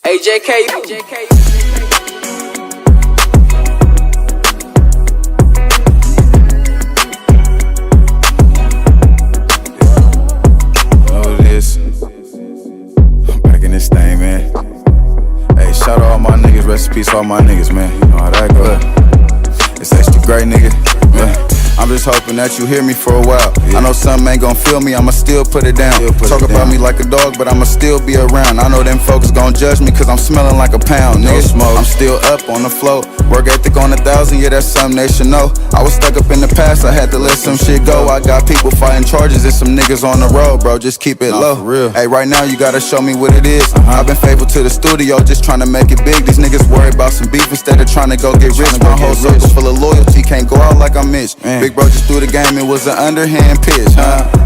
AJK. This thing, man. Hey, shout out all my niggas, rest in peace all my niggas, man. You know how that go. It's extra great, nigga. Yeah. I'm just hoping that you hear me for a while. I know some ain't gon' feel me, I'ma still put it down. Talk about me like a dog, but I'ma still be around. I know them folks gon' judge me cause I'm smelling like a pound, nigga. I'm still up on the float, work ethic on 1,000, yeah, that's something they should know. I was stuck up in the past, I had to let some shit go. I got people fighting charges and some niggas on the road, bro, just keep it low. Hey, right now you gotta show me what it is. I've been faithful to the studio, just trying to make it big. These niggas worry about some beef instead of trying to go get rich. My whole circle full of loyalty, can't go out like I'm Mitch. Big bro just threw the game, it was an underhand pitch,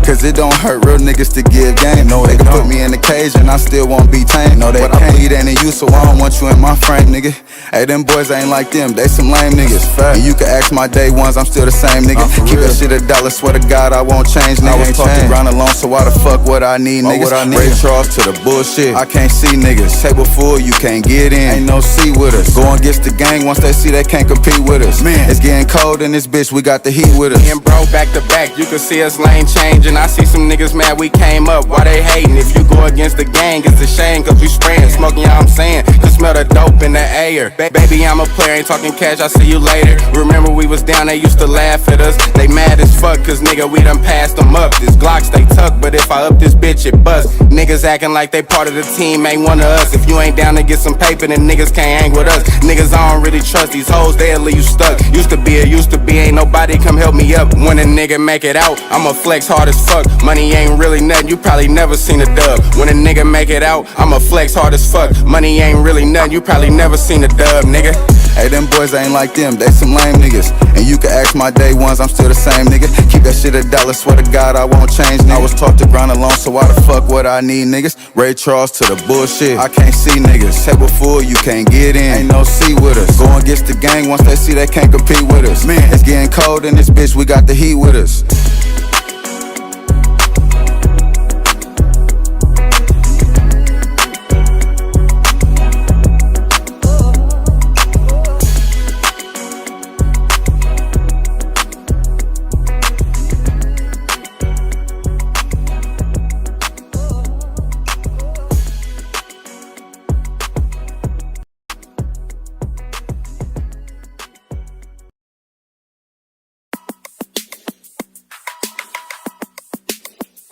cause it don't hurt real niggas to give game. They can put me in the cage and I still won't be tamed. But I bleed ain't in you, so I don't want you in my frame, nigga. Hey, them boys ain't like them, they some lame niggas. And you can ask my day ones, I'm still the same nigga. Keep that shit $1, swear to God I won't change, nigga. I was taught to grind alone, so why the fuck would I need niggas? Ray Charles to the bullshit, I can't see niggas. Table full, you can't get in, ain't no C with us. Go against the gang, once they see they can't compete with us. Man, it's getting cold in this bitch, we got the heat with us. And bro, back to back, you can see us lane changing. I see some niggas mad we came up, why they hating? If you go against the gang, it's a shame, cause we spraying, smoking, yeah, I'm saying. Can smell the dope in the air. Baby, I'm a player, ain't talking cash, I'll see you later. Remember we was down, they used to laugh at us. They mad as fuck, cause nigga, we done passed them up. This Glock stay tucked, but if I up this bitch, it bust. Niggas acting like they part of the team, ain't one of us. If you ain't down to get some paper, then niggas can't hang with us. Niggas, I don't really trust these hoes, they'll leave you stuck. Used to be, ain't nobody come help me up. When a nigga make it out, I'ma flex hard as fuck. Money ain't really nothing, you probably never seen a dub. When a nigga make it out, I'ma flex hard as fuck. Money ain't really nothing, you probably never seen a dub, nigga. Hey, them boys ain't like them, they some lame niggas. And you can ask my day ones, I'm still the same nigga. Keep that shit $1, swear to God I won't change, nigga. I was taught to grind alone, so why the fuck would I need niggas? Ray Charles to the bullshit, I can't see niggas. Table full, you can't get in, ain't no C with us. Go against the gang, once they see they can't compete with us. Man, it's getting cold in this bitch, we got the heat with us.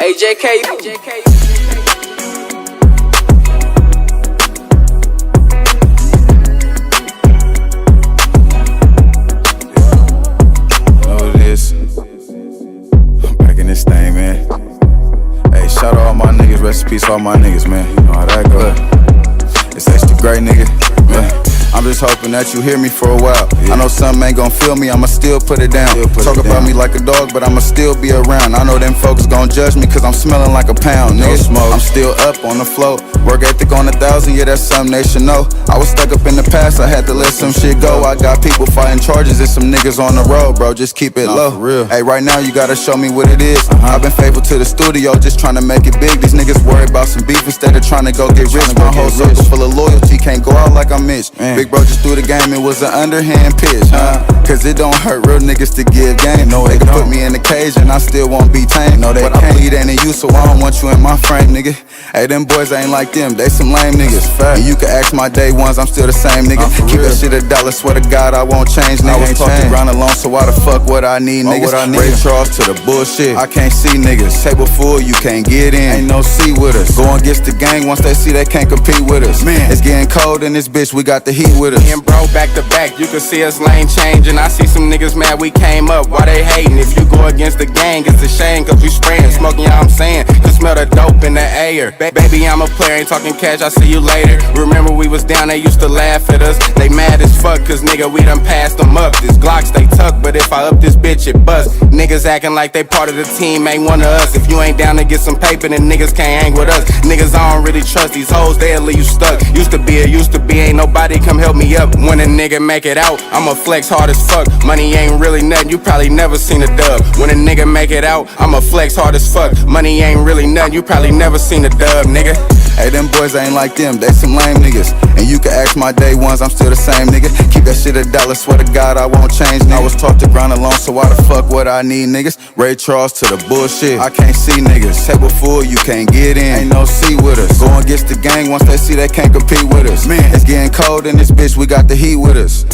AJK. This thing, man. Hey, shout out all my niggas, rest in peace all my niggas, man. You know how that go. It's extra great, nigga. Yeah. I'm just hoping that you hear me for a while. I know some ain't gon' feel me, I'ma still put it down. Talk about me like a dog, but I'ma still be around. I know them folks gon' judge me cause I'm smelling like a pound, nigga. I'm still up on the float, work ethic on 1,000, yeah, that's something they should know. I was stuck up in the past, I had to let some shit go. I got people fighting charges and some niggas on the road, bro, just keep it low. Hey, right now you gotta show me what it is. I've been faithful to the studio, just trying to make it big. These niggas worry about some beef instead of trying to go get rich. My whole circle full of loyalty, can't go out like I'm Mitch. Big bro just threw the game, it was an underhand pitch, cause it don't hurt real niggas to give game. They can put me in the cage and I still won't be tamed. But I bleed ain't in you, so I don't want you in my frame, nigga. Hey, them boys ain't like them, they some lame niggas. And you can ask my day ones, I'm still the same nigga. Keep that shit $1, swear to God I won't change, nigga. I was taught to grind alone, so why the fuck would I need niggas? Ray Charles to the bullshit, I can't see niggas. Table full, you can't get in, ain't no C with us. Go against the gang, once they see they can't compete with us. Man, it's getting cold in this bitch, we got the heat with us. And bro, back to back, you can see us lane changing. I see some niggas mad we came up, why they hating? If you go against the gang, it's a shame, cause we spraying, smoking, yeah, I'm saying. Can smell the dope in the air. Baby, I'm a player, ain't talking cash, I'll see you later. Remember we was down, they used to laugh at us. They mad as fuck, cause nigga, we done passed them up. This Glock stay tucked, but if I I up this bitch, it bust. Niggas acting like they part of the team, ain't one of us. If you ain't down to get some paper, then niggas can't hang with us. Niggas, I don't really trust these hoes, they'll leave you stuck. Used to be, ain't nobody come help me up. When a nigga make it out, I'ma flex hard as fuck. Money ain't really nothing, you probably never seen a dub. When a nigga make it out, I'ma flex hard as fuck. Money ain't really nothing, you probably never seen a dub, nigga. Hey, them boys ain't like them, they some lame niggas. And you can ask my day ones, I'm still the same nigga. Keep that shit $1, swear to God I won't change, nigga. I was taught to grind alone, so why the fuck would I need niggas? Ray Charles to the bullshit, I can't see niggas. Table full, you can't get in, ain't no C with us. Go against the gang, once they see they can't compete with us. Man, it's getting cold in this bitch, we got the heat with us.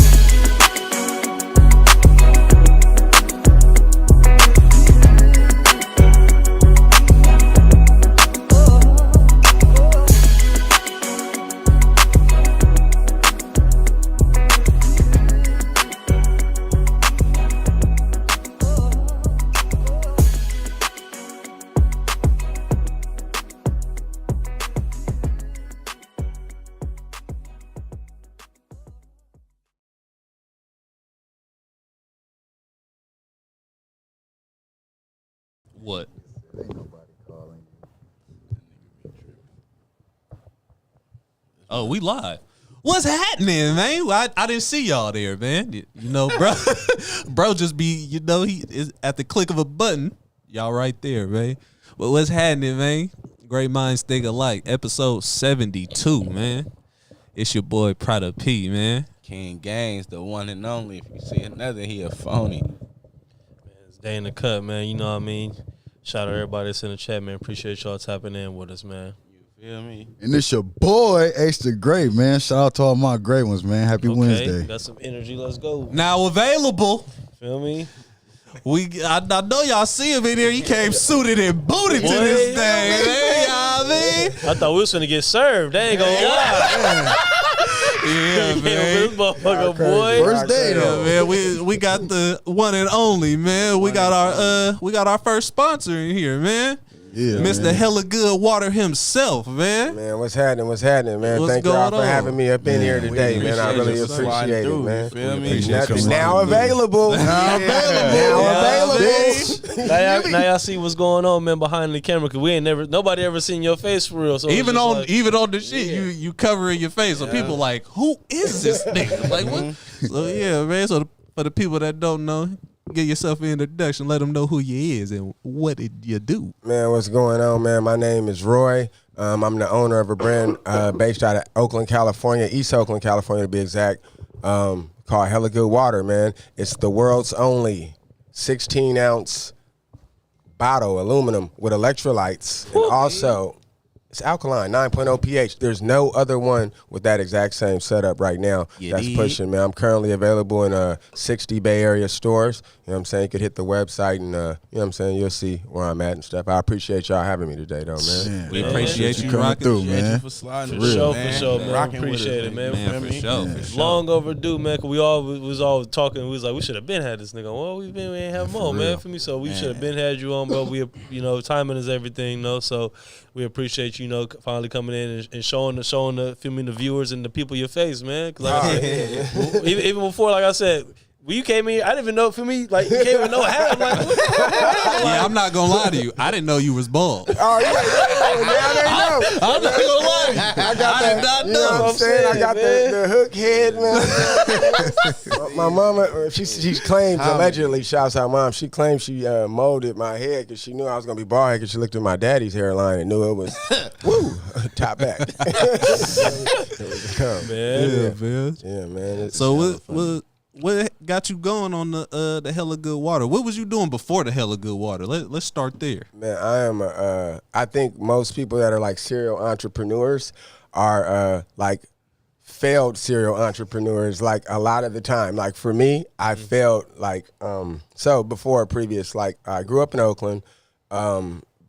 What? Oh, we live. What's happening, man? I didn't see y'all there, man. You know, bro, bro, just be, you know, he is at the click of a button. Y'all right there, man. But what's happening, man? Great minds think alike. Episode 72, man. It's your boy Prada P, man. King Gaines, the one and only. If you see another, he a phony. Man, it's day in the cut, man. You know what I mean? Shout out everybody that's in the chat, man. Appreciate y'all tapping in with us, man. You feel me? And it's your boy, H the Great, man. Shout out to all my great ones, man. Happy Wednesday. Got some energy. Let's go. Now available. Feel me? I know y'all see him in here. He came suited and booted to this thing, man. You know what I mean? I thought we was finna get served. They ain't gonna lie. Yeah, man. This motherfucker, boy. First day, though. Yeah, man. We got the one and only, man. We got our first sponsor in here, man. Yeah, Mr. man. Hella Good Water himself, man. Man, what's happening, man? What's Thank y'all going for on? having me up in here today, man. I really appreciate you appreciate it, sliding man. through, you feel me? Appreciate you Now sliding available. Now available. Now y'all see what's going on, man, behind the camera, cause nobody ever seen your face for real. So Even on like, the shit, you covering your face, so people like, who is this nigga? Like what? So yeah, man. So for the people that don't know, give yourself an introduction. Let them know who you is and what did you do. Man, what's going on, man? My name is Roy. I'm the owner of a brand based out of Oakland, California, East Oakland, California to be exact, called Hella Good Water, man. It's the world's only 16-ounce bottle, aluminum, with electrolytes. And also, it's alkaline, 9.0 pH. There's no other one with that exact same setup right now that's pushing, man. I'm currently available in 60 Bay Area stores. You know what I'm saying? You could hit the website and, you know what I'm saying, you'll see where I'm at and stuff. I appreciate y'all having me today, though, man. We appreciate you coming rocking through, Appreciate man. you for sliding For through, sure, man. for sure, man. Rocking with Appreciate us, it, man. Man, for sure, for sure. Long overdue, man. Cause we was all talking. We was like, we should have been had this nigga. Well, we ain't have him on, man. For me, so we should have been had you on, bro. We, you know, timing is everything, no. So we appreciate you, know, finally coming in and showing the filming the viewers and the people your face, man. Cause like I said, even before, like I said. When you came in, I didn't even know, for me, like, you can't even know how. I'm like, what? Yeah, I'm not gonna lie to you. I didn't know you was bald. Oh, yeah. Now they know. I'm not gonna lie to you. I did not You know what I'm saying? I got the hook head, man. My mama, she claims, allegedly, shouts out mom, she claims she molded my head because she knew I was going to be bald head because she looked at my daddy's hairline and knew it was, top back. Man. Yeah, man. So what got you going on the Hella Good Water? What was you doing before the Hella Good Water? Let's start there. Man, I think most people that are like serial entrepreneurs are like failed serial entrepreneurs like a lot of the time. Like for me, I failed like so before previous, like I grew up in Oakland.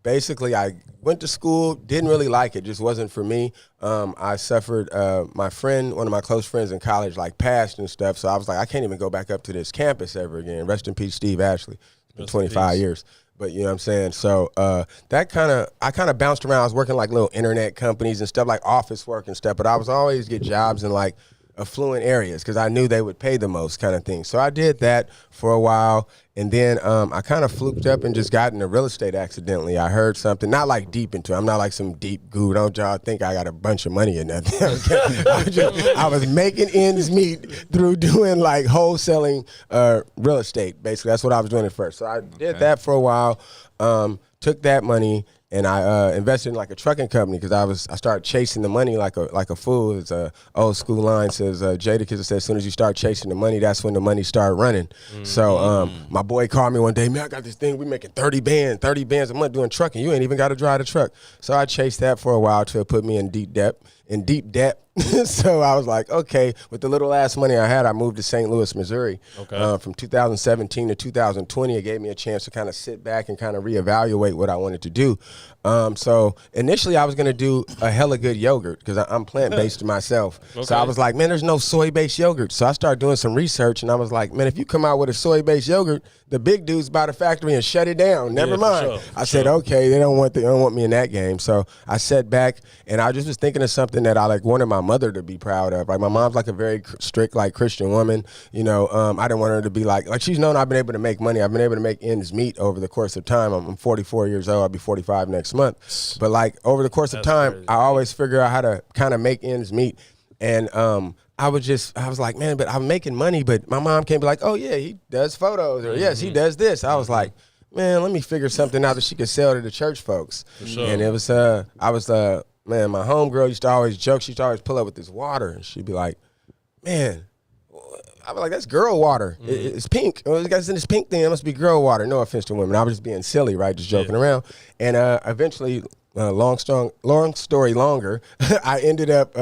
Basically, I went to school, didn't really like it, just wasn't for me. I suffered, my friend, one of my close friends in college, like passed and stuff. So I was like, I can't even go back up to this campus ever again. Rest in peace, Steve Ashley. It's been 25 years. But you know what I'm saying? So I kind of bounced around. I was working like little internet companies and stuff, like office work and stuff. But I was always get jobs in like affluent areas because I knew they would pay the most kind of thing. So I did that for a while. And then I kind of fluked up and just got into real estate accidentally. I heard something, not like deep into it. I'm not like some deep guru. Don't y'all think I got a bunch of money or nothing. I was making ends meet through doing like wholesaling real estate. Basically, that's what I was doing at first. So I did that for a while, took that money, and I invested in like a trucking company because I started chasing the money like a fool. It's a old school line says Jadakiss says as soon as you start chasing the money, that's when the money start running. So my boy called me one day, man, I got this thing. We making 30 bands a month doing trucking. You ain't even got to drive the truck. So I chased that for a while till it put me in deep debt. So I was like, okay, with the little ass money I had, I moved to St. Louis, Missouri. From 2017 to 2020, it gave me a chance to kind of sit back and kind of reevaluate what I wanted to do. So initially I was going to do a hella good yogurt because I'm plant-based myself. So I was like, man, there's no soy-based yogurt. So I started doing some research and I was like, man, if you come out with a soy-based yogurt, the big dudes buy the factory and shut it down. Never mind. I said, okay, they don't want me in that game. So I sat back and I just was thinking of something that I like wanted my mother to be proud of. Like my mom's like a very strict like Christian woman. You know, I didn't want her to be like she's known I've been able to make money. I've been able to make ends meet over the course of time. I'm 44 years old. I'll be 45 next month. But like over the course of time, crazy. I always figure out how to kind of make ends meet. And I was like, man, but I'm making money. But my mom can't be like, oh yeah, he does photos, or yes, he does this. I was like, man, let me figure something out that she could sell to the church folks. And it was, man, my homegirl used to always joke. She used to always pull up with this water, and she'd be like, man, I was like, that's girl water. It's pink. Oh, this guy's in this pink thing. It must be girl water. No offense to women. I was just being silly, right? Just joking around. And eventually, long story longer, I ended up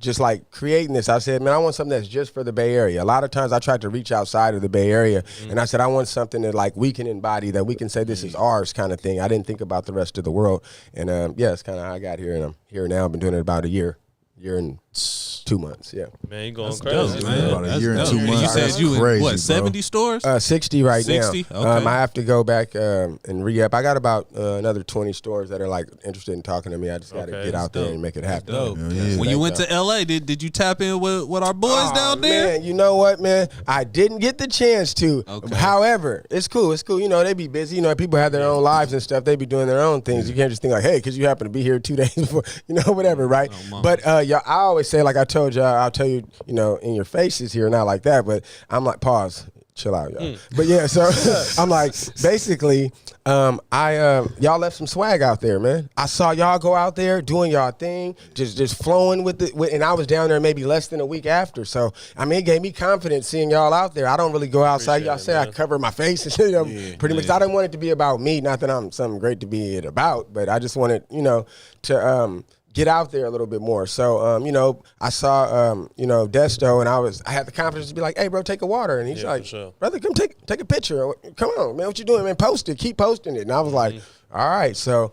just like creating this. I said, man, I want something that's just for the Bay Area. A lot of times I tried to reach outside of the Bay Area, and I said, I want something that like we can embody, that we can say this is ours kind of thing. I didn't think about the rest of the world. And yeah, it's kind of how I got here, and I'm here now. I've been doing it about a year and 2 months. Yeah, man, you going That's crazy, dope, man. About a year and 2 months. You said That's you crazy, in what, bro. 70 stores? 60 right 60? now. Okay. I have to go back and re-up. I got about another 20 stores that are like interested in talking to me. I just got to get out there and make it happen. Dope. Yeah. When you went to LA, did you tap in with our boys down there? Man, you know what, man? I didn't get the chance to. Okay. However, it's cool. It's cool. You know, they be busy. You know, people have their own lives and stuff. They be doing their own things. You can't just think like, hey, because you happen to be here 2 days before, you know, whatever, right? But y'all, I always say, like I told y'all, I'll tell you, you know, in your faces here, not like that, but I'm like, pause. Chill out, y'all. But yeah, so I'm like, basically, y'all left some swag out there, man. I saw y'all go out there doing y'all thing, just flowing with it, and I was down there maybe less than a week after. So I mean, it gave me confidence seeing y'all out there. I don't really go outside. Y'all say I cover my face, and, you know, pretty much. I didn't want it to be about me. Not that I'm something great to be it about, but I just wanted, you know, to get out there a little bit more. So, you know, I saw, you know, Desto, and I had the confidence to be like, hey, bro, take a water. And he's like, brother, come take a picture. Come on, man, what you doing, man? Post it. Keep posting it. And I was like, all right. So,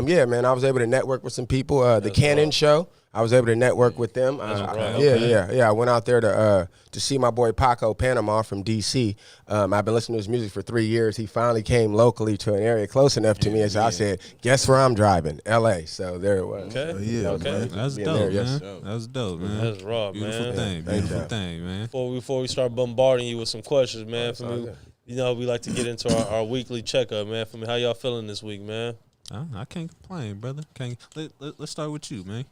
yeah, man, I was able to network with some people. The Cannon Show, I was able to network with them. Yeah. I went out there to see my boy Paco Panama from D.C. I've been listening to his music for 3 years. He finally came locally to an area close enough to me. And so I said, guess where I'm driving? L.A. So there it was. Okay. Okay. That's dope, man. That's dope, man. That's raw, Beautiful man. Beautiful thing, man. Before we start bombarding you with some questions, man, for me, you know, we like to get into our weekly checkup, man. For me, how y'all feeling this week, man? I can't complain, brother. Let's start with you, man.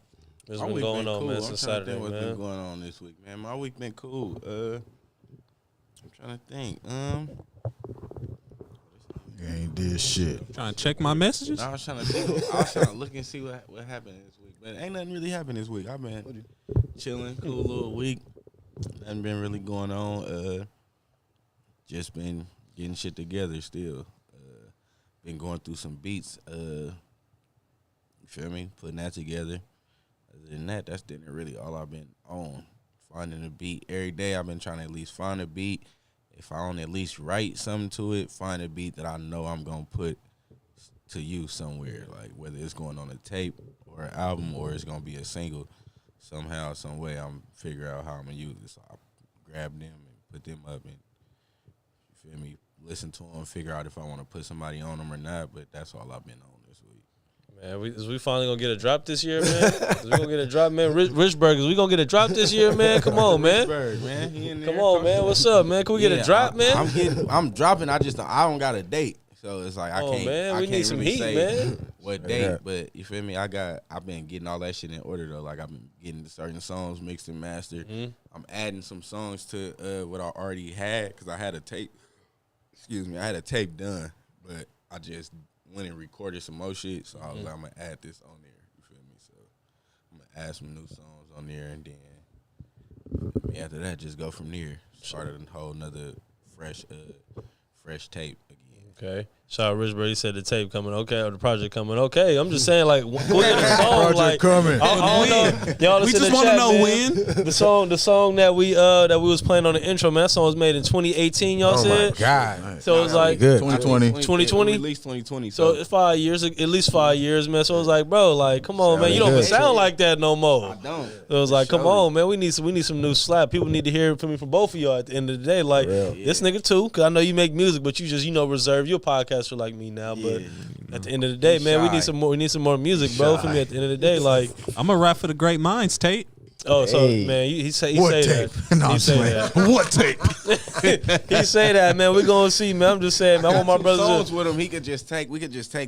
What's been going on, man, since Saturday, what's man? been going on this week, man? My week been cool. I'm trying to think. You ain't did shit. Trying to check my messages? I was trying to think. I was trying to look and see what happened this week, but ain't nothing really happened this week. I've been chilling, cool little week. Nothing been really going on. Just been getting shit together still. Been going through some beats. You feel me? Putting that together. Other than that, that's been really all I've been on. Finding a beat every day. I've been trying to at least find a beat. If I don't at least write something to it, find a beat that I know I'm gonna put to use somewhere. Like whether it's going on a tape or an album or it's gonna be a single. Somehow, some way, I'm figure out how I'm gonna use it. So I grab them and put them up and you feel me, listen to them, figure out if I want to put somebody on them or not. But that's all I've been on this week. Man, is we finally gonna get a drop this year, man? Is we gonna get a drop, man? Rich Burgers, we gonna get a drop this year, man? Come on, man. Bird, man. He in there. Come on, man. What's up, man? Can we get a drop, man? I'm dropping. I don't got a date, so it's like I can't. Man, we I need can't some really heat, say man. what date, but you feel me? I've been getting all that shit in order though. Like I've been getting certain songs mixed and mastered. I'm adding some songs to what I already had because I had a tape. Excuse me, I had a tape done, but I just went and recorded some more shit. So I was like, I'm gonna add this on there. You feel me? So I'm gonna add some new songs on there, and then after that, just go from there. Start a whole nother fresh tape again. Okay. Shout out Rich Bird. He said the tape coming. Okay, or the project coming. Okay. I'm just saying, like, when the song, like, coming. I don't know. Y'all We listen just to want to chat, know man. when. The song that we was playing on the intro, man. That song was made in 2018. Y'all Oh said. my God. So it's like Good. 2020. 2020? Released 2020. So it's 5 years, at least 5 years, man. So it's like, bro, like, come on, man. You don't good. even sound like that no more. I don't. So it was like, come on, man. We need some new slap. People need to hear it from me from both of y'all at the end of the day. Like this nigga too, because I know you make music, but you just reserve. You're a podcaster like me now, but at the end of the day, man, we need some more. We need some more music, bro. For me, at the end of the day, like, I'm a rap for the great minds, Tate. oh, so Hey. man, he say What that. tape? No, He I'm say playing. that. What tape? He say that, man. We gonna see, man. I'm just saying, man. I want my brothers. songs with him. We could just take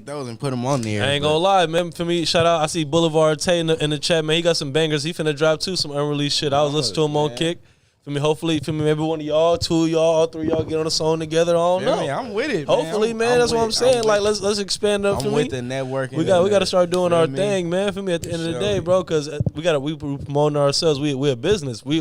those and put them on there. I ain't gonna lie, man. For me, shout out. I see Boulevard Tay in the chat, man. He got some bangers. He finna drop too, some unreleased shit. I was listening to him on Kick. For me, hopefully, maybe one of y'all, two of y'all, all three of y'all get on a song together. I don't know. I'm with it. Hopefully, man. That's what I'm saying. Like, let's expand up. I'm For with me, the networking. we got to start doing You know our what I mean? thing, man. For me, at the end of the Sure. day, bro, because we promoting ourselves. We're a business. I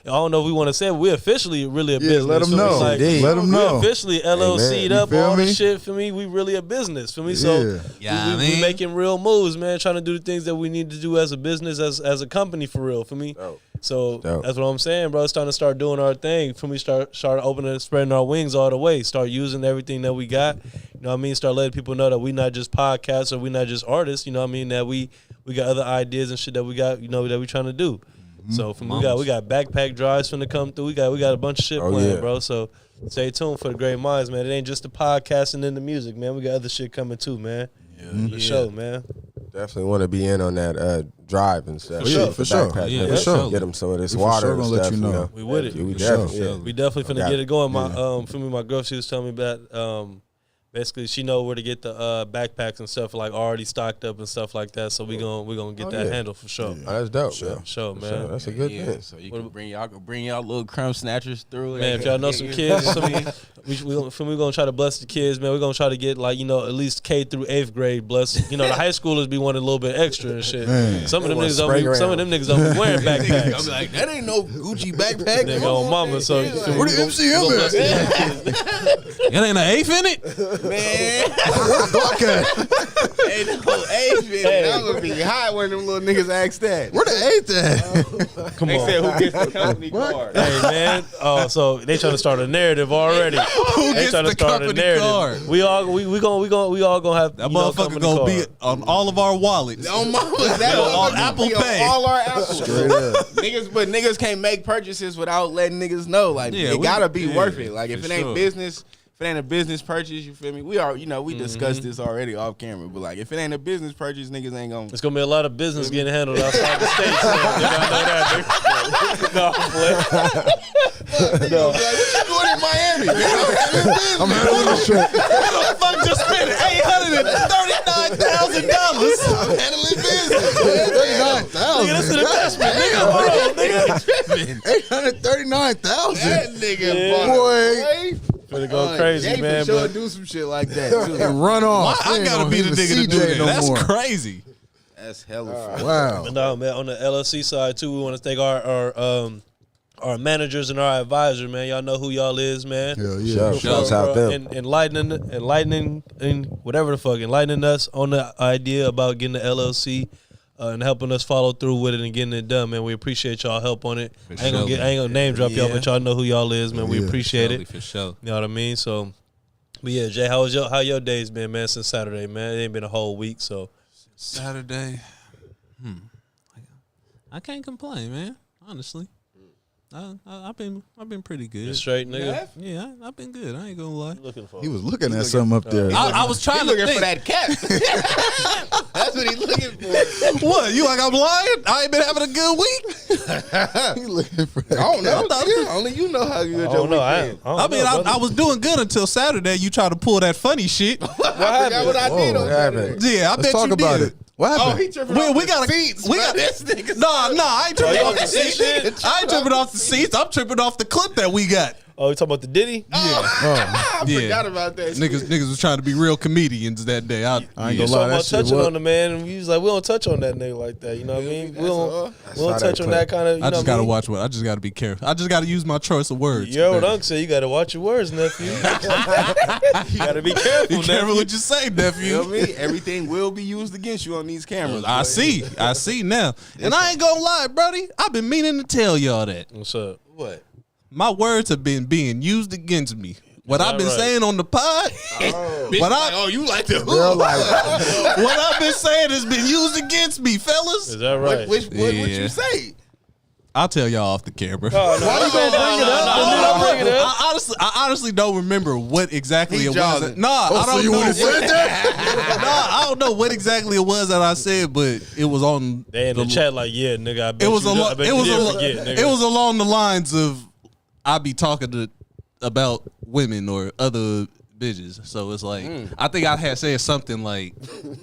don't know if we want to say it, we're officially really a business. let 'em So know. it's like, Indeed. Let 'em we know. officially LLC'd You up feel all me? the shit. For me, we really a business. For me, Yeah. so Yeah, we making real moves, man. Trying to do the things that we need to do as a business, as a company, for real. For me. So Dope. that's what I'm saying, bro. It's time to start doing our thing. For me, start opening, spreading our wings all the way. Start using everything that we got. You know what I mean? Start letting people know that we not just podcasts or we not just artists. You know what I mean? That we got other ideas and shit that we got. You know that we trying to do. So from we got backpack drives finna come through. We got a bunch of shit planned, yeah. bro. So stay tuned for the great minds, man. It ain't just the podcasting and the music, man. We got other shit coming too, man. For sure, man. Definitely want to be in on that drive and stuff. For sure. For sure. Backpack, Yeah, man. for sure. Get them some of this We for water sure and gonna let stuff. you know. We with it. Yeah, we For definitely. sure. Yeah. We definitely finna Got get it. it going. For me, my girl, she was telling me that basically she know where to get the backpacks and stuff like already stocked up and stuff like that. So we gonna get that handled for sure. Oh, that's dope. For sure, man. That's a good Yeah, thing. so you can bring y'all little crumb snatchers through. Man, if y'all know some kids, we gonna try to bless the kids, man. We're gonna try to get like at least K through 8th grade blessed. The high schoolers be wanting a little bit extra and shit. Man. Some of them want niggas don't be, spray some of them niggas don't be wearing backpacks. I'm like, that ain't no Gucci backpack. Nigga on mama, so Where the MCM at? It ain't an eighth in it. Man, Fuck at? ain't no age in it. I'm gonna be hot when them little niggas ask that. Where the 8th at? Come They on. said who gets the company card. Hey man, so they trying to start a narrative already. They gets trying to the start a company narrative. card? We all gonna have That motherfucker company gonna be card. on all of our wallets. On mama, that on motherfucker Apple be on Pay. all our Apple. Straight up. Niggas can't make purchases without letting niggas know. Like Yeah, it we- gotta be yeah, worth it. Like if for it ain't sure. business. If it ain't a business purchase, you feel me? We are, we discussed this already off camera, but like if it ain't a business purchase, niggas ain't gonna. It's gonna be a lot of business getting handled outside the states. So, I know that, nigga. No, I'm No. Like, what you doing in Miami? I'm handling this shit. Motherfucker just spent $839,000. I'm handling business. It's an investment, nigga. Hold on, nigga. $839,000. That nigga, Yeah. Boy. Finna go crazy, Jay man. for sure But do some shit like that. Too. And run off. I Ain't gotta no be the even nigga to do CJ that. no That's more. crazy. That's hella fun. Wow. no, man. On the LLC side too, we want to thank our managers and our advisor, man. Y'all know who y'all is, man. Hell yeah. Shouts out them. And enlightening us on the idea about getting the LLC and helping us follow through with it and getting it done, man. We appreciate y'all help on it. I ain't gonna name drop y'all, Yeah. but y'all know who y'all is, man. We Yeah. appreciate it. For sure. You know what I mean? So, but yeah, Jay, how your days been, man, since Saturday, man? It ain't been a whole week, so Saturday. I can't complain, man. Honestly. I've been pretty good. Straight nigga. Yeah, I've been good. I ain't gonna lie. Looking for. He was looking at something up there. I was trying to looking think. for that cap. That's what he's looking for. What? You like I'm lying? I ain't been having a good week. He looking for that. I don't know. Nigga. Only you know how good your don't know. weekend. I mean, I was doing good until Saturday. You tried to pull that funny shit. I forgot what I did on What happened? Yeah, I Let's bet talk you about did. it. What happened? Oh, he tripping We off got the seats. we got this nigga. No, I ain't tripping off the this seats. shit? I ain't tripping off the seats. I'm tripping off the clip that we got. Oh, you talking about the Diddy? I Yeah. forgot about that. Niggas was trying to be real comedians that day. I I ain't You gonna talking lie, that about shit touching was. on the man, and we was like, we don't touch on that nigga like that. You know what I mean? We don't saw touch that on that clip. kind of. You I know just what I gotta mean? watch what. I just gotta be careful. I just gotta use my choice of words. You heard what better. Unc said. You gotta watch your words, nephew. You gotta be careful, Be careful nephew. what you say, You nephew. feel me? Everything will be used against you on these cameras. I see now. And I ain't gonna lie, buddy. I've been meaning to tell y'all that. What's up? What? My words have been being used against me. What I've been right? saying on the pod, You like the Real life. what I've been saying has been used against me, fellas. Is that right? What Yeah. you say? I'll tell y'all off the camera. Oh, no. Why you gonna bring it up? Bring it up. I honestly don't remember what exactly He it was. jawing. Nah, I don't know. that? I don't know what exactly it was that I said, but it was on. They in the chat like, yeah, nigga. I bet It was you, I bet you did forget, nigga. it was along the lines of I be talking about women or other bitches. So it's like I think I had said something like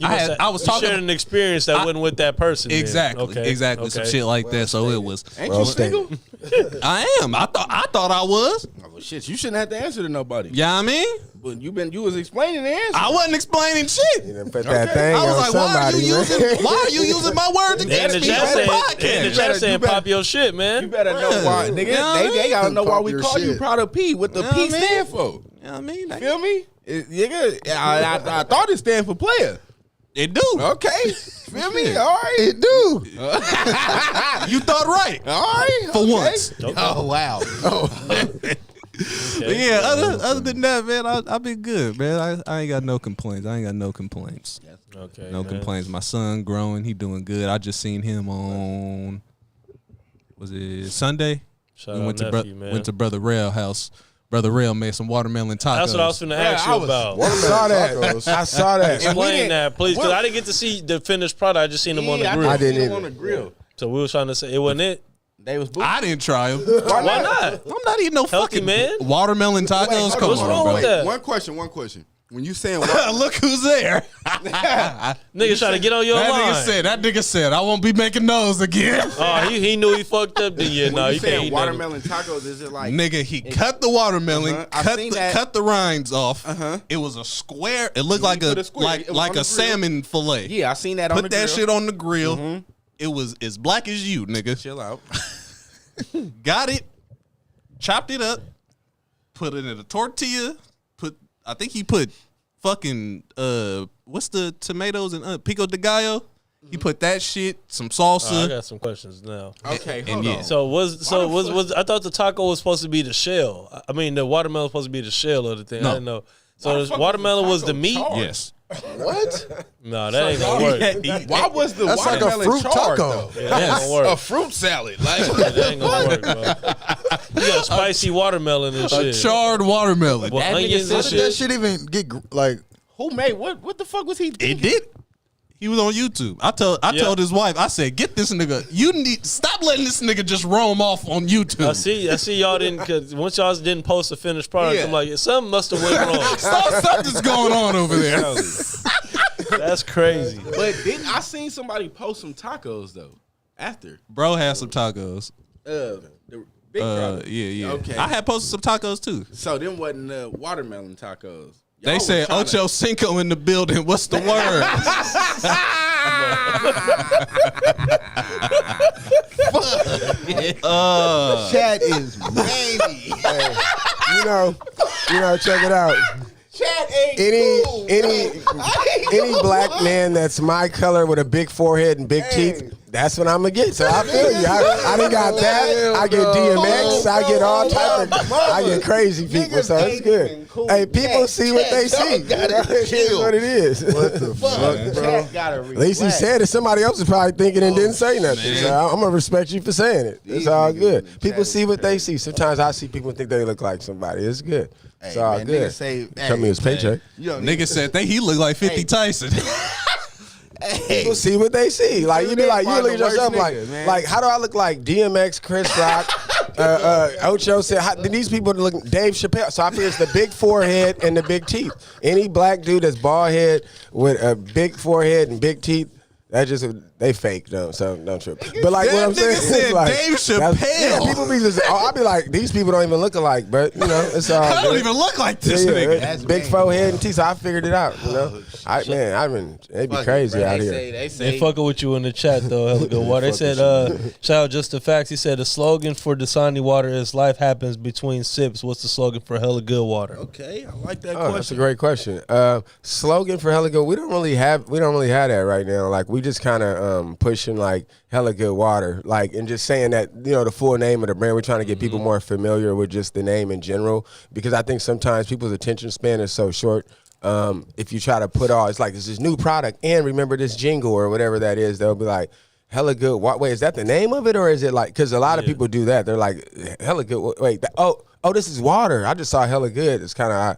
I was talking shared an experience that wasn't with that person. then. exactly Okay. some shit like that. So it was. Ain't Well you stated. single? I am. I thought I was. Oh, well, shit, you shouldn't have to answer to nobody. Yeah, I mean, But you was explaining the answer. I wasn't explaining shit. You done put that thing I was on like, why somebody. are you using my words They in against the me chat on the saying, podcast? they in the chat saying, pop your shit, You man. better know why, nigga. Yeah, They gotta know why pop we your call you shit. Proud of P. What the Yeah, P man. stand for? You know what I mean? Feel me? Nigga, I thought it stand for player. It do. Okay. Feel me? All right. It do. You thought right. All right. For okay. once. Oh, wow. But yeah, other than that, man, I've been good, man. I ain't got no complaints. Okay. No man. complaints. My son growing, he doing good. I just seen him on, was it Sunday? Shout We out went nephew, man. went to Brother Rail house. Brother Rail made some watermelon tacos. That's what I was finna ask you about. I saw that. I saw that. Explain that, please, because I didn't get to see the finished product. I just seen them on the grill. I didn't either. either. On the grill. So we were trying to say it wasn't it. They was booed. I didn't try them. Why not? I'm not eating no Healthy, fucking man. watermelon tacos. Come what's on, wrong bro. with that? One question. When you saying Look who's there. Nigga trying to get on your line. That nigga said, I won't be making those again. Oh, he knew he fucked up. Then yeah, no, when you you can't saying eat nothing. watermelon tacos, is it like Nigga, he cut the watermelon, I seen that. cut the rinds off. Uh-huh. It was a square. It looked like put a a square. It was like on the a grill. salmon fillet. Yeah, I seen that on the Put grill. that shit on the grill. It was as black as you, nigga. Chill out. Got it, chopped it up, put it in a tortilla. I think he put fucking what's the tomatoes and pico de gallo. He put that shit, some salsa. I got some questions now. Okay, And hold yeah. on. So was I thought the taco was supposed to be the shell. I mean the watermelon was supposed to be the shell of the thing. No. I didn't know. Why So the the fuck watermelon was was the the meat. taco charred? Yes. What? No, that ain't gonna work. Why was the That's like a watermelon fruit charred, taco. though? Yeah, that ain't gonna work. A fruit salad. Like That ain't gonna work, bro. You got spicy watermelon and A shit. charred watermelon. Well, That nigga onions said and How did that shit. shit even get like? who made what the fuck was he thinking? It did. He was on YouTube. I told his wife, I said, get this nigga. Stop letting this nigga just roam off on YouTube. I see y'all didn't, cause once y'all didn't post the finished product, Yeah. I'm like, something must have went wrong. Something's going on over there. That's crazy. But then I seen somebody post some tacos though after. Bro had some tacos. The big brother. Yeah. Okay. I had posted some tacos too. So them wasn't watermelon tacos. They Y'all said was tryna- Ocho Cinco in the building. What's the word? Chat is manny. You know, check it out. Chat ain't Any black man that's my color with a big forehead and big teeth That's what I'm gonna get. So I feel you. I done got that. I get DMX. I get all type of. I get crazy people. So it's good. Hey, people see what they see. It is what it is. What the fuck, bro? At least he said it. Somebody else is probably thinking and didn't say nothing. So I'm gonna respect you for saying it. It's all good. People see what they see. Sometimes I see people think they look like somebody. It's good. It's all man, good. niggas say, Tell me his paycheck. Nigga said he looked like 50 Tyson. People see what they see. Like you be like, you look at yourself niggas, like, how do I look like DMX, Chris Rock, Ocho said? These people look Dave Chappelle. So I feel it's the big forehead and the big teeth. Any black dude that's bald head with a big forehead and big teeth, that just they fake though, so don't trip. But like what I'm saying is like Dave Chappelle. people be just, I be like, these people don't even look alike, but you know, it's all I don't good. even look like this nigga. That's big forehead and teeth. So I figured it out. You know, they be crazy out here. They fucking with you in the chat though, hella good water. They said, shout out Just the Facts. He said the slogan for Dasani water is life happens between sips. What's the slogan for hella good water? Okay, I like that Oh, question. that's a great question. Slogan for hella good. We don't really have that right now. Like we just kind of pushing like hella good water, like, and just saying that, you know, the full name of the brand. We're trying to get people more familiar with just the name in general, because I think sometimes people's attention span is so short. If you try to put all, it's like this is new product and remember this jingle or whatever that is, they'll be like hella good. Wait, is that the name of it, or is it like? Because a lot of people do that. They're like hella good. Wait, oh, this is water. I just saw hella good. It's kind of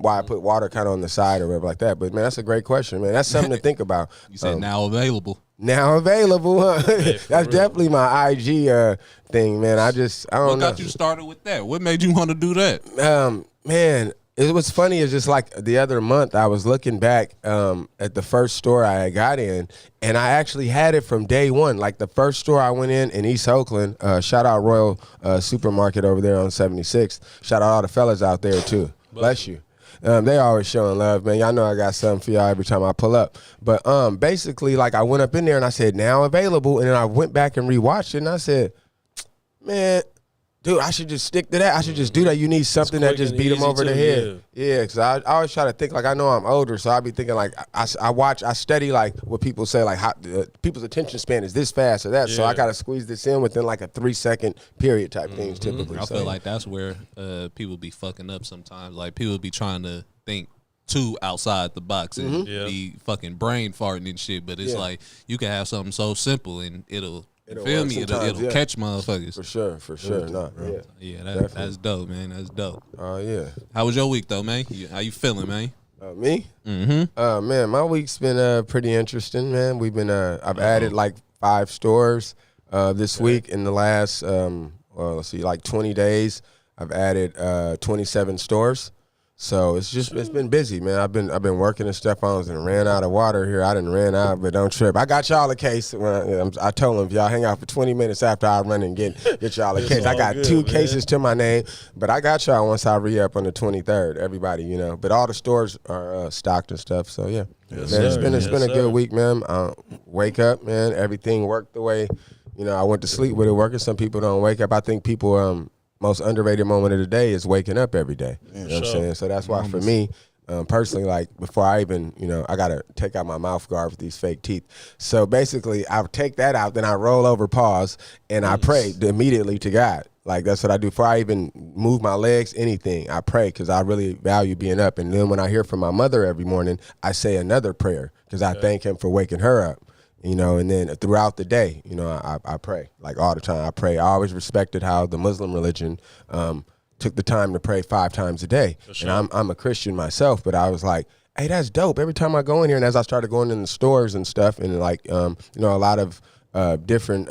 why I put water kind of on the side or whatever like that. But man, that's a great question, man. That's something to think about. You said now available. Now available, huh? That's definitely my IG thing, man. I don't know. What got you started with that? What made you want to do that? Man, it was funny. It's just like the other month I was looking back at the first store I got in, and I actually had it from day one. Like the first store I went in East Oakland, shout out Royal Supermarket over there on 76th. Shout out all the fellas out there too. Bless you. They always showing love, man. Y'all know I got something for y'all every time I pull up. But basically, like I went up in there and I said, now available. And then I went back and rewatched it and I said, man, dude, I should just stick to that. I should just do that. You need something that just beat them over the head. Yeah, because I always try to think like I know I'm older, so I be thinking like I study like what people say, like how people's attention span is this fast or that. So I got to squeeze this in within like a 3-second period type things typically. I feel like that's where people be fucking up sometimes. Like people be trying to think too outside the box and be fucking brain farting and shit. But it's like you can have something so simple and it'll feel me? It'll catch motherfuckers. For sure. No, yeah, that's dope, man. That's dope. Oh, yeah. How was your week, though, man? How you feeling, man? Me? Mm-hmm. Man, my week's been pretty interesting, man. We've been, I've added like 5 stores this week in the last, let's see, like 20 days. I've added 27 stores. So it's been busy, man. I've been working and stuff. I ran out of water here. I didn't ran out, but don't trip. I got y'all a case. I told them if y'all hang out for 20 minutes after I run and get y'all a case. I got 2 cases to my name, but I got y'all once I re-up on the 23rd. Everybody, you know. But all the stores are stocked and stuff. So yeah, man, it's been a good week, man. Wake up, man. Everything worked the way, you know. I went to sleep with it working. Some people don't wake up. I think people most underrated moment of the day is waking up every day. You know what I'm saying? So that's why for me, personally, like before I even, you know, I got to take out my mouth guard with these fake teeth. So basically I take that out, then I roll over, pause, and I pray immediately to God. Like that's what I do before I even move my legs, anything. I pray because I really value being up. And then when I hear from my mother every morning, I say another prayer because I thank him for waking her up. You know, and then throughout the day, you know, I pray, like all the time. I pray. I always respected how the Muslim religion took the time to pray 5 times a day. Sure. And I'm a Christian myself, but I was like, hey, that's dope. Every time I go in here, and as I started going in the stores and stuff, and like, you know, a lot of different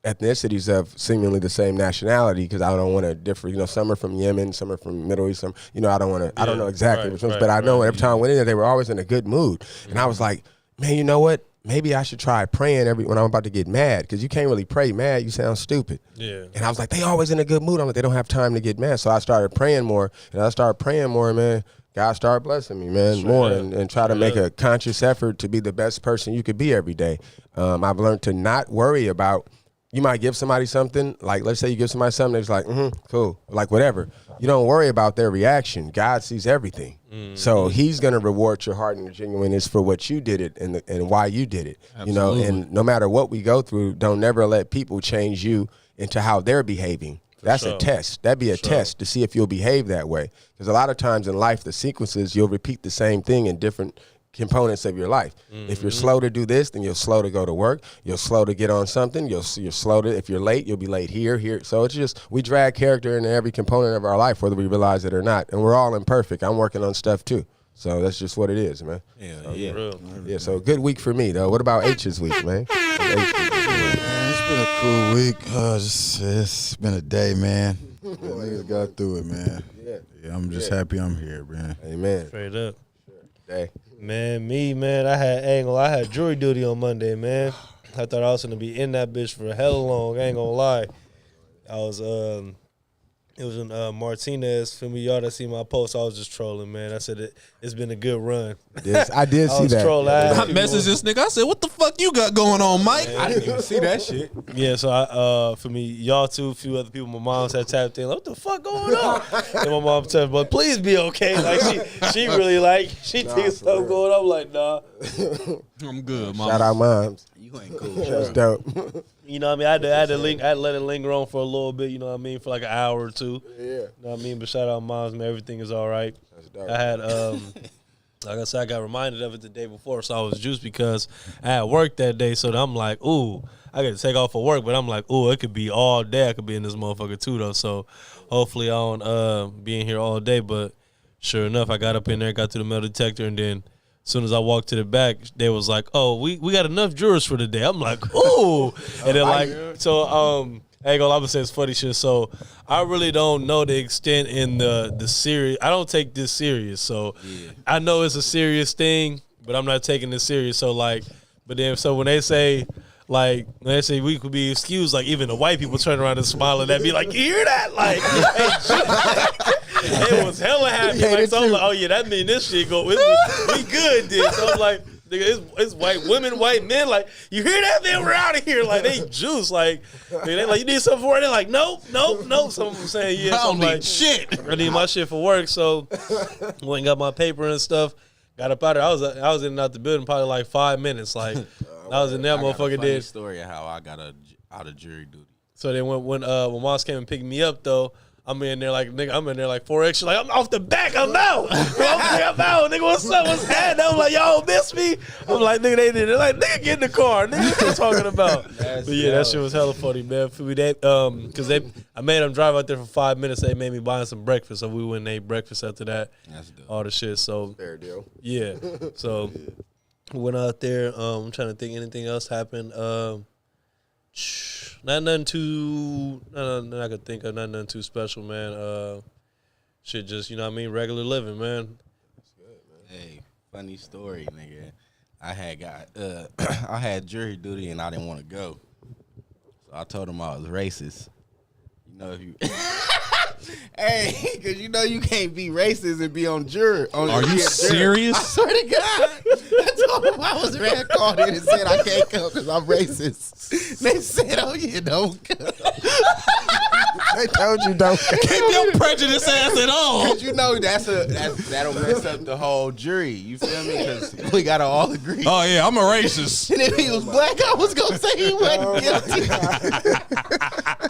ethnicities of seemingly the same nationality, because I don't want to differ. You know, some are from Yemen, some are from Middle East, some, you know, I don't want to, I don't know exactly which ones, but I know every time I went in there, they were always in a good mood. And I was like, man, you know what? Maybe I should try praying when I'm about to get mad, because you can't really pray mad. You sound stupid. Yeah. And I was like, they always in a good mood. I'm like, they don't have time to get mad. So I started praying more, and I started praying more, man. God started blessing me, man, more, and try to make a conscious effort to be the best person you could be every day. I've learned to not worry about you might give somebody something, like let's say you give somebody something, it's like, cool, like whatever. You don't worry about their reaction. God sees everything. So he's going to reward your heart and your genuineness for what you did it and why you did it. Absolutely. You know, and no matter what we go through, don't never let people change you into how they're behaving. That's a test. That'd be a test to see if you'll behave that way. Because a lot of times in life, the sequences, you'll repeat the same thing in different components of your life. If you're slow to do this, then you're slow to go to work. You're slow to get on something. You're slow to, if you're late, you'll be late here. So it's just, we drag character into every component of our life, whether we realize it or not. And we're all imperfect. I'm working on stuff too. So that's just what it is, man. Yeah, so good week for me, though. What about H's week, man? It's been a cool week. It's been a day, man. Niggas got through it, man. Yeah, I'm just happy I'm here, man. Amen. Straight up. Day. Man, I had jury duty on Monday, man. I thought I was gonna be in that bitch for hella long. I ain't gonna lie. I was it was in Martinez. For me, y'all that see my post, I was just trolling, man. I said it's been a good run. Yes, I did see that. I messaged this nigga. I said, "What the fuck you got going on, Mike?" I didn't even see that shit. Yeah, so for me, y'all too, a few other people, my mom's had tapped in. Like, what the fuck going on? And my mom told me, but please be okay. Like she really she thinks something going on. I'm like, nah. I'm good, mom. Shout out moms. You ain't cool. That's dope. You know what I mean? I had to let it linger on for a little bit, you know what I mean, for like an hour or two. Yeah. You know what I mean? But shout out moms, man, everything is all right. That's dope. I had like I said, I got reminded of it the day before, so I was juiced because I had work that day. So I'm like, ooh, I got to take off for work, but I'm like, ooh, it could be all day. I could be in this motherfucker too, though. So hopefully I don't be in here all day. But sure enough, I got up in there, got to the metal detector, and then as soon as I walked to the back, they was like, oh, we got enough jurors for the day. I'm like, ooh. And then like, so I ain't gonna lie, I'm gonna say it's funny shit. So I really don't know the extent in the serious. I don't take this serious. So I know it's a serious thing, but I'm not taking it serious. So like, but then so when they say we could be excused, like even the white people turn around and smile and that be like, you hear that? Like, it was hella happy. Like, so I'm like, oh yeah, that mean this shit go. We good, then. So I'm like, nigga, it's white women, white men. Like, you hear that? Man, we're out of here. Like, they juice. Like, they like, you need something for it? They're like, nope. Some of them saying yeah. So I'm like, shit. I need my shit for work. So went and got my paper and stuff. Got up out of there. I was in and out the building probably like 5 minutes. Like, I was in that motherfucker. Did story of how I got out of jury duty. So then when Moss came and picked me up though, I'm in there like, nigga, I'm in there like 4 extra. Like, I'm off the back. I'm out. I'm out. Nigga, what's up? What's happening? I'm like, y'all miss me? I'm like, nigga, they did it. Like, nigga, get in the car. Nigga, what you talking about? But yeah, that shit was hella funny, man. Because I made them drive out there for 5 minutes. They made me buy some breakfast. So we went and ate breakfast after that. That's dope. All the shit. So Fair deal. Yeah. So went out there. I'm trying to think anything else happened. Nothing too. Nothing I could think of. Nothing too special, man. Shit, just you know what I mean. Regular living, man. That's good, man. Hey, funny story, nigga. I had jury duty and I didn't want to go, so I told him I was racist. You know if you. Hey, because you know you can't be racist and be on jury. Are you serious? I swear to God. I told him I was red called in and said I can't come because I'm racist. They said, oh, you don't come. They told you don't. Keep your prejudice ass at all. Because you know that'll mess up the whole jury. You feel me? Because we got to all agree. Oh, yeah, I'm a racist. And if he was black, I was going to say he wasn't guilty.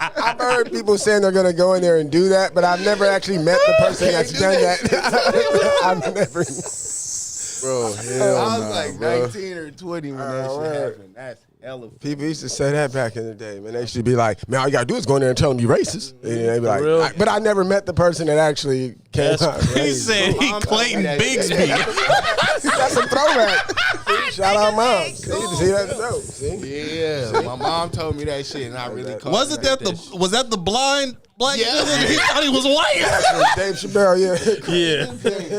I've heard people saying they're going to go in there and do that, but I've never actually met the person that's done that. I've never. Bro, I was like 19 or 20 when that shit happened. That's hella funny. People used to say that back in the day, man. They used to be like, man, all you got to do is go in there and tell them you're racist. And they be like, but I never met the person that actually came out. He said he Clayton Bigsby. That's a throwback. Shout out, mom. See that dope. See? Yeah, my mom told me that shit, and I really caught Was that the blind black nigga? He thought he was white. Dave Chappelle, Yeah.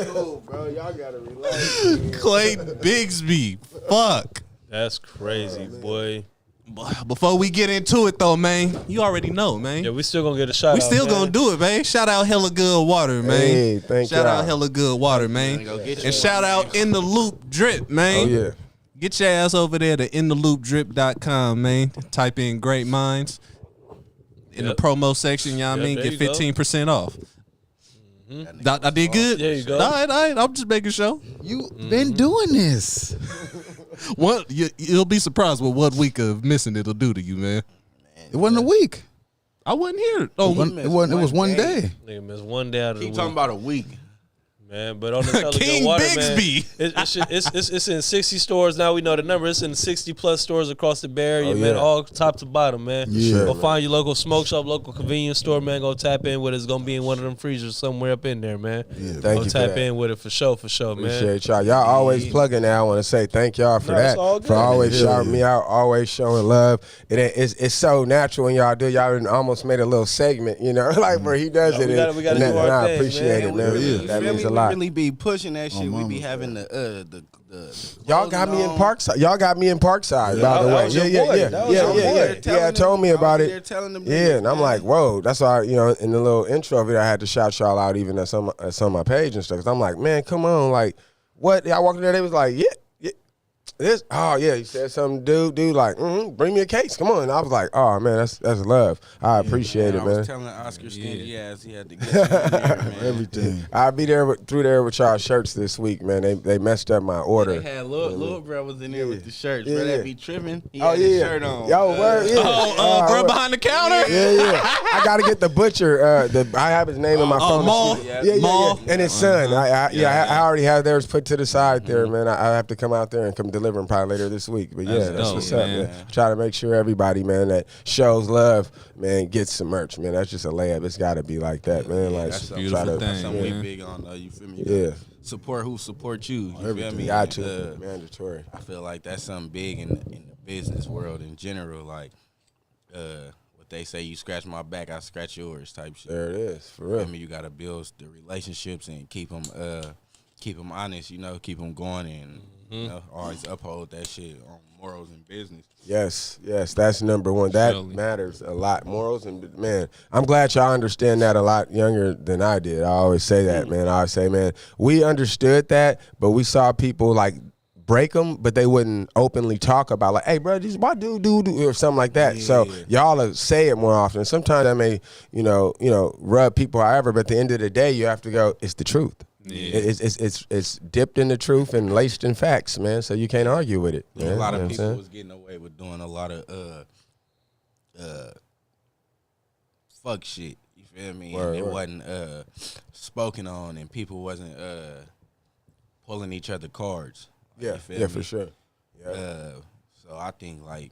Cool, bro. Y'all gotta relax. Clayton Bigsby. Fuck. That's crazy, boy. Before we get into it, though, man, you already know, man. Yeah, we still gonna get a shout out. We still man. gonna do it, man. Shout out Hella Good Water, man. Hey, thank Shout y'all. out Hella Good Water, man. Go get And shout out In the Loop Drip, man. Oh, yeah. Get your ass over there to intheloopdrip.com, man. Type in Great Minds in the promo section. You know what I mean? Get 15% off. I did good. There you go. All right. I'm just making sure. You been doing this. You'll be surprised with what week of missing it'll do to you, man. It wasn't a week. I wasn't here. Oh, It was one day. Nigga missed one day out of the Keep week. talking about a week. Man, but on the Telegate King Water, Bigsby. man, it's in 60 stores now. We know the number. It's in 60 plus stores across the Bay Area, man. yeah. All top to bottom, man. Yeah. Go find your local smoke shop, local convenience store, man. Go tap in with it. It's gonna be in one of them freezers somewhere up in there, man. Thank Go you for tap that. in with it for sure, man. Appreciate y'all. Y'all always plugging that. I want to say thank y'all for No, it's that. all good. For always Yeah. shouting me out, always showing love. It's so natural when y'all do. Y'all almost made a little segment, you know, like where he does it. we gotta and do our I thing, appreciate man. it, man. You That feel means me? a lot. We really be pushing that shit. We mama. be having the Y'all got me in on. Parkside. Y'all got me in Parkside, by the that way. was your boy. That was your boy. Yeah, told me about They're it. telling them Yeah, and I'm like, whoa. That's why, you know, in the little intro video, I had to shout y'all out even at some of my page and stuff. Cause I'm like, man, come on, like, what? Y'all walked in there, they was like, yeah. This, oh yeah, he said something, dude, like, bring me a case, come on. And I was like, oh man, that's love. I appreciate it, I man. was telling Oscar skinny ass he had to get something in there, man. Everything. I'll be through there with y'all shirts this week, man. They messed up my order. They had little bro was in there with the shirts. Yeah, Bro, yeah. that be tripping. He Oh had his yeah, shirt on. yo, word, yeah. bro behind the counter. Yeah. I gotta get the butcher. I have his name in my phone. Maul. Yeah. Maul. And his son. I already have theirs put to the side there, man. I have to come out there and come deliver them probably later this week. But yeah, that's dope, what's up, man. man. Try to make sure everybody, man, that shows love, man, gets some merch, man. That's just a layup. It's got to be like that, man. Like, That's beautiful something, thing, something we man. big on, though. You feel me? Yeah. Support who support you. You feel me? Got to. And, Mandatory. I feel like that's something big in the business world in general. Like, what they say, you scratch my back, I scratch yours type shit. There it is, for I real. mean, you gotta build the relationships and keep them honest. You know, keep them going and you know, always uphold that shit on morals and business. Yes, that's number one. That Surely. matters a lot. Morals and man, I'm glad y'all understand that a lot younger than I did. I always say that, man. I always say, man, we understood that, but we saw people like break them, but they wouldn't openly talk about like, hey, bro, why do or something like that. Yeah. So y'all say it more often. Sometimes that may, you know, rub people however, but at the end of the day, you have to go, it's the truth. Yeah. It's dipped in the truth and laced in facts, man. So you can't argue with it. Man. A lot You know of what I'm people saying? was getting away with doing a lot of fuck shit. You feel me? Word, and it word. wasn't spoken on, and people wasn't pulling each other cards. Yeah, You feel yeah, me? for sure. Yeah. So I think like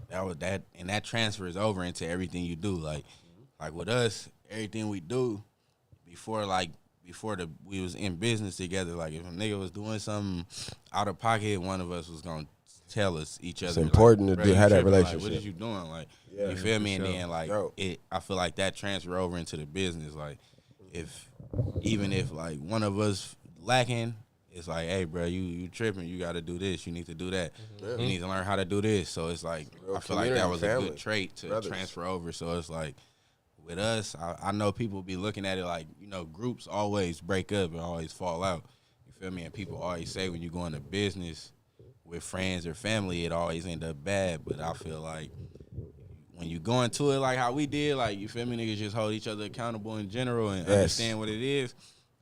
that and that transfers over into everything you do. Like with us, everything we do before we was in business together. Like if a nigga was doing something out of pocket, one of us was gonna tell us each other. It's important to "Bro, do- you have that tripping, like, relationship. what is you doing? Like Yeah, you feel for me? And sure. then like Dope. I feel like that transfer over into the business. Like even if like one of us lacking. It's like, hey, bro, you tripping. You got to do this. You need to do that. You need to learn how to do this. So it's like, Real I feel like that community, was family, a good trait to brothers. transfer over. So it's like, with us, I know people be looking at it like, you know, groups always break up and always fall out. You feel me? And people always say when you go into business with friends or family, it always end up bad. But I feel like when you go into it like how we did, like, you feel me, niggas just hold each other accountable in general and understand what it is.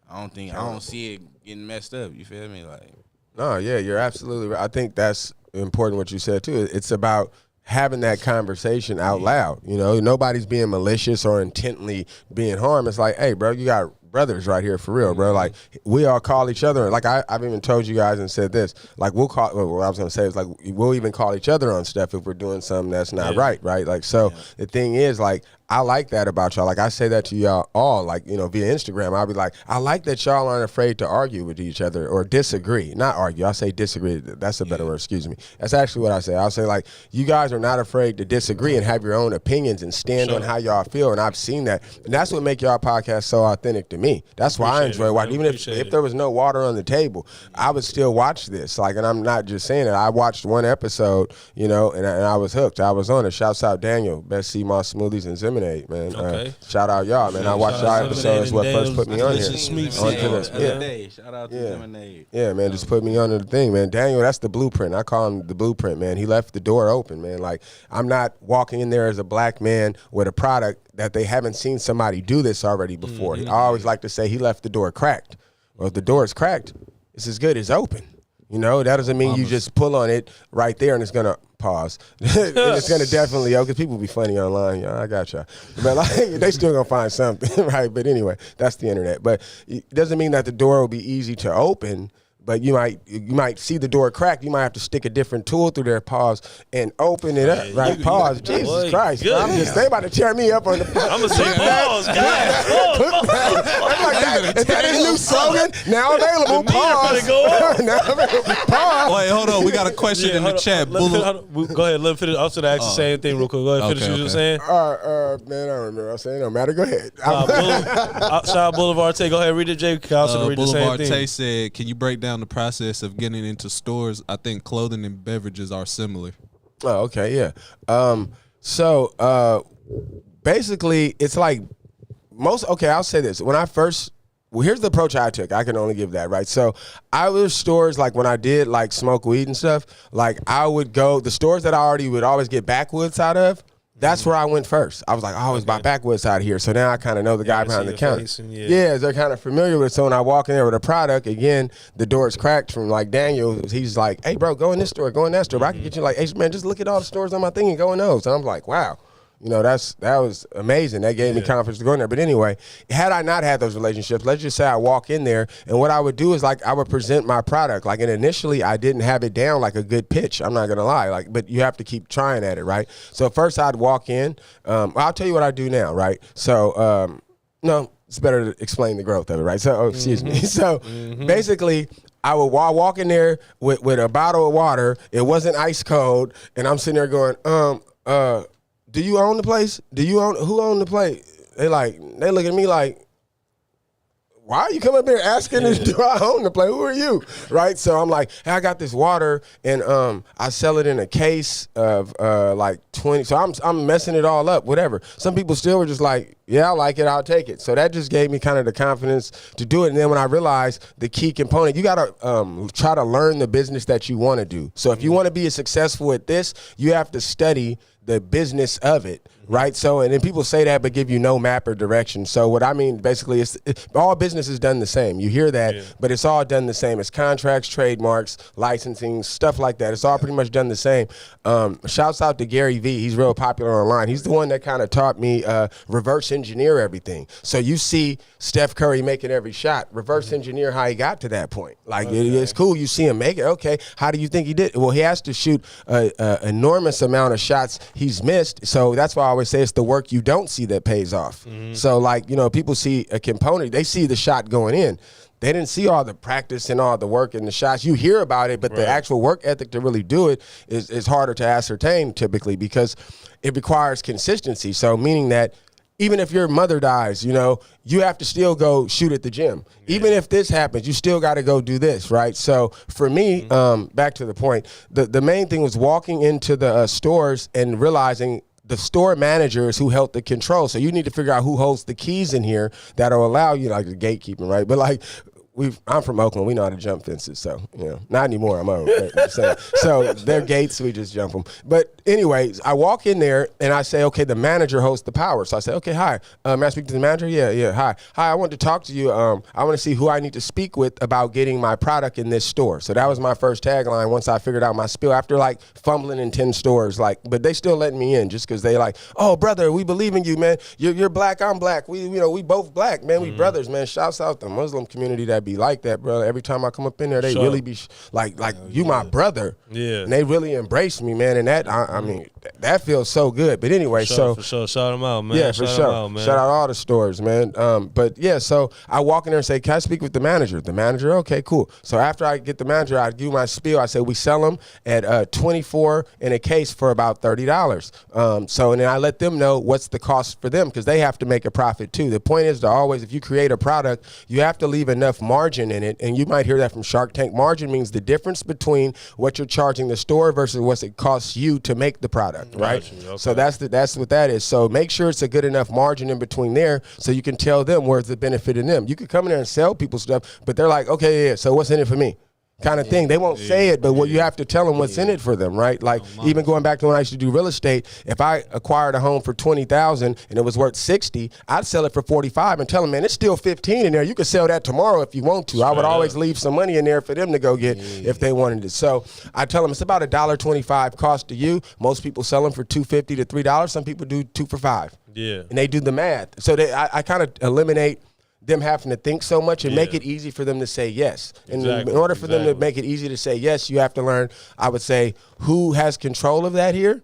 I don't see it getting messed up. You feel me? Like, No, yeah, you're absolutely right. I think that's important what you said too. It's about having that conversation out loud. You know, nobody's being malicious or intently being harmed. It's like, hey, bro, you got brothers right here for real, bro. Like we all call each other. Like I've even told you guys and said this. Like we'll call. What I was gonna say is like we'll even call each other on stuff if we're doing something that's not right. Like so. The thing is, like I like that about y'all. Like I say that to y'all all. Like via Instagram, I'll be like, I like that y'all aren't afraid to argue with each other or disagree. Not argue. I say disagree. That's a better word. Excuse me. That's actually what I say. I'll say like you guys are not afraid to disagree and have your own opinions and stand on how y'all feel. And I've seen that. And that's what make y'all podcast so authentic to me. That's why I enjoy watching. Even if there was no water on the table, I would still watch this. Like, and I'm not just saying it. I watched one episode, and I was hooked. I was on it. Shouts out Daniel, best sea moss smoothies and Zimmerman. Lemonade, man. Okay. Shout out y'all, man. I watched Shout out y'all episode. That's what first put me on here. Shout out to Lemonade. Yeah, man, just put me under the thing, man. Daniel, that's the blueprint. I call him the blueprint, man. He left the door open, man. Like, I'm not walking in there as a black man with a product that they haven't seen somebody do this already before. I always like to say he left the door cracked. Well, if the door is cracked, it's as good as open. You know, that doesn't mean you just pull on it right there and it's going to pause. And it's going to definitely, because people be funny online. You know, I got y'all. But like, they still going to find something, right? But anyway, that's the internet. But it doesn't mean that the door will be easy to open. But you might see the door cracked. You might have to stick a different tool through there, pause, and open it up, right? Pause. Jesus Christ. Bro, they about to tear me up on the I'm going to say pause, guys. Is that his new slogan? Now available, pause. Now available, pause. Wait, hold on. We got a question in the chat. Go ahead. Let me finish. I was going to ask the same thing real quick. Go ahead, finish what you were saying. Man, I don't remember. I'm saying no matter. Go ahead. Shout out Boulevard Tay. Go ahead, read it, Jay. Read the same Boulevard thing. Tay said, can you break down the process of getting into stores? I think clothing and beverages are similar. Oh, okay, yeah. So basically, it's like I'll say this. When I first, here's the approach I took. I can only give that, right? So I was stores, like when I did like smoke weed and stuff, like I would go, the stores that I already would always get backwoods out of, that's where I went first. I was like, I always buy backwoods out of here. So now I kind of know the guy behind the counter. Yeah, they're kind of familiar with it. So when I walk in there with a product, again, the door is cracked from like Daniel. He's like, hey, bro, go in this store, go in that store. But I can get you like, hey, man, just look at all the stores on my thing and go in those. And I'm like, wow. You know, that was amazing. That gave me confidence to go in there. But anyway, had I not had those relationships, let's just say I walk in there, and what I would do is like I would present my product. Like, and initially I didn't have it down like a good pitch. I'm not gonna lie. Like, but you have to keep trying at it, right? So first I'd walk in. I'll tell you what I do now, right? So no, it's better to explain the growth of it, right? So excuse me. So basically, I would walk in there with a bottle of water. It wasn't ice cold, and I'm sitting there going, do you own the place? Who owned the place? They look at me like, why are you coming up here asking, do I own the place? Who are you? Right? So I'm like, hey, I got this water, and I sell it in a case of like 20. So I'm messing it all up, whatever. Some people still were just like, yeah, I like it, I'll take it. So that just gave me kind of the confidence to do it. And then when I realized the key component, you got to try to learn the business that you want to do. So if you want to be successful at this, you have to study the business of it, right? So, and then people say that but give you no map or direction. So what I mean basically is all business is done the same. You hear that, but it's all done the same. It's contracts, trademarks, licensing, stuff like that. It's all pretty much done the same. Shouts out to Gary Vee. He's real popular online. He's the one that kind of taught me reverse engineer everything. So you see Steph Curry making every shot, reverse engineer how he got to that point. Like it's cool. You see him make it. Okay, how do you think he did? Well, he has to shoot an enormous amount of shots he's missed. So that's why I always say it's the work you don't see that pays off. So like, you know, people see a component, they see the shot going in. They didn't see all the practice and all the work and the shots. You hear about it, but the actual work ethic to really do it is harder to ascertain typically because it requires consistency. So meaning that even if your mother dies, you know, you have to still go shoot at the gym. Even if this happens, you still got to go do this, right? So for me, back to the point, the main thing was walking into the stores and realizing the store manager is who held the control. So you need to figure out who holds the keys in here that'll allow you, like the gatekeeping, right? But like, I'm from Oakland. We know how to jump fences. So, you know, not anymore. I'm old. So their gates, we just jump them. But anyways, I walk in there and I say, okay, the manager holds the power. So I say, okay, hi. May I speak to the manager? Yeah. Hi, I want to talk to you. I want to see who I need to speak with about getting my product in this store. So that was my first tagline once I figured out my spiel after like fumbling in 10 stores. Like, but they still letting me in just because they like, oh, brother, we believe in you, man. You're black, I'm black. We both black, man. We brothers, man. Shouts out the Muslim community that be like that, bro. Every time I come up in there, they really be like you my brother. Yeah. And they really embrace me, man. And that, I mean, that feels so good. But anyway, for sure. Shout them out, man. Yeah, for sure. Shout out all the stores, man. But yeah, so I walk in there and say, can I speak with the manager? The manager, okay, cool. So after I get the manager, I do my spiel. I say, we sell them at 24 in a case for about $30. So, and then I let them know what's the cost for them because they have to make a profit too. The point is to always, if you create a product, you have to leave enough margin in it, and you might hear that from Shark Tank. Margin means the difference between what you're charging the store versus what it costs you to make the product, right? Okay. So that's what that is. So make sure it's a good enough margin in between there so you can tell them where's the benefit in them. You could come in there and sell people stuff, but they're like, okay, yeah, so what's in it for me? Kind of thing. They won't say it, but what you have to tell them what's in it for them, right? Like even going back to when I used to do real estate, if I acquired a home for $20,000 and it was worth $60,000, I'd sell it for $45,000 and tell them, man, it's still $15,000 in there. You can sell that tomorrow if you want to. I would always leave some money in there for them to go get if they wanted it. So I tell them it's about $1.25 cost to you. Most people sell them for $2.50 to $3. Some people do 2 for $5. Yeah, and they do the math. So I kind of eliminate them having to think so much and make it easy for them to say yes. And in order for them to make it easy to say yes, you have to learn, I would say, who has control of that here.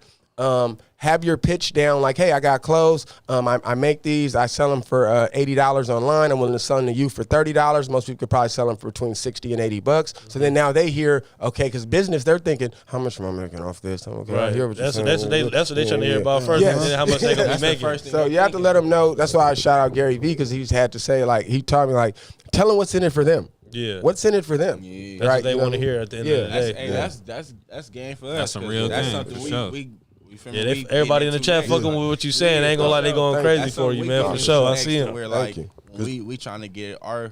Have your pitch down like, hey, I got clothes. I make these. I sell them for $80 online. I'm willing to sell them to you for $30. Most people could probably sell them for between $60 and $80. So then now they hear, okay, because business, they're thinking, how much am I making off this? Okay, I hear what you're saying. That's what they trying to hear about first. And then how much they gonna be making. So you have to let them know. That's why I shout out Gary Vee, because he's had to say, like, he taught me, like, tell them what's in it for them. Yeah, what's in it for them? That's what they want to hear at the end of the day. Hey, that's game for us. That's some real That's game, something for sure. Everybody in the chat fucking with what you saying. Ain't gonna lie, they going crazy for you, man, for sure. I see him. We're like, we trying to get our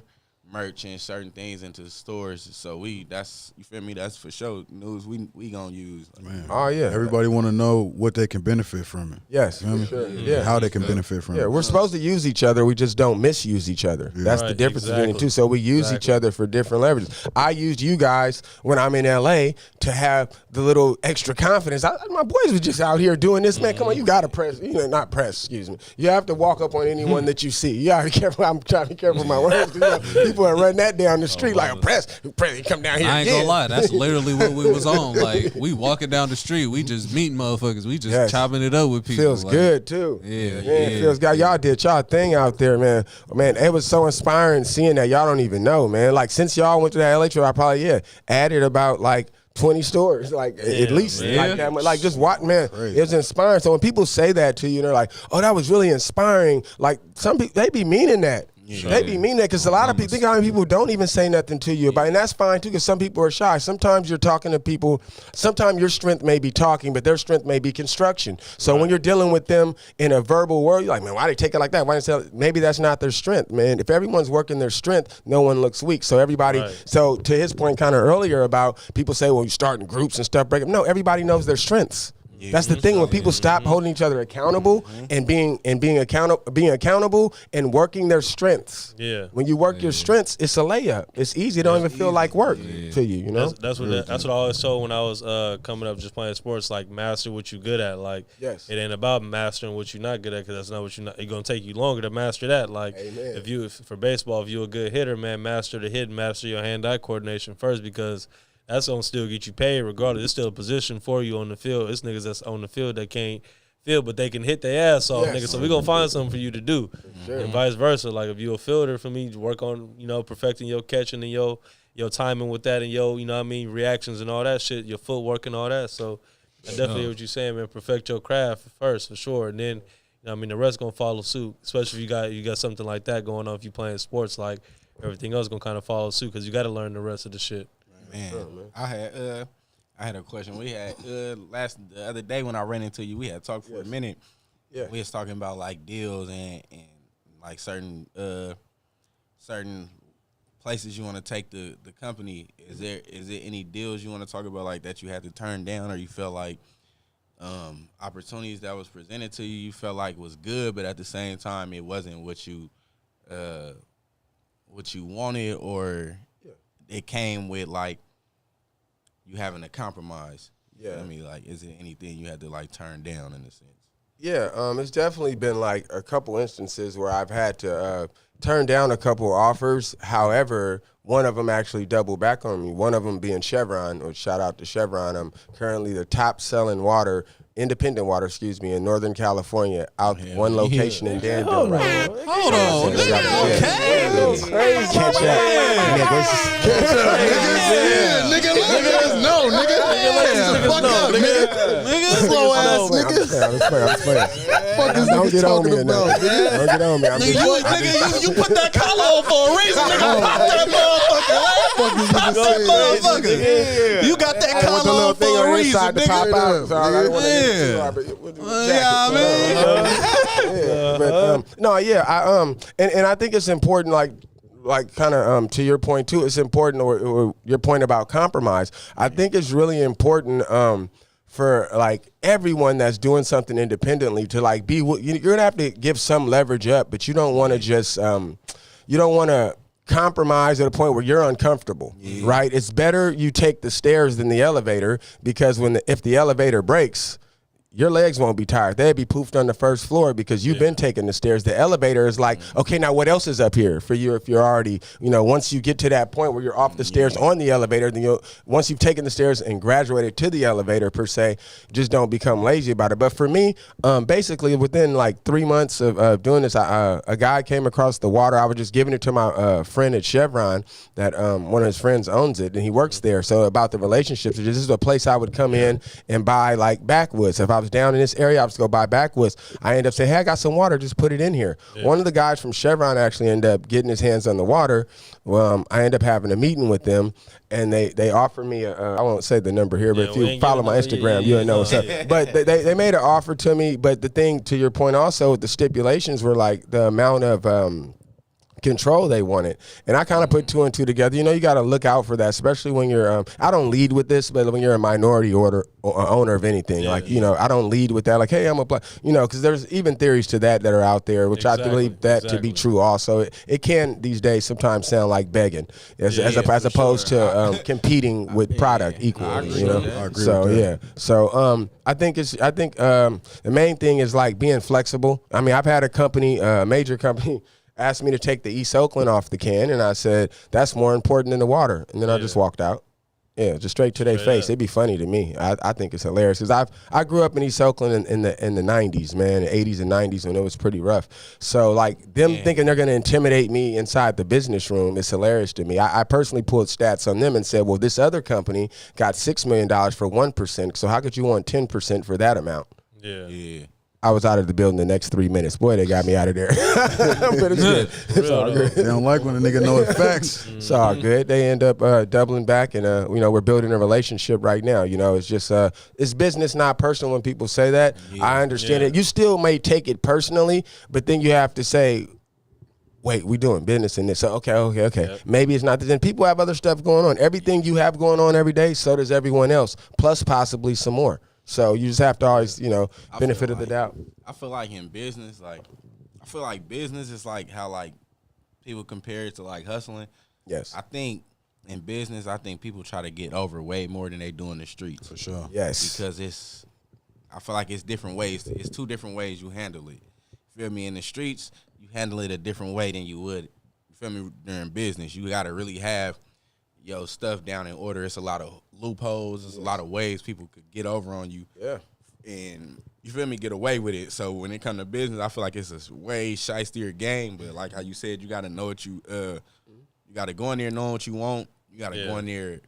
merch and certain things into the stores, so that's, you feel me, that's for sure news we gonna use. Man. Oh yeah, everybody want to know what they can benefit from it. Yes, you know for sure. Yeah, how they can benefit from it. Yeah, we're supposed to use each other. We just don't misuse each other. Yeah. That's the difference between the two. So we use each other for different leverages. I used you guys when I'm in LA to have the little extra confidence. My boys were just out here doing this, man. Come on, you gotta press. Not press. Excuse me. You have to walk up on anyone that you see. You gotta be careful. I'm trying to be careful with my words. People are running that down the street like a press. You come down here. I ain't gonna lie. That's literally what we was on. Like, we walking down the street, we just meeting motherfuckers. We just chopping it up with people. Feels like, good too. Yeah, man, it feels good. Y'all did y'all thing out there, man. Man, it was so inspiring seeing that. Y'all don't even know, man. Like, since y'all went to that LA trip, I probably added about like 20 stores, like at least like that much. Like, just what, man, it was inspiring. So when people say that to you, they're like, oh, that was really inspiring. Like, some people, they be meaning that. They be meaning that, because a lot of people, think how many people don't even say nothing to you about it. And that's fine too, because some people are shy. Sometimes you're talking to people, sometimes your strength may be talking, but their strength may be construction. So when you're dealing with them in a verbal world, you're like, man, why they take it like that? Why they say, maybe that's not their strength, man. If everyone's working their strength, no one looks weak. So everybody, so to his point kind of earlier about people say, well, you start in groups and stuff, break up. No, everybody knows their strengths. That's the thing. When people stop holding each other accountable and being accountable and working their strengths. Yeah. When you work your strengths, it's a layup. It's easy. It don't even feel like work to you. You know. That's what I always told when I was coming up, just playing sports. Like, master what you're good at. Like, it ain't about mastering what you're not good at, because that's not what you're not. It's gonna take you longer to master that. Like, if for baseball, if you're a good hitter, man, master the hit, master your hand-eye coordination first, because that's gonna still get you paid regardless. It's still a position for you on the field. It's niggas that's on the field that can't field, but they can hit their ass off, niggas. So we gonna find something for you to do, and vice versa. Like, if you're a fielder, for me, work on perfecting your catching and your timing with that, and reactions and all that shit, your footwork and all that. So I definitely hear what you're saying, man. Perfect your craft first, for sure, and then the rest gonna follow suit. Especially if you got something like that going on. If you playing sports, like, everything else gonna kind of follow suit, because you got to learn the rest of the shit. Man, I had a question. We had the other day when I ran into you, we had talked for a minute. Yeah, we was talking about like deals and like certain places you want to take the company. Is there any deals you want to talk about, like, that you had to turn down, or you felt like opportunities that was presented to you felt like was good, but at the same time it wasn't what you wanted, or it came with, like, you having to compromise? I mean, like, is it anything you had to, like, turn down in a sense? Yeah, it's definitely been, like, a couple instances where I've had to turn down a couple offers. However, one of them actually doubled back on me. One of them being Chevron, or shout out to Chevron. I'm currently the top selling independent water, in Northern California, out one location in Danville right now. Hold on. Catch that. Nigga, let us know, nigga. Fuck up, nigga. Slow ass nigga. I'm playing. Fuck is Don't get on me talking enough. about, man? Don't get on me. You put that collar on for a reason, nigga. Pop that motherfuckers nigga said. Motherfucker. You got that I want the collar little on thing for a on the reason, inside to nigga. pop out. So I didn't want to Yeah. get too hard, but we'll do the jacket. Yeah, But no, yeah, and I think it's important, like kind of to your point too. It's important, or your point about compromise. I think it's really important for like everyone that's doing something independently to like be. You're gonna have to give some leverage up, but you don't want to just you don't want to compromise at a point where you're uncomfortable, right? It's better you take the stairs than the elevator, because if the elevator breaks, your legs won't be tired. They'll be poofed on the first floor because you've been taking the stairs. The elevator is like, okay, now what else is up here for you if you're already, once you get to that point where you're off the stairs on the elevator, then once you've taken the stairs and graduated to the elevator per se, just don't become lazy about it. But for me, basically within like 3 months of doing this, a guy came across the water. I was just giving it to my friend at Chevron that one of his friends owns it and he works there. So about the relationships, this is a place I would come in and buy like backwoods. If I was down in this area, I was go buy backwoods. I end up saying, hey, I got some water, just put it in here. One of the guys from Chevron actually ended up getting his hands on the water. I ended up having a meeting with them, and they offered me I won't say the number here, but if you follow my Instagram, you'll know what's up. But they made an offer to me, but the thing, to your point also, the stipulations were like the amount of control they wanted, and I kind of put 2 and 2 together. You got to look out for that, especially when you're I don't lead with this, but when you're a minority owner of anything, I don't lead with that, like, hey, I'm a black, because there's even theories to that are out there, which I believe that to be true also. It can these days sometimes sound like begging as opposed to competing with product equally. I agree with that. So I think the main thing is like being flexible. I mean, I've had a company, a major company, asked me to take the East Oakland off the can, and I said, that's more important than the water. And then I just walked out. Yeah, just straight to their face. It'd be funny to me. I think it's hilarious because I grew up in East Oakland in the 90s, man, the 80s and 90s when it was pretty rough. So like them thinking they're going to intimidate me inside the business room is hilarious to me. I personally pulled stats on them and said, well, this other company got $6 million for 1%. So how could you want 10% for that amount? Yeah. I was out of the building the next 3 minutes. Boy, they got me out of there. But it's good. It's all good. They don't like when a nigga know the facts. It's all good. They end up doubling back, and we're building a relationship right now. It's just it's business, not personal. When people say that, I understand it. You still may take it personally, but then you have to say, wait, we doing business in this. So okay. Yep. Maybe it's not. Then people have other stuff going on. Everything you have going on every day, so does everyone else, plus possibly some more. So you just have to always, benefit of the doubt. I feel like in business, business is like how like people compare it to like hustling. Yes. I think in business, people try to get over way more than they do in the streets. For sure. Yes. Because I feel like it's different ways. It's 2 different ways you handle it. You feel me? In the streets, you handle it a different way than you would, you feel me, during business. You got to really have your stuff down in order. It's a lot of loopholes. There's a lot of ways people could get over on you. Yeah. And you feel me, get away with it. So when it comes to business, I feel like it's a way shystier game. But like how you said, you got to know what you got to go in there knowing what you want. You got to go in there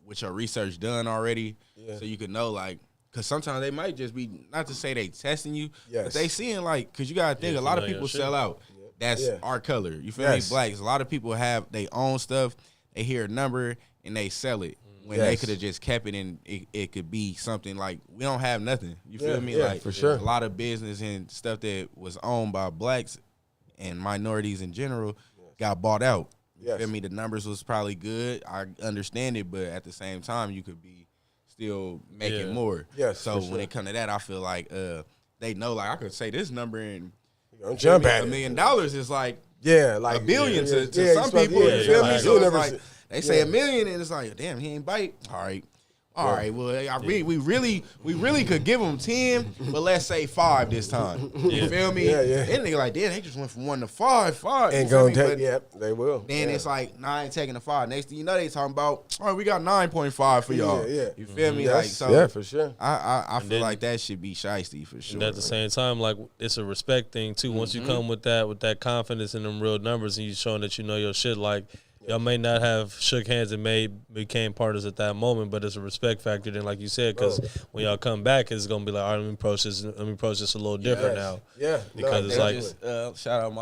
with your research done already, so you can know, like, because sometimes they might just be, not to say they testing you, but they seeing, like, because you got to think, a lot of people sell out. That's our color. You feel me? Blacks. A lot of people have their own stuff. They hear a number and they sell it. When they could have just kept it, and it could be something like, we don't have nothing. You feel me? Like, for sure. A lot of business and stuff that was owned by blacks and minorities in general got bought out. You feel me? The numbers was probably good. I understand it, but at the same time, you could be still making more. So when it come to that, I feel like they know, like, I could say this number and jump at $1 it. million is like like a billion to some people. You feel me? So it's like, they say $1 million, and it's like, damn, he ain't bite. All right. Well, we really could give him 10, but let's say 5 this time. You feel me? And they like, damn, they just went from 1 to 5. And go take, they will. Then it's like, nah, I ain't taking the 5. Next thing you know, they talking about, all right, we got 9.5 for y'all. You feel me? Like, so for sure. I feel like that should be shiesty for sure. And at the same time, like, it's a respect thing too. Once you come with that confidence in them real numbers, and you showing that you know your shit, like, Y'all may not have shook hands and became partners at that moment, but it's a respect factor. Then, like you said, because when y'all come back, it's gonna be like, all right, let me approach this a little different now. Yeah, because it's like shout out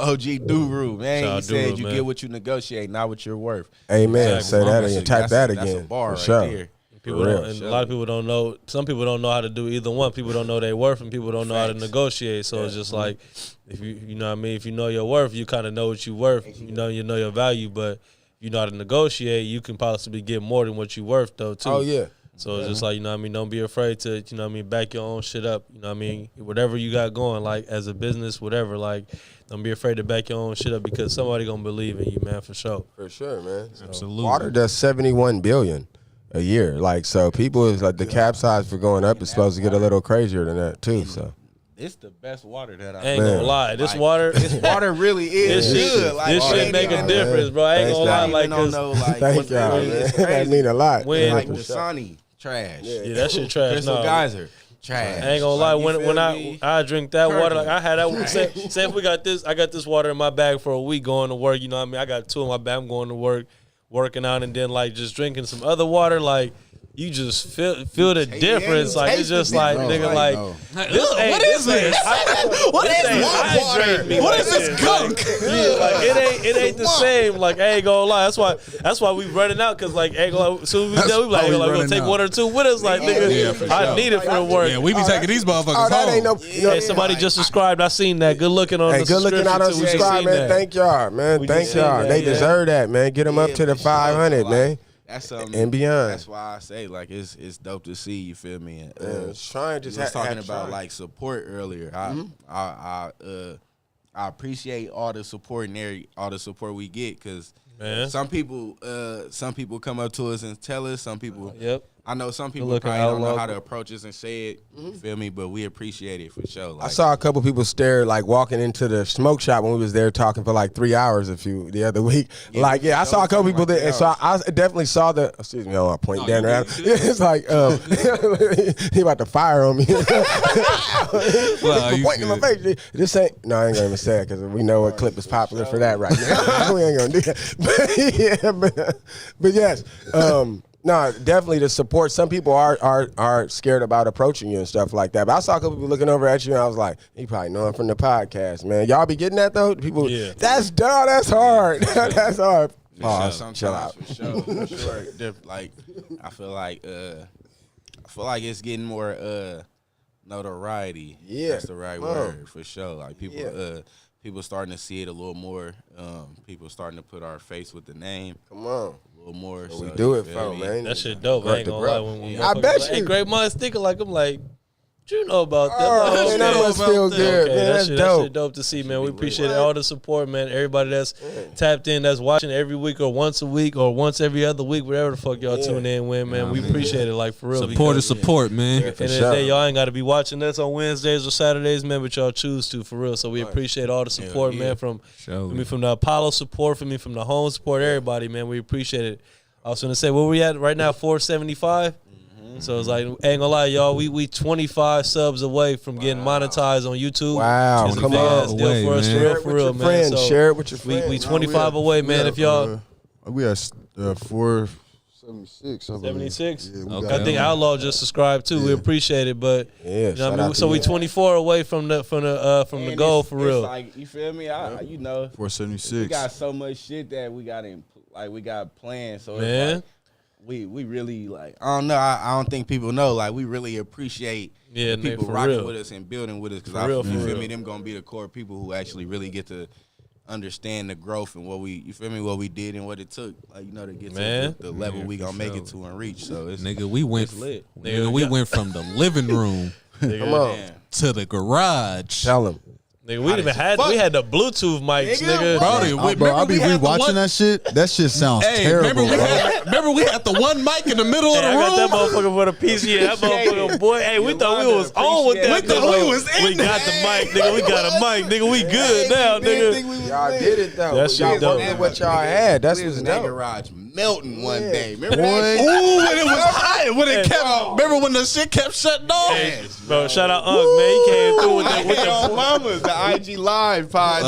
OG Duru, man. Shout He out said Duru, you man. get what you negotiate, not what you're worth. Amen. Exactly. Say that again. Type that again. That's a bar for right sure. there. people don't, and a lot of people don't know. Some people don't know how to do either one. People don't know their worth, and people don't know how to negotiate. So it's just like, if you know what I mean. If you know your worth, you kind of know what you worth. You know your value, but you know how to negotiate, you can possibly get more than what you worth though too. Oh yeah. So it's just like, you know what I mean, don't be afraid to, you know what I mean, back your own shit up. You know what I mean? Whatever you got going, like as a business, whatever, like don't be afraid to back your own shit up because somebody gonna believe in you, man, for sure. For sure, man. Absolutely. Water does 71 billion a year. Like, so people is like, the cap size for going up is supposed to get a little crazier than that too. So It's the best water that I ain't gonna lie. This water really is good. Like, this shit make a difference, bro. I ain't gonna lie, like, thank y'all, man. That mean a lot. When- like Dasani, trash. yeah, that shit trash. Crystal No. Geyser, trash. I ain't gonna lie. Like, you When feel me? I drink that water, like I had that. Say if we got this, I got this water in my bag for a week going to work. You know what I mean? I got two in my bag. I'm going to work, working out, and then like just drinking some other water. Like you just feel the difference. Like it's just like nigga, like What is this? What is this? What is this gunk? Yeah, like it ain't the same. Like I ain't gonna lie. That's why we running out because like ain't gonna. Soon we done, we like we gonna take one or two with us. Like nigga, I need it for the work. Yeah, we be taking these motherfuckers Oh, that home. ain't no. Hey, somebody just subscribed. I seen that. Good looking on Hey, the good looking out on subscription, too. We just subscribe, seen man. that. Thank y'all, man. We Thank just seen y'all. that, They yeah. deserve that, man. Get them up to the for sure. 500, Like, man. That's something And beyond. That's why I say like it's dope to see. You feel me? And, Trying just we was talking had about try. like support earlier. I appreciate all the support and all the support we get because Man. some people come up to us and tell us. Some people, Yep. I know some people looking probably don't know outlaw. how to approach us and say it. You feel me? But we appreciate it for sure. I Like, saw a couple people stare like walking into the smoke shop when we was there talking for like 3 hours the other week. I saw a couple people there, and so I definitely saw the. Excuse me, I don't want to point down around. It's like he about to fire on me. Well, you Pointing in my good. face. This ain't. No, I ain't gonna even say it because we know what clip is popular for that right now. We ain't gonna do that. But yes. No, definitely the support. Some people are scared about approaching you and stuff like that. But I saw a couple people looking over at you, and I was like, "You probably know him from the podcast, man." Y'all be getting that though? People, that's dumb. That's hard. That's hard. For Oh, chill out. For sure. Like I feel like it's getting more notoriety. Yeah. That's the right word for sure. Like people starting to see it a little more. People starting to put our face with the name. Come on. A little more. What we so, do you it feel for, me? man. That shit dope. I ain't gonna lie. When I bet like, hey, you. great minds thinking like I'm like, what you know about that? Oh, man, that must feel good, Okay, man. that That's shit dope. dope to see, man. We appreciate all the support, man. Everybody that's tapped in, that's watching every week or once a week or once every other week, whatever the fuck y'all tune in with, man. We appreciate it, like for real. Support is because support, man. At the end of the day, y'all ain't got to be watching us on Wednesdays or Saturdays, man, but y'all choose to, for real. So we appreciate all the support, man, from the Apollo support, from the home support, everybody, man. We appreciate it. I was going to say, where we at right now, 475? So it's like, ain't gonna lie, y'all, we 25 subs away from getting monetized on YouTube. Wow, It's a come big on. ass deal for us, man. for real, man. Friends, So share it with your friends. we 25 away, man. If y'all we at 476. 76, Yeah, we Okay. got I think Outlaw just subscribed too. We appreciate it, but Yeah, you know what shout I mean. out So to we you. 24 away from the And goal for it's real. Like, you feel me? You know, 476. we got so much shit that we got planned. So Man. it's like, we really like, I don't know. I don't think people know. Like, we really appreciate Yeah, the people for rocking real. with us and building with us. For Because real, you for feel real. me? Them gonna be the core people who actually really get to understand the growth and what we did and what it took. Like, you know, to get Man. to the level we gonna make it to and reach. So it's Nigga, we went it's lit. Nigga, we went from the living room Come on. Man. to the garage. Tell them. Nigga, we had the Bluetooth mics, nigga. Brody, Bro, I be we had the rewatching one- that shit. That shit sounds Hey, terrible. remember we had the one mic in the middle of Hey, the I room? got that motherfucker for the PC. That motherfucker, boy. Hey, we thought we was on with that. We thought we was in We got the mic, nigga. We got a mic, nigga. We good now, nigga. Y'all did it though. That shit Y'all dope. worked with what y'all had. That's We was what's in that dope. garage melting one day. Remember that? Ooh, when it was hot, when it kept. Remember when the shit kept shutting off? Bro, shout out Unk, man. He came through with the Mamas, the IG Live pod.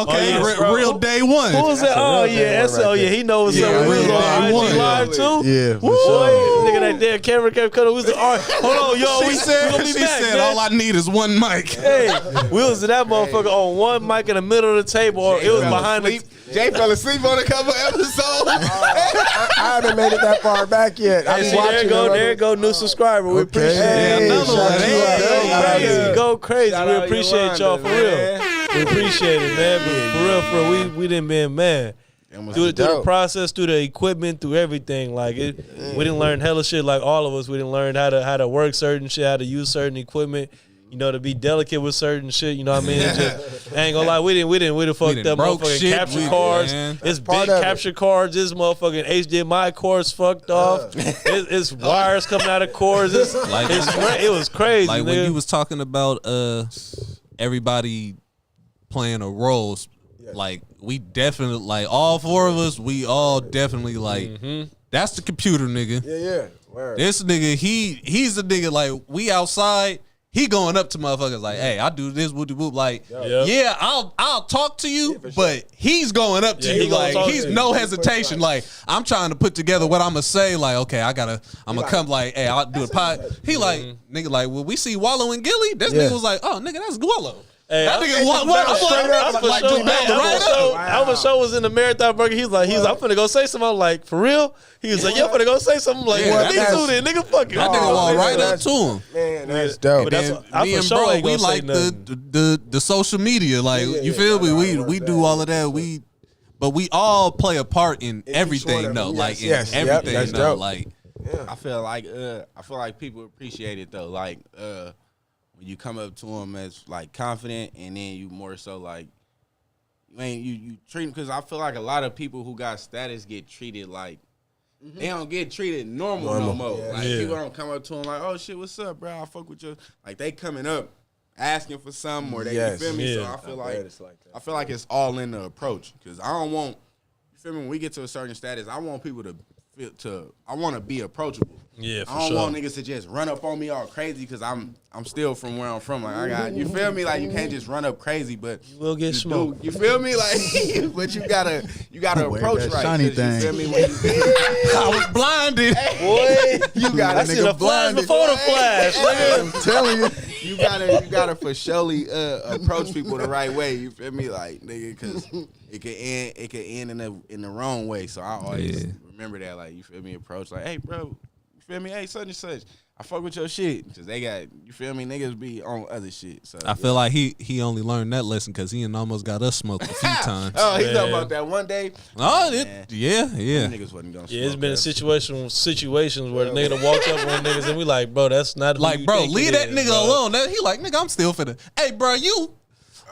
Okay, real day one. Who was that? Oh yeah, SL. Yeah, he knows what's up. We was on IG Live too. Yeah, for Boy, sure. nigga, that damn camera kept cutting. We was hold on, yo. She said, all I need is one mic. Hey, we was that motherfucker on one mic in the middle of the table. Or it was behind the. Jay fell asleep on a couple episodes. I haven't made it that far back yet. I Hey, be see, watching. there go, new subscriber. We appreciate Hey, it. another one. Hey, go crazy. Shout We out appreciate y'all for Yolanda, real. man. We appreciate it, man. But for real, we didn't been mad. Through the process, through the equipment, through everything. Like we didn't learn hella shit. Like all of us, we didn't learn how to work certain shit, how to use certain equipment. You know, to be delicate with certain shit. You know what I mean? It just, I ain't gonna lie, we didn't fucked up motherfucking shit. capture cards. It's big capture cards. This motherfucking HDMI cords fucked off. It's wires coming out of cords. It was crazy. Like nigga. when you was talking about everybody playing a role, like we definitely, like all four of us, we all definitely like that's the computer nigga. Yeah. Word. This nigga, he's the nigga, like we outside. He going up to motherfuckers like, hey, I do this, whoop de whoop. Like, yeah, I'll talk to you, but he's going up to you. Like, he's no hesitation. Like, I'm trying to put together what I'm gonna say. Like, okay, I'm gonna come. Like, hey, I'll do a pod. He like, nigga, like, well, we see Wallow and Gilly. This nigga was like, oh, nigga, that's Wallow. Hey, that nigga, Alpha Show was in the Marathon Burger. He's like, I'm finna go say something. I'm like, for real? He was like, yeah, I'm finna go say something. I'm like, me too then, nigga, fuck it. That nigga walked right up to him. Man, that's dope. But Me and bro, we like the social media. Like, you feel me? We do all of that. But we all play a part in everything, though. Like, in everything, though. Like, I feel like people appreciate it though. Like, when you come up to them as like confident, and then you more so like, you treat them, because I feel like a lot of people who got status get treated like they don't get treated normal no more. Like people don't come up to them like, oh shit, what's up, bro? I fuck with you. Like they coming up asking for something, or they you feel me. So I feel like it's all in the approach, because I don't want, you feel me, when we get to a certain status, I want people to I want to be approachable. Yeah, for I don't want niggas to just run up on me all crazy, because I'm still from where I'm from. Like I got, you feel me? Like you can't just run up crazy, but you will get smoked. You feel me? Like, but you gotta approach right. Shiny thing. You feel me? When I was blinded. Boy, you gotta. I seen a flash before the flash. I'm telling you. You gotta for surely approach people the right way. You feel me? Like, nigga, because it could end in the wrong way. So I always remember that. Like, you feel me? Approach like, hey, bro. You feel me? Hey, such and such. I fuck with your shit, because they got, you feel me? Niggas be on other shit. So I feel like he only learned that lesson because he almost got us smoked a few times. Oh, he talking about that one day. Oh, yeah. Niggas wasn't gonna. Yeah, it's been situations where the nigga done walked up on niggas and we like, bro, that's not who like, you bro, think leave it that is, nigga bro. alone. He like, nigga, I'm still finna. Hey, bro, you.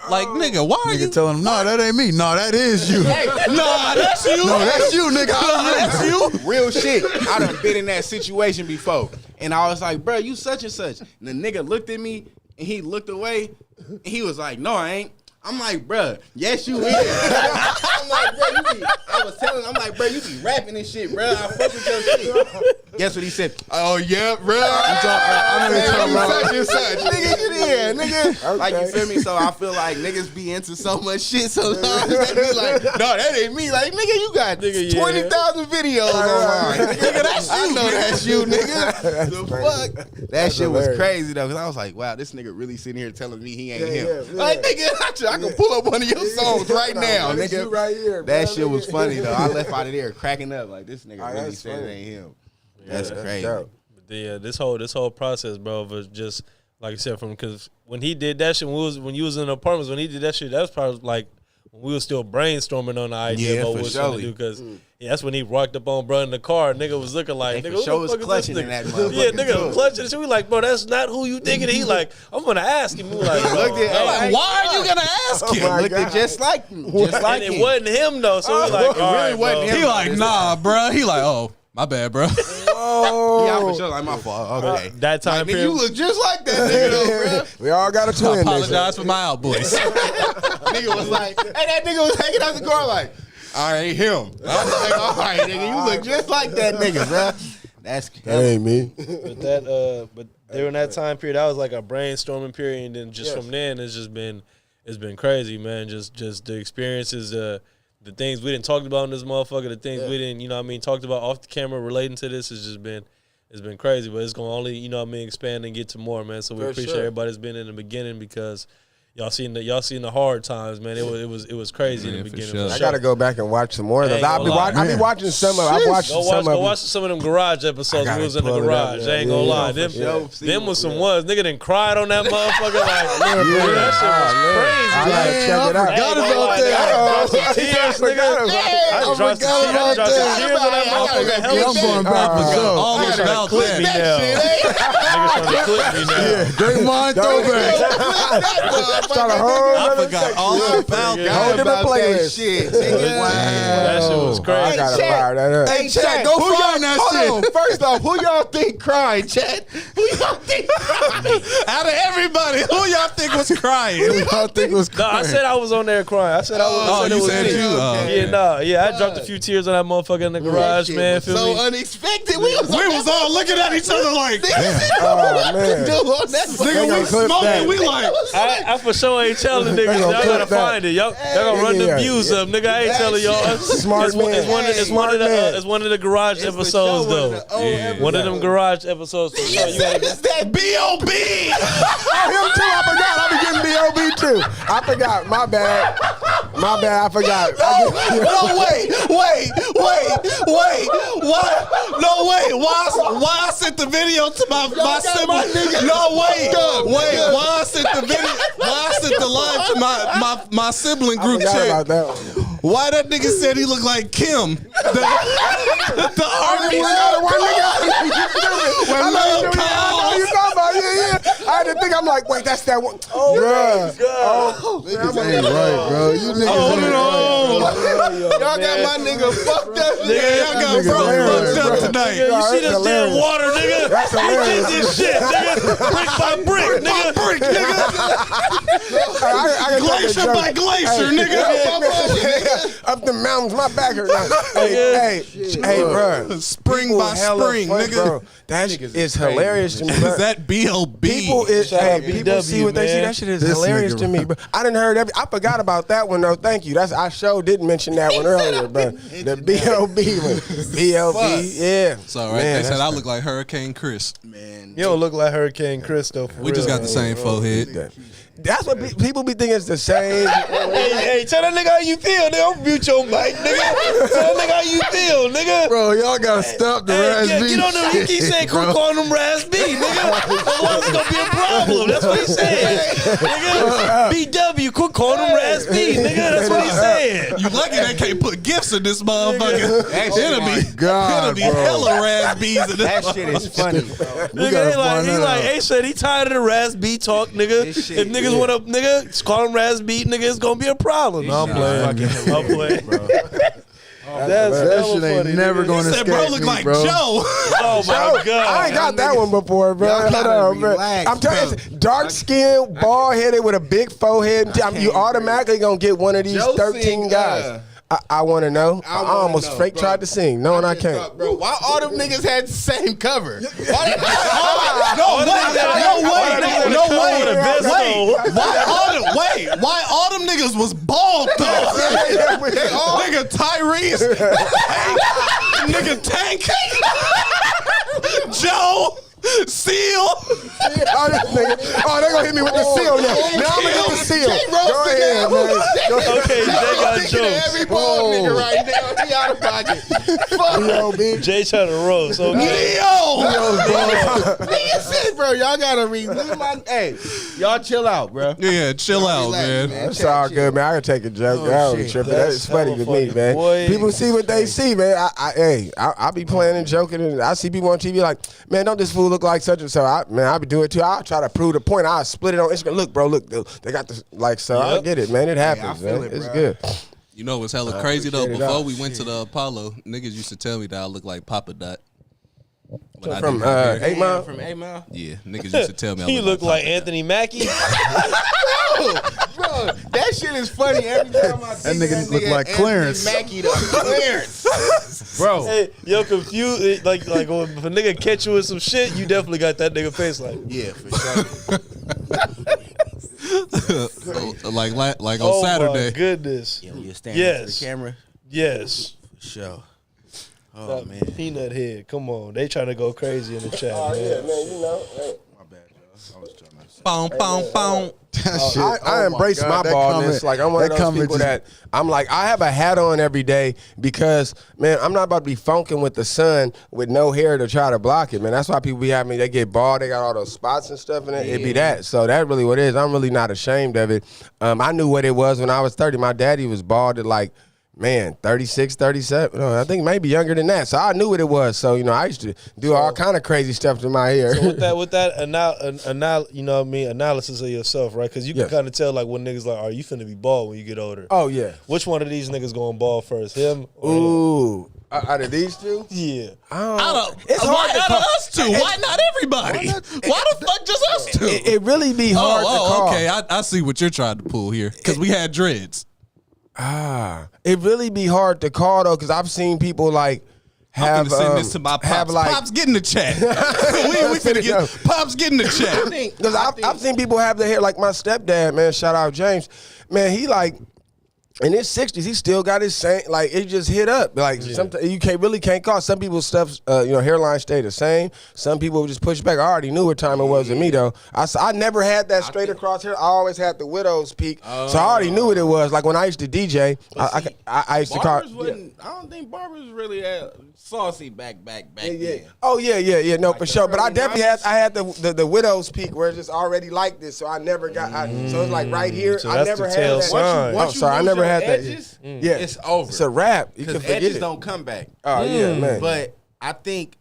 Like, nigga, why are you? Nigga telling him, no, that ain't me. No, that is you. Nah, that's you. No, that's you, nigga. That's you. Real shit. I done been in that situation before, and I was like, bro, you such and such. And the nigga looked at me, and he looked away, and he was like, no, I ain't. I'm like, bruh, yes, you is. I'm like, bro, I was telling him, I'm like, bro, you be rapping and shit, bro. I fuck with your shit. Guess what he said? Oh, yeah, bro. I'm talking about such and such. Nigga, get in, nigga. Okay. Like, you feel me? So I feel like niggas be into so much shit sometimes. They be like, no, that ain't me. Like, nigga, you got 20,000 videos online. Nigga, that's you. I know that's you, nigga. The fuck? That shit was crazy, though, because I was like, wow, this nigga really sitting here telling me he ain't him. Like, nigga, I can pull up one of your songs right now, nigga. Right here, that shit was funny though. I left out of there cracking up like, this nigga really said it ain't him. That's crazy. But yeah, this whole process, bro, was just like I said, because when he did that shit, when you was in the apartments, when he did that shit, that was probably like when we was still brainstorming on the idea of what we was trying to do, because that's when he walked up on bro in the car. Nigga was looking like, nigga, show was clutching in that motherfucker. Yeah, nigga was clutching. So we like, bro, that's not who you thinking. He like, I'm gonna ask him. We like, bro, why are you gonna ask him? Looked at just like him. Just like him. It wasn't him though. So we like, all right, wasn't him. He like, nah, bro. He like, oh, my bad, bro. Yeah, for sure. Like, my fault. Okay. That time period, you look just like that nigga though, bro. We all got a twin. I apologize for my outvoice. Nigga was like, hey, that nigga was hanging out the car like, I ain't him. I was like, all right, nigga, you look just like that nigga, bro. That ain't me. But during that time period, that was like a brainstorming period, and then just from then, it's been crazy, man. Just the experiences, the things we didn't talk about in this motherfucker, the things we didn't, talked about off the camera relating to this has just been. It's been crazy, but it's gonna only, expand and get to more, man. So we appreciate everybody that's been in the beginning because y'all seen the hard times, man. It was crazy in the beginning. sure. For I sure. gotta go back and watch some more of those. I be watching some of. I've watched some of them. Go watch some of them garage episodes. We was in the garage. I ain't gonna lie. Them was some ones. Nigga done cried on that motherfucker. Like, that shit was crazy. I gotta check it out. I forgot about that. Tears, nigga. I dropped some tears on that motherfucker. I'm going back for sure. All about Clip me that. now. Niggas trying to clip me now. Draymond throwback. I forgot all about that. Whole different playlist. Shit, nigga. That shit was I crazy. gotta fire that up. Hey, Chat, go find that shit. First off, who y'all think cried, Chat? Who y'all think cried? Out of everybody, who y'all think was crying? I think it was No, I said I was on there crying. I said I was. Oh, I said you it was said me. you? Oh, I dropped a few tears on that motherfucker in the garage, Shit man. was Feel so me? unexpected. We was all looking at each other like, Oh man. nigga, we clip that. smoking. We like, I for sure ain't telling niggas. Y'all clip gotta that. find it. Y'all gonna run the views up, nigga. I ain't telling y'all. Smart man. It's one of the garage episodes though. One of them garage episodes for sure. You gotta that B.O.B. Him too. I forgot. I be getting B.O.B. too. I forgot. My bad. I forgot. no, wait. Why I sent the video to my sibling? No, wait. Why I sent the video? Why I sent the live to my sibling I group forgot chat? about that one. Why that nigga said he looked like Kim? The army. I know you talking about. Yeah. I had to think. I'm like, wait, that's that one. Oh, bruh. Niggas ain't right, bro. You niggas ain't right. Y'all got my nigga fucked up. Y'all got bro fucked up tonight. You see this damn water, nigga? That's He did hilarious. this shit, nigga. Brick by brick, nigga. Glacier by glacier, nigga. Up the mountains, my back hurt. Hey, bro. Spring by spring, nigga. Bro. That is hilarious to me. Bro. Is that B.O.B.? People BW, see what they see. man. That shit is This hilarious nigga, to me. But I didn't heard I forgot about that one though. Thank you. I sure didn't mention that one earlier, bro. The B.O.B. one. B.O.B. Yeah. It's all right. Man, They said I look like Hurricane Chris. Man, You don't look like Hurricane Chris though. We just got the same forehead. That's what people be thinking it's the same. Hey, tell that nigga how you feel, nigga. Don't mute your mic, nigga. Tell that nigga how you feel, nigga. Bro, y'all gotta stop the raspberry. Get on them. He keep saying, quit calling them raspberry, nigga. Otherwise, it's gonna be a problem. That's what he said. Nigga, BW, quit calling them raspberry, nigga. That's what he said. You lucky they can't put gifts in this motherfucker. It'll be God, it'll be bro. hella raspberries in this. that shit is funny, bro. Nigga, he like, hey, said he tired of the raspberry talk, nigga. This If shit, niggas want to, nigga, call him raspberry, nigga, it's gonna be a problem. No, I'm playing. I'm playing. That's That hella shit ain't funny, never nigga. gonna Said, bro, escape look me, like bro. Joe. Oh my god! I ain't got that one before, bro. Y'all Hold gotta on, bro. relax, I'm telling bro. you, dark skinned, bald headed with a big forehead. You automatically gonna get one of these Joe 13 sing, guys. I want to know. I wanna almost know, fake bro. tried to sing, knowing I can't. Bro, why all them niggas had the same cover? No way. Why all them niggas was bald though? Nigga Tyrese, nigga Tank, Joe, Seal. Oh, they gonna hit me with the seal now. Now I'm gonna get the seal. Go ahead, man. Okay, Jay got jokes. Every bald nigga right now, he out of pocket. Fuck. Jay trying to roast. Okay. Nigga said, bro, y'all gotta relive my. Hey, y'all chill out, bro. Yeah, chill out, Relax, man. It's all good, man. I can take a joke. I don't shit. trip. That's funny to me, man. Boy. People see what they see, man. I be playing and joking, and I see people on TV like, man, don't this fool look like such and so? I be doing it too. I'll try to prove the point. I'll split it on Instagram. Look, bro, look, they got this, like, so I Yep. get it, man. It happens, feel man. it, It's bro. good. You know what's hella crazy though? appreciate it, Before dog. we went to the Apollo, niggas used to tell me that I look like Papa Dot. When I From didn't have hair. 8 Mile? From 8 Mile? Yeah, niggas used to tell me I You look like Papa Anthony Mackie. Bro, that shit is funny every time I see That nigga look like Clarence. Mackie, Clarence. Bro. Hey, yo, confused. Like when if a nigga catch you with some shit, you definitely got that nigga face like. Yeah, for sure. like on Oh Saturday. my goodness. Yo, you're standing to Yes. the camera? Yes. For sure. Oh, That man. Peanut head. Come on. They trying to go crazy in the chat, Oh, man. yeah, man, you know. Hey. My bad, y'all. I was trying to say. Boom, boom, boom. That shit. I embrace my baldness. Like I'm one of those people that I'm like I have a hat on every day because man I'm not about to be funking with the sun with no hair to try to block it, man. That's why people be having they get bald. They got all those spots and stuff in it. It be that. So that really what it is. I'm really not ashamed of it. I knew what it was when I was 30. My daddy was bald at like. Man, 36, 37. No, I think maybe younger than that. So I knew what it was. So, you know, I used to do all kind of crazy stuff to my hair. So with that you know what I mean, analysis of yourself, right? Because you can kind of tell like when niggas like, are you finna be bald when you get older? Oh, yeah. Which one of these niggas going bald first? Him or him? Ooh. Out of these two? Yeah. It's hard to Why call. not us two? Why not everybody? Why the fuck just us two? It really be hard to call. Okay. I see what you're trying to pull here. Because we had dreads. It really be hard to call though, because I've seen people like I'm have finna send this to my pops. Pops, get in the chat. we finna get Pops, get in the chat. Because I've seen people have their hair like my stepdad, man. Shout out James, man. He like in his 60s, he still got his same like it just hit up. Like sometimes you can't call. Some people's stuff, hairline stay the same. Some people just push back. I already knew what time it was with me though. I never had that straight across hair. I always had the widow's peak, so I already knew what it was. Like when I used to DJ, I used to call. I don't think barbers really saucy back then. Oh yeah. No, for sure. But I definitely had the widow's peak where it's just already like this. So I never got. So it's like right here. So I that's never the had tail that. sign. Once you sorry, I lose never your had that. edges, Yeah, it's over. It's a wrap. You can Because forget edges it. don't come back. Oh yeah, man. But I think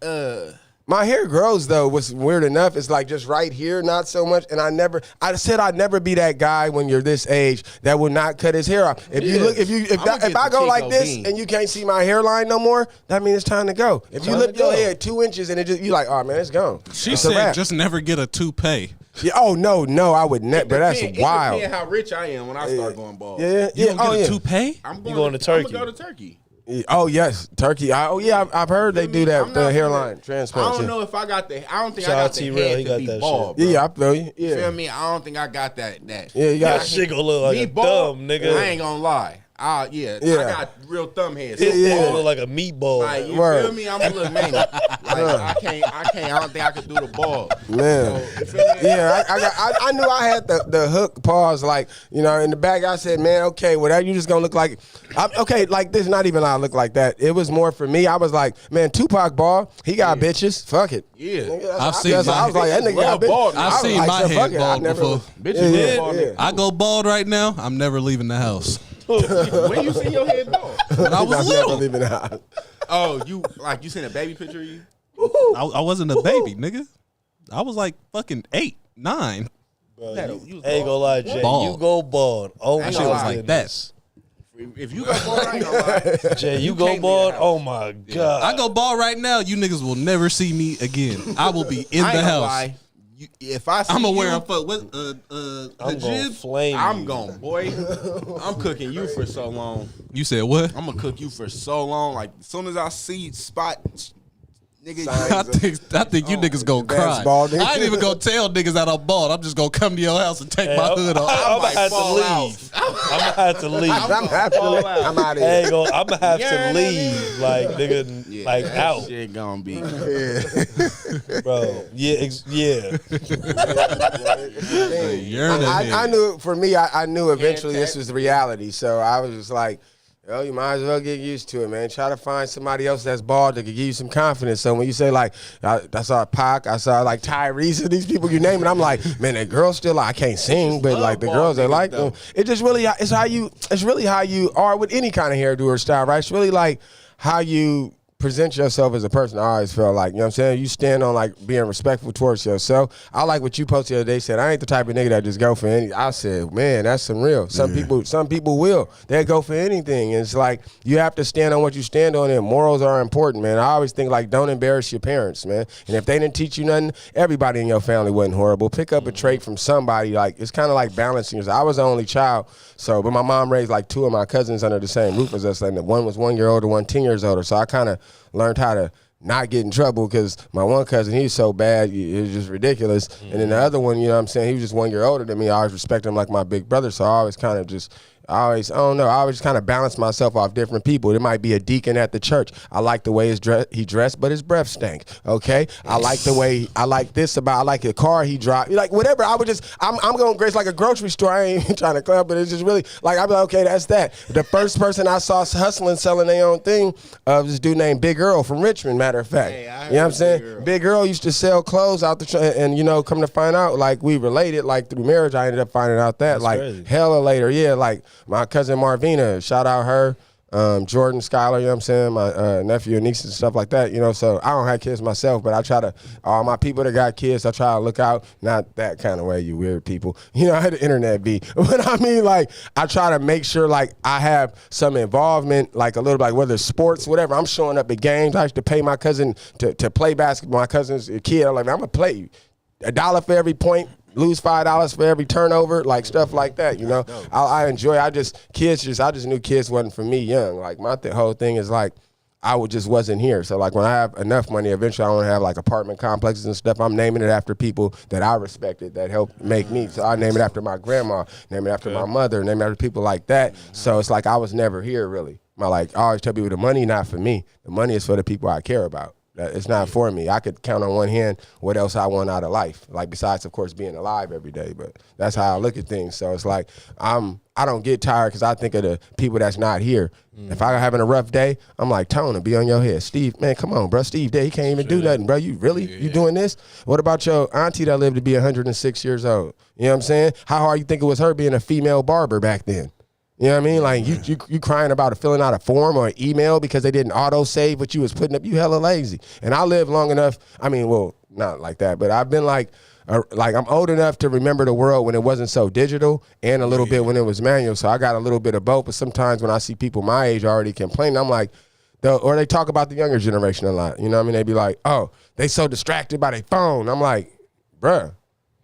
My hair grows though. What's weird enough is like just right here, not so much. And I said I'd never be that guy when you're this age that will not cut his hair off. If you look, if I go like this and you can't see my hairline no more, that means it's time to go. If you lift your hair 2 inches and you like, oh man, it's gone. She It's a said wrap. just never get a toupee. Yeah, oh no, I would never. But that's wild. It depends how rich I am when I start going bald. Yeah. You gonna get a toupee? I'm going to Turkey. I'm gonna go to Turkey. Oh yes, Turkey. I've heard they do that. I'm The not hairline finna- transplant. I don't know if I got the. I don't think Shout I out got the T-Rail, head he to got be that bald. shit. Bro. Yeah, I feel you. You Yeah. feel me? I don't think I got that. Yeah, you That got shit gonna look like Me a bald, thumb, nigga. I ain't gonna lie. I got real thumb head. So Yeah. Gonna look like a meatball. Like, you Word. feel me? I'm a little manny. Like I can't. I don't think I could do the ball. Man. So, you feel me? Yeah, I knew I had the hook pause, like, in the back. I said, man, okay, whatever, you just gonna look like, okay, like this, not even I look like that. It was more for me. I was like, man, Tupac ball, he got bitches, fuck it. Yeah. I've seen I my was like, that nigga got bald. bitches. I've I was seen like, my so head fuck it. I bald never- before. Bitches Yeah, bald. yeah. I go bald right now. I'm never leaving the house. When you see your head bald? When I was I'm never little, leaving the house. Oh, you seen a baby picture of you? I wasn't a baby, nigga. I was like fucking 8, 9. Bro, you ain't gonna lie, Jay. Bald. You go bald. Oh That my shit was like goodness. If you go bald, I ain't gonna lie. Jay, you can't go leave bald. the house. Oh my god. I go bald right now. You niggas will never see me again. I will be in I the ain't gonna house. lie. If I see I'm gonna you, wear a fuck. What? I'm gonna Hijab? flame I'm you. gone, boy. I'm cooking you for so long. You said what? I'm gonna cook you for so long. Like as soon as I see spot, nigga, I think you niggas gonna That's cry. balding. I ain't even gonna tell niggas that I'm bald. I'm just gonna come to your house and take Hey, my hood off. I'm gonna might have to fall leave. I'm gonna have to leave. I'm out of here. I'm gonna have Yeah, to that leave, like nigga, like that out, shit gonna be. bro. Yeah. Yearning I nigga. knew, for me, I knew eventually this was the reality. So I was just like, yo, you might as well get used to it, man. Try to find somebody else that's bald that could give you some confidence. So when you say, like, I saw Pac, I saw, like, Tyrese, and these people you name it, I'm like, man, that girl still, like, I can't sing, but, like, the bald girls, they niggas, like though. them. It just really, it's really how you are with any kind of hairdo or style, right? It's really, like, how you present yourself as a person. I always felt like, you know what I'm saying? You stand on like being respectful towards yourself. I like what you posted the other day, said, I ain't the type of nigga that just go for any. I said, man, that's some real. Some people will. They go for anything. And it's like, you have to stand on what you stand on, and morals are important, man. I always think like, don't embarrass your parents, man. And if they didn't teach you nothing, everybody in your family wasn't horrible. Pick up a trait from somebody. Like, it's kind of like balancing. I was the only child, but my mom raised like 2 of my cousins under the same roof as us, and one was 1 year older, one 10 years older. So I kind of learned how to not get in trouble, because my one cousin, he's so bad, it was just ridiculous. And then the other one, you know what I'm saying, he was just 1 year older than me. I always respected him like my big brother, so I always kind of just I always kind of balance myself off different people. There might be a deacon at the church. I like the way he dressed, but his breath stank. Okay, I like the way I like the car he drive. Like whatever. I'm going grace like a grocery store. I ain't trying to club, but it's just really like I'm like, okay, that's that. The first person I saw hustling, selling their own thing, was this dude named Big Earl from Richmond. Matter of fact, you know what I'm saying? Big Earl used to sell clothes out the and come to find out, like we related, like through marriage. I ended up finding out that that's crazy. Hella later, yeah, like. My cousin Marvina, shout out her, Jordan, Skylar, you know what I'm saying, my nephew and niece and stuff like that, so I don't have kids myself, but I try to, all my people that got kids, I try to look out, not that kind of way, you weird people, I had the internet be, but I mean, like, I try to make sure, like, I have some involvement, like a little, like, whether it's sports, whatever, I'm showing up at games. I used to pay my cousin to play basketball, my cousin's a kid, I'm like, I'm going to play $1 for every point, lose $5 for every turnover, like stuff like that, I enjoy. I just knew kids wasn't for me young. Like my whole thing is like I wasn't here. So like when I have enough money, eventually I want to have like apartment complexes and stuff. I'm naming it after people that I respected that helped make me. So I name it after my grandma, name it after my mother, name it after people like that. So it's like I was never here really. I always tell people the money not for me. The money is for the people I care about. It's not for me. I could count on one hand what else I want out of life, like besides, of course, being alive every day. But that's how I look at things. So it's like I don't get tired because I think of the people that's not here. If I'm having a rough day, I'm like, Tony, be on your head. Steve, man, come on, bro. Steve, he can't even do nothing, bro. You really? You doing this? What about your auntie that lived to be 106 years old? You know what I'm saying? How hard you think it was her being a female barber back then? You know what I mean? Like you crying about filling out a form or an email because they didn't auto save what you was putting up. You hella lazy. And I lived long enough. I mean, well, not like that, but I've been like I'm old enough to remember the world when it wasn't so digital and a little bit when it was manual. So I got a little bit of both. But sometimes when I see people my age already complaining, I'm like, or they talk about the younger generation a lot. You know what I mean? They be like, oh, they so distracted by their phone. I'm like, bruh,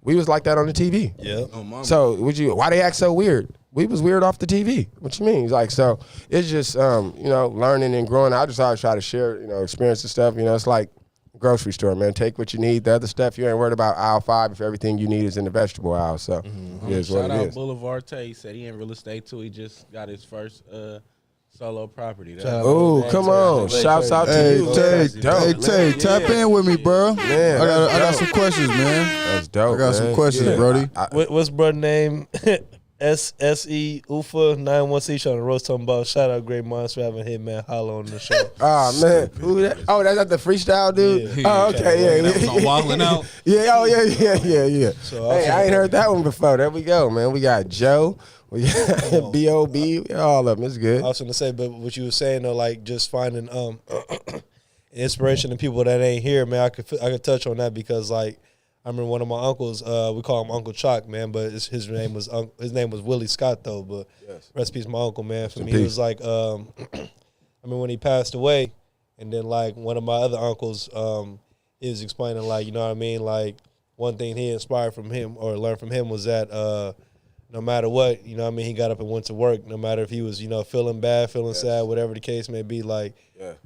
we was like that on the TV. Yeah. Oh, so why they act so weird? We was weird off the TV. What you mean? He's like, so it's just, learning and growing. I just always try to share, experience and stuff. It's like a grocery store, man. Take what you need. The other stuff, you ain't worried about aisle 5 if everything you need is in the vegetable aisle. So it is what it is. Shout out Boulevard Tay. He said he in real estate too. He just got his first solo property. Oh, come on. Shouts out to you. Tay, tap in with me, bro. Man, I got some questions, man. That's dope. I got some questions, Brody. What's brother name? SSE UFA 91C trying to roast talking about shout out Great Minds for having Hitman Hollow on the show. Oh man, who that? Oh, that's not the freestyle dude. Yeah. Oh, okay, yeah. That was on Wildin' Out. Yeah, oh yeah. So I ain't heard that one before. There we go, man. We got Joe. We got B.O.B. All of them. It's good. I was gonna say, but what you were saying though, like just finding inspiration in people that ain't here, man. I could touch on that because like. I remember one of my uncles. We call him Uncle Chalk, man, but his name was Willie Scott though. But rest in peace, my uncle, man. For me, it was like I mean when he passed away, and then like one of my other uncles, he was explaining like what I mean, like one thing he inspired from him or learned from him was that no matter what, what I mean, he got up and went to work. No matter if he was feeling bad, feeling sad, whatever the case may be, like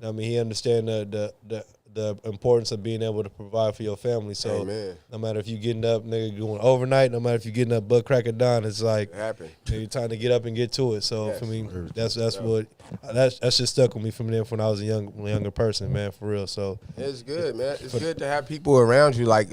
I mean, he understand the importance of being able to provide for your family. So no matter if you getting up, nigga, going overnight, no matter if you getting up butt crack of dawn, it's like you're trying to get up and get to it. So for me, that's just stuck with me from then when I was a younger person, man, for real. So it's good, man. It's good to have people around you like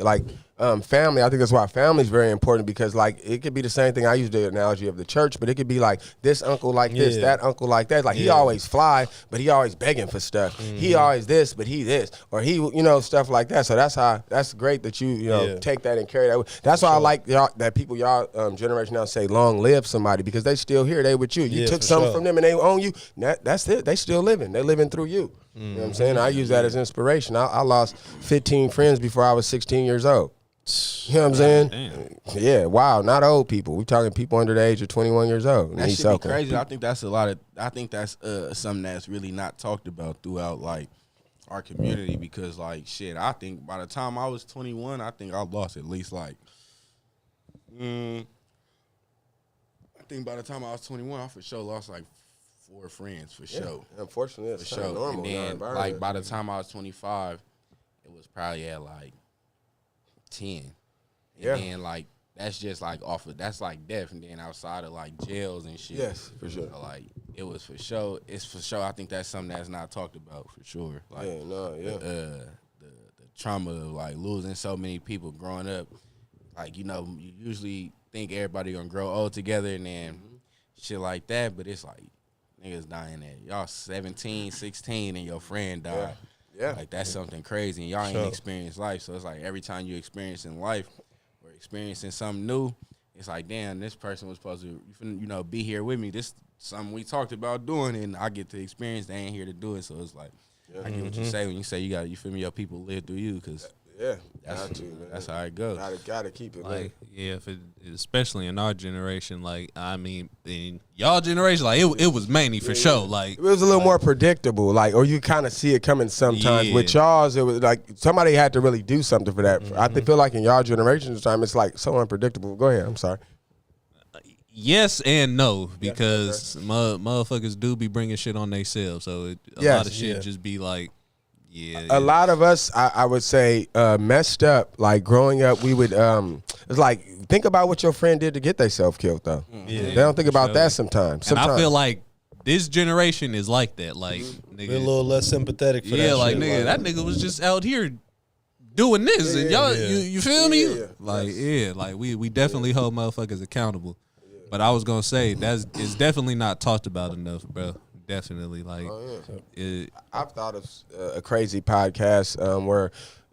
family. I think that's why family is very important because like it could be the same thing. I use the analogy of the church, but it could be like this uncle like this, that uncle like that. Like he always fly, but he always begging for stuff. He always this, but he this, or he stuff like that. So that's great that you take that and carry that. That's why I like y'all that people generation now say long live somebody because they still here. They with you. You took something from them and they own you. That's it. They still living. They living through you. You know what I'm saying? I use that as inspiration. I lost 15 friends before I was 16 years old. You know what I'm saying? Damn. Yeah, wow, not old people. We talking people under the age of 21 years old. in That East should be Oakland. crazy. I think that's a lot of. I think that's something that's really not talked about throughout like our community because like shit. I think by the time I was 21, I think I lost at least like. I think by the time I was 21, I for sure lost like 4 friends for sure. Unfortunately, For it's sure. normal. And in our then environment. like by the time I was 25, it was probably at like 10. And Yeah. then like that's just like off of that's like death, and then outside of like jails and shit. Yes, for sure. So, like it was for sure. It's for sure. I think that's something that's not talked about for sure. Like the trauma of like losing so many people growing up. Like you know, you usually think everybody gonna grow old together and then shit like that, but it's like niggas dying at y'all 17, 16 and your friend died. Yeah. Like that's something crazy and y'all ain't experienced life. So it's like every time you experience in life or experiencing something new, it's like, damn, this person was supposed to, you know, be here with me. This something we talked about doing and I get to experience. They ain't here to do it. So it's like, I get what you say when you say you feel me, your people live through you because that's how it goes. Gotta keep it. Like, yeah, especially in our generation, like, I mean, in y'all generation, like, it was mainly for sure. Like, it was a little more predictable, like, or you kind of see it coming sometimes. Yeah. With y'all's, it was like somebody had to really do something for that. I feel like in y'all generation's time, it's like so unpredictable. Go ahead, I'm sorry. yes and no, because motherfuckers do be bringing shit on themselves. So a lot of shit just be like, a lot of us, I would say, messed up. Like growing up, we would, it's like, think about what your friend did to get themselves killed, though. They don't think about that sometimes. And I feel like this generation is like that. Like, nigga, We're a little less sympathetic for that. yeah, like shit. nigga, that nigga was just out here doing this, and y'all, you feel me? Like, like we definitely hold motherfuckers accountable. But I was gonna say it's definitely not talked about enough, bro. Definitely, like, I've thought of a crazy podcast where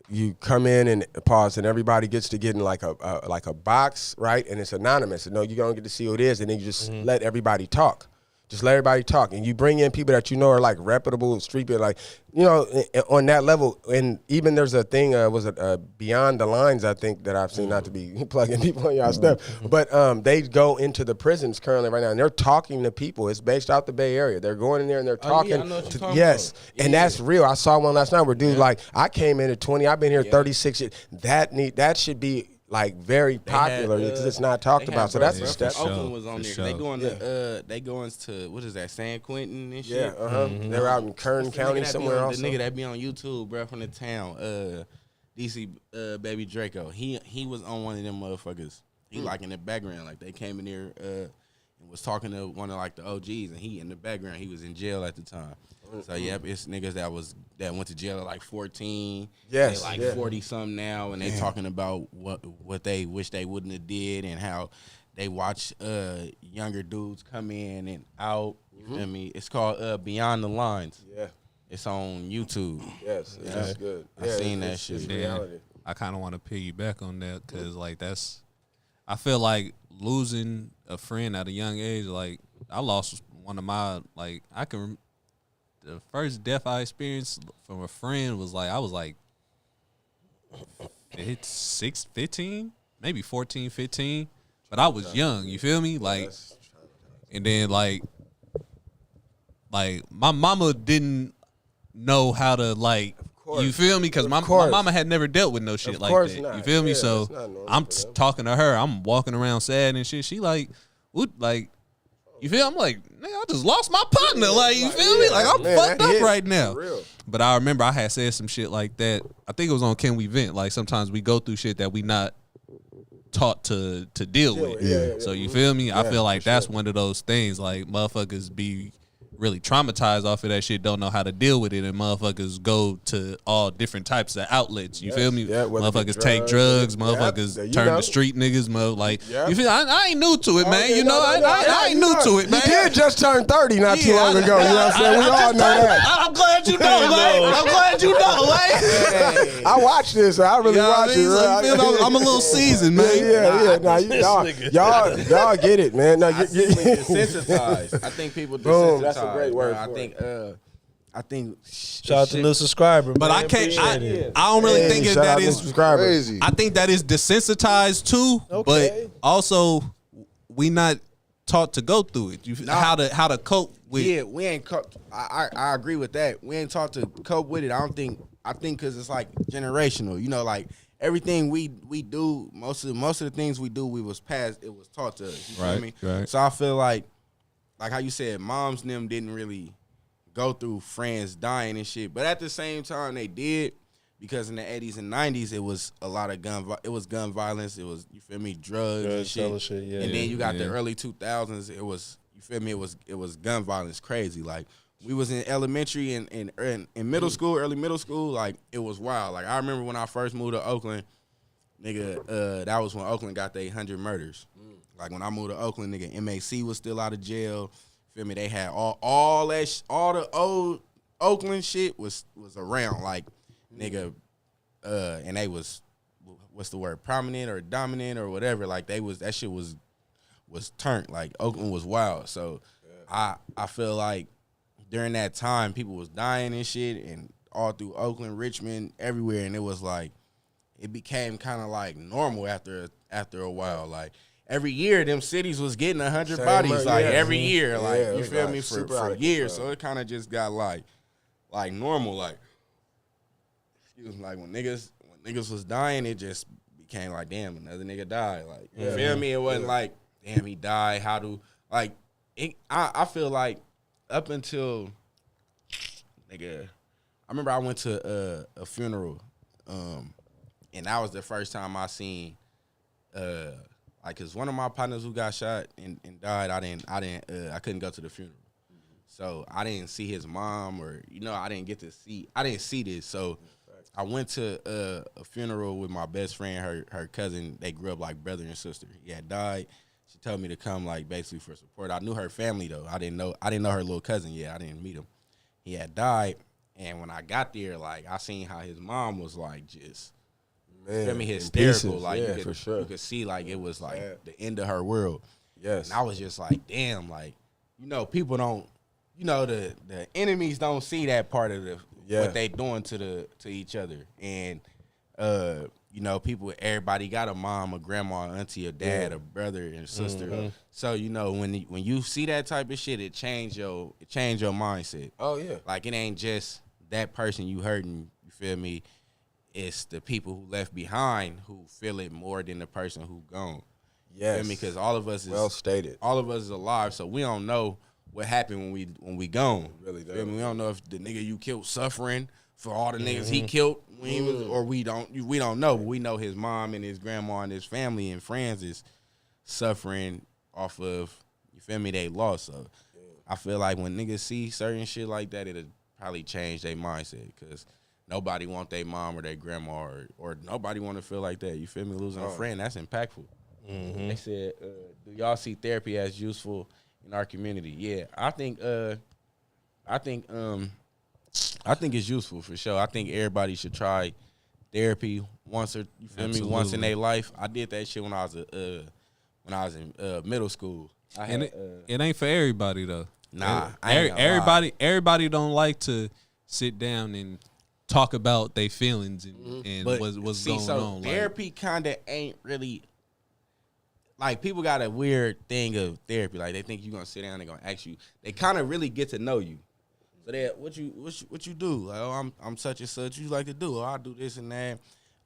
you come in and pause, and everybody gets to get in like a box, right? And it's anonymous. You don't get to see who it is, and then you just let everybody talk. Just let everybody talk, and you bring in people that you know are like reputable, street people, like on that level. And even there's a thing, was it Beyond the Lines? I think that I've seen, not to be plugging people on y'all stuff, but they go into the prisons currently right now, and they're talking to people. It's based out the Bay Area. They're going in there and they're talking. I know what you're talking yes, about. and that's real. I saw one last night where dude like, I came in at 20. I've been here 36 years. That should be like very popular because it's not talked about. So that's a step. Oakland was on there. sure. They going to what is that, San Quentin and shit? They're out in Kern County somewhere else. The nigga that be on YouTube, bro, from the town, DC Baby Draco. He was on one of them motherfuckers. He like in the background, like they came in there and was talking to one of like the OGs, and he in the background. He was in jail at the time. So yeah, it's niggas that went to jail at like 14. Yes, they like 40 something now, and they talking about what they wish they wouldn't have did, and how they watch younger dudes come in and out. You feel me? It's called Beyond the Lines. Yeah. It's on YouTube. Yes, that's good. I seen that shit. It's Yeah, reality. I kind of want to piggyback on that because like I feel like losing a friend at a young age. Like I lost one of my the first death I experienced from a friend was like I was like 15, maybe 14, 15, but I was young. You feel me? Like, and then like my mama didn't know how to like. You feel me? Because my mama had never dealt with no shit like that. Not. You feel me? Yeah, so that's not normal I'm for them. talking to her. I'm walking around sad and shit. She like, what? Like, you feel? I'm like, nigga, I just lost my partner. Like, you feel me? Like, I'm man, fucked that up hit, right now. for real. But I remember I had said some shit like that. I think it was on Can We Vent. Like, sometimes we go through shit that we not taught to deal with. Yeah. So you feel me? I feel like that's one of those things. Like, motherfuckers be really traumatized off of that shit, don't know how to deal with it, and motherfuckers go to all different types of outlets. You feel me? Yeah, whether it be Motherfuckers take drugs, Yep, motherfuckers there you turn go. to street niggas, like Yep. you feel I ain't new to it, man. Okay, You know, I ain't new to it, man. You did just turn 30 not too Yeah, long ago. You know what I'm saying? We all know that. I'm glad you know, man. I'm glad you know, man. I watched this. I really You know what I watched mean? it. So you feel me? I'm a little seasoned, man. Yeah. Nah, y'all get it, man. No, I think we desensitized. I think people Boom, desensitized. that's a great bro. word I for think Shout out to new subscriber, But man. I can't. Appreciate it. I don't really think shout out that to is. subscribers. Crazy. I think that is desensitized too. Okay. But also, we not taught to go through it. How to cope with. Yeah, we ain't. I agree with that. We ain't taught to cope with it. I think because it's like generational. You know, like everything we do, most of the things we do, we was passed. It was taught to us. You feel me? Right. So I feel like how you said, moms and them didn't really go through friends dying and shit, but at the same time they did, because in the 80s and 90s it was a lot of gun violence. It was, you feel me, drugs and shit. Yeah. And then you got the early 2000s. It was, you feel me, it was gun violence crazy. Like we was in elementary and in middle school, early middle school, like it was wild. Like I remember when I first moved to Oakland, nigga, that was when Oakland got their 100 murders. Like when I moved to Oakland, nigga, MAC was still out of jail. Feel me? They had all the old Oakland shit was around. Like nigga, and they was, what's the word, prominent or dominant or whatever. Like that shit was turned. Like Oakland was wild. So I feel like during that time people was dying and shit, and all through Oakland, Richmond, everywhere, and it was like it became kind of like normal after a while. Like every year, them cities was getting 100 bodies, like every year, like you feel me, for years. So it kind of just got like normal, like excuse me, like when niggas was dying, it just became like, damn, another nigga died. Like you feel me? It wasn't like, damn, he died. How do like it? I feel like up until nigga, I remember I went to a funeral, and that was the first time I seen like, cause one of my partners who got shot and died, I couldn't go to the funeral, so I didn't see his mom, or I didn't see this. So I went to a funeral with my best friend, her cousin. They grew up like brother and sister. He had died. She told me to come, like, basically for support. I knew her family though. I didn't know her little cousin yet. I didn't meet him. He had died, and when I got there, like, I seen how his mom was like just. Man, feel me, hysterical. pieces. Like yeah, for sure. You could see like it was like the end of her world. Yes. And I was just like, damn, like, people don't, the enemies don't see that part of what they doing to each other. And people, everybody got a mom, a grandma, auntie, a dad, a brother and sister. Mm-hmm. So when you see that type of shit, it change your mindset. Oh yeah. Like it ain't just that person you hurting. You feel me? It's the people who left behind who feel it more than the person who gone. Yes. You feel me? Because all of us is well stated. All of us is alive, so we don't know what happened when we gone. Really don't. Feel me? We don't know if the nigga you killed suffering for all the niggas he killed when he was, or we don't know. But we know his mom and his grandma and his family and friends is suffering off of, you feel me, they lost. So I feel like when niggas see certain shit like that, it'll probably change their mindset, because nobody want their mom or their grandma or nobody want to feel like that. You feel me? Losing a friend, that's impactful. Mm-hmm. They said, do y'all see therapy as useful in our community? Yeah, I think it's useful for sure. I think everybody should try therapy once, or you feel me, once in their life. I did that shit when I was in middle school. It ain't for everybody though. Nah, everybody don't like to sit down and talk about their feelings and what's going on. Therapy kind of ain't really, like, people got a weird thing of therapy. Like, they think you're gonna sit down and they're gonna ask you. They kind of really get to know you. So they, what you do? Like, oh, I'm such and such. You like to do? Oh, I do this and that.